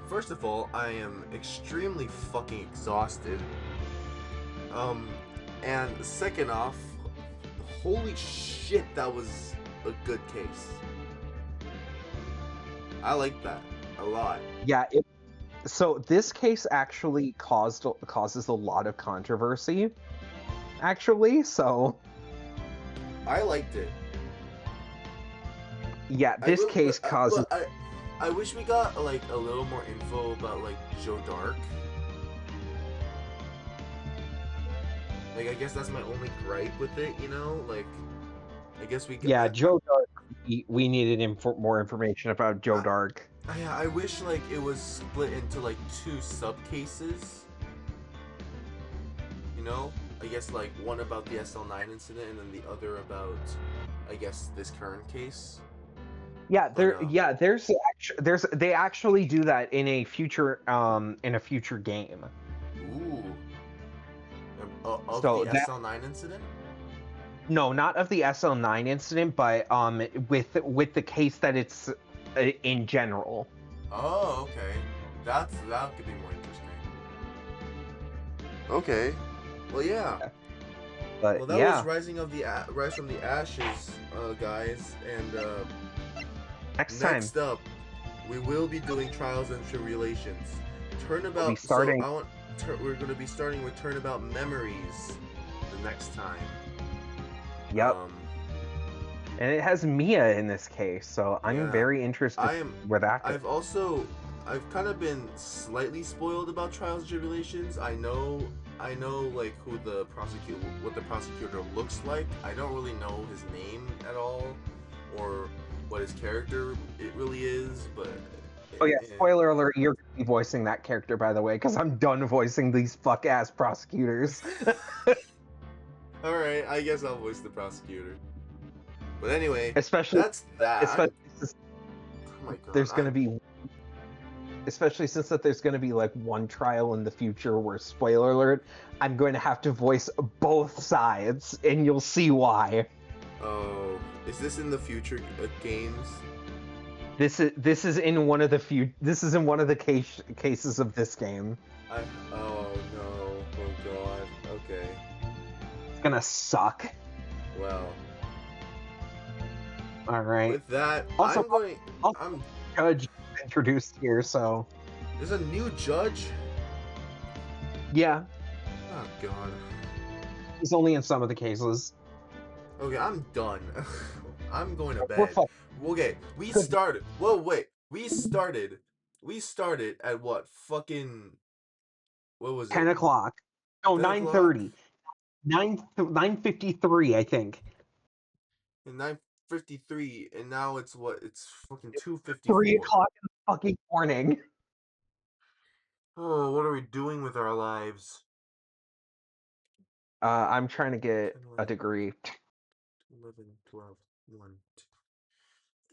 First of all, I am extremely fucking exhausted. And second off, holy shit, that was a good case. I like that a lot. Yeah, so this case actually causes a lot of controversy. Actually, so I liked it. yeah, this case causes. I wish we got like a little more info about like Joe Dark. Like I guess that's my only gripe with it, you know. Like I guess we get. Yeah, Joe Dark. We needed more information about Joe Dark. I wish like it was split into like 2 sub cases. You know, I guess like one about the SL9 incident and then the other about, I guess, this current case. Yeah, there's they actually do that in a future game. Ooh. Of So the that- SL9 incident? No, not of the SL9 incident, but with the case that it's in general. Oh, okay. That could be more interesting. Okay. Well, yeah. But Well, that yeah, was Rise from the Ashes, guys, and next next time up, we will be doing Trials and Tribulations. we'll be starting. We're going to be starting with Turnabout Memories the next time. Yep. And it has Mia in this case, so I'm Yeah. very interested where that goes. I've kind of been slightly spoiled about Trials and Tribulations. I know like what the prosecutor looks like. I don't really know his name at all, or what his character it really is, but. Oh yeah, spoiler alert, you're going to be voicing that character, by the way, because I'm done voicing these fuck-ass prosecutors. Alright, I guess I'll voice the prosecutor. But anyway, Especially that's that. oh my God, there's going to be... Especially since that there's going to be like one trial in the future where, spoiler alert, I'm going to have to voice both sides, and you'll see why. Oh, is this in the future games? This is in one of the cases of this game. Oh no! Oh God! Okay. It's gonna suck. Well. All right. With that, also, I'm judge introduced here, so. There's a new judge. Yeah. Oh God. He's only in some of the cases. Okay, I'm done. I'm going to bed. We're fucked. Okay, we started. Whoa, wait. We started at what? Fucking. What was it? 10 o'clock. No, 9:30. 9:53, I think. And 9:53, and now it's what? It's fucking 2:54. 3 o'clock in the fucking morning. Oh, what are we doing with our lives? I'm trying to get a degree. 11, 12, 1, 2,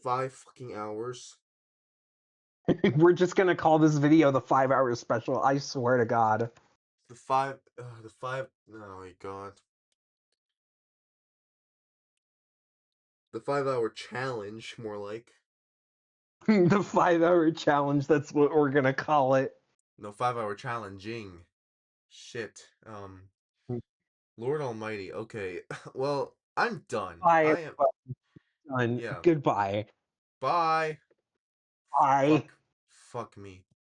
5 fucking hours. We're just gonna call this video the 5-hour special. I swear to God. The 5. Oh my God. The 5-hour challenge, more like. The 5-hour challenge. That's what we're gonna call it. No, 5-hour challenging. Shit. Lord Almighty. Okay. Well, I'm done. I am done. Yeah. Goodbye. Bye. Bye. Fuck me.